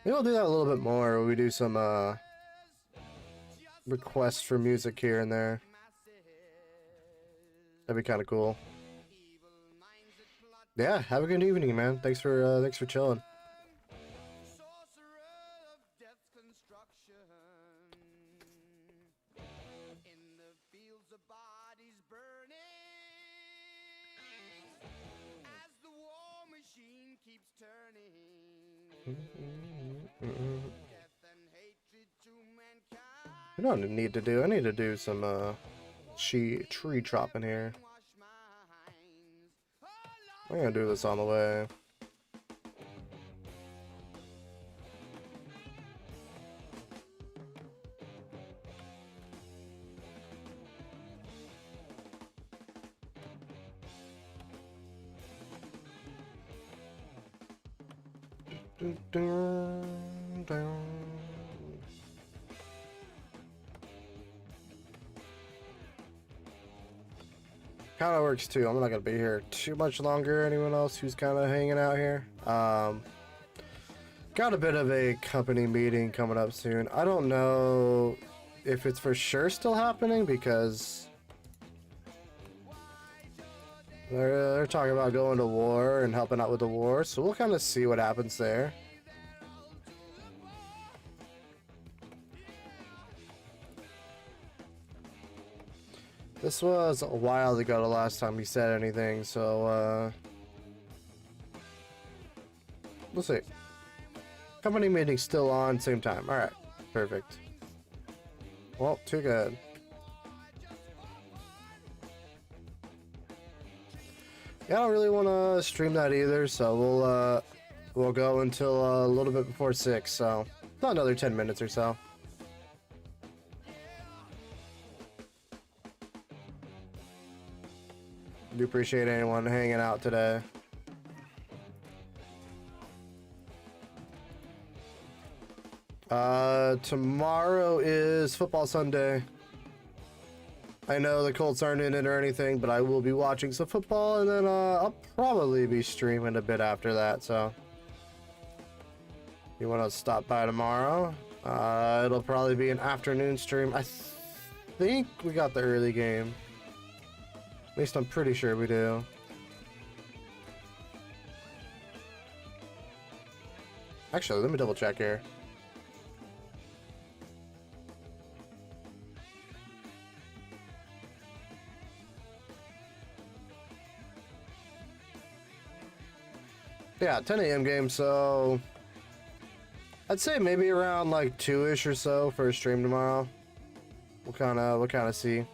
Maybe we'll do that a little bit more. We do some requests for music here and there. That'd be kind of cool. Yeah, have a good evening, man. Thanks for chilling. I don't need to do. I need to do some tree chopping here. I'm gonna do this on the way. Kind of works too. I'm not gonna be here too much longer. Anyone else who's kind of hanging out here? Got a bit of a company meeting coming up soon. I don't know if it's for sure still happening because they're talking about going to war and helping out with the war. So we'll kind of see what happens there. This was a while ago the last time he said anything, so we'll see. Company meeting still on, same time. Alright, perfect. Well, too good. Yeah, I don't really want to stream that either, so we'll go until a little bit before 6, so about another 10 minutes or so. Do appreciate anyone hanging out today. Tomorrow is football Sunday. I know the Colts aren't in it or anything, but I will be watching some football, and then I'll probably be streaming a bit after that, so you want to stop by tomorrow? It'll probably be an afternoon stream. I think we got the early game. At least I'm pretty sure we do. Actually, let me double check here. Yeah, 10 a.m. game, so I'd say maybe around like 2-ish or so for a stream tomorrow. We'll kind of see.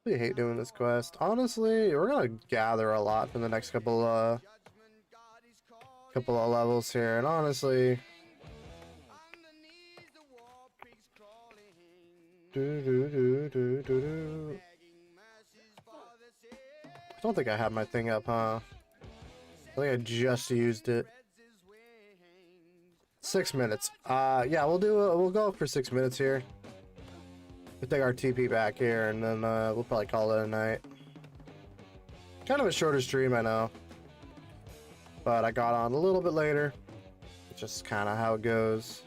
I hate doing this quest. Honestly, we're gonna gather a lot for the next couple of levels here, and honestly, I don't think I have my thing up, huh? I think I just used it. 6 minutes. Yeah, we'll go for 6 minutes here. We'll take our TP back here, and then we'll probably call it a night. Kind of a shorter stream, I know. But I got on a little bit later. It's just kind of how it goes.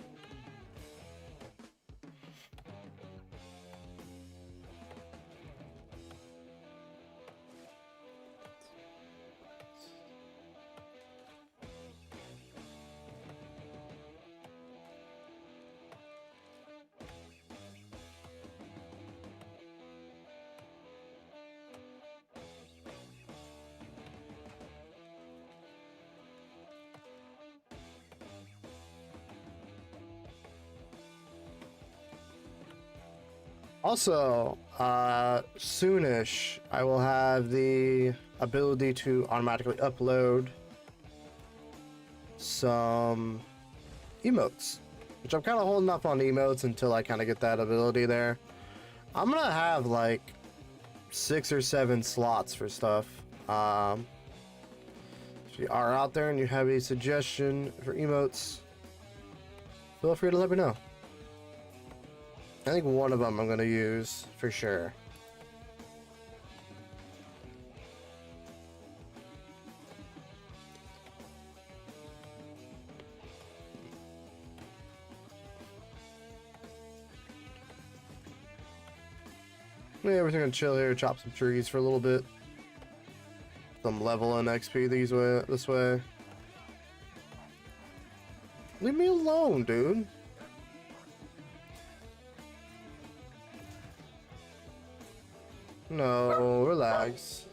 Also, soonish, I will have the ability to automatically upload some emotes, which I'm kind of holding up on emotes until I kind of get that ability there. I'm gonna have like 6 or 7 slots for stuff. If you are out there and you have a suggestion for emotes, feel free to let me know. I think one of them I'm gonna use for sure. Yeah, we're gonna chill here, chop some trees for a little bit. Some leveling XP this way. Leave me alone, dude. No, relax.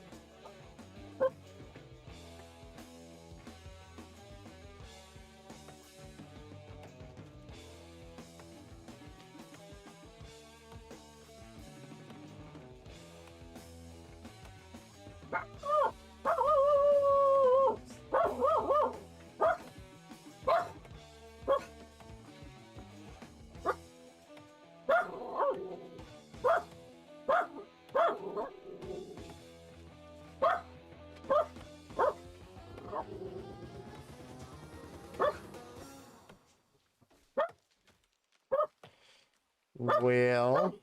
Well,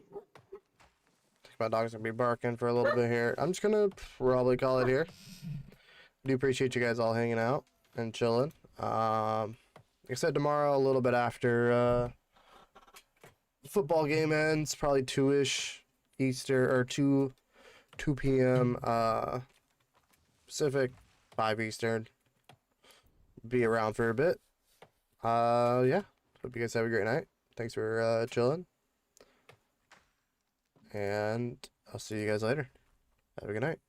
my dog's gonna be barking for a little bit here. I'm just gonna probably call it here. I do appreciate you guys all hanging out and chilling. Like I said, tomorrow, a little bit after football game ends, probably 2-ish Easter or 2 p.m. Pacific, 5 Eastern. Be around for a bit. Yeah. Hope you guys have a great night. Thanks for chilling. And I'll see you guys later. Have a good night.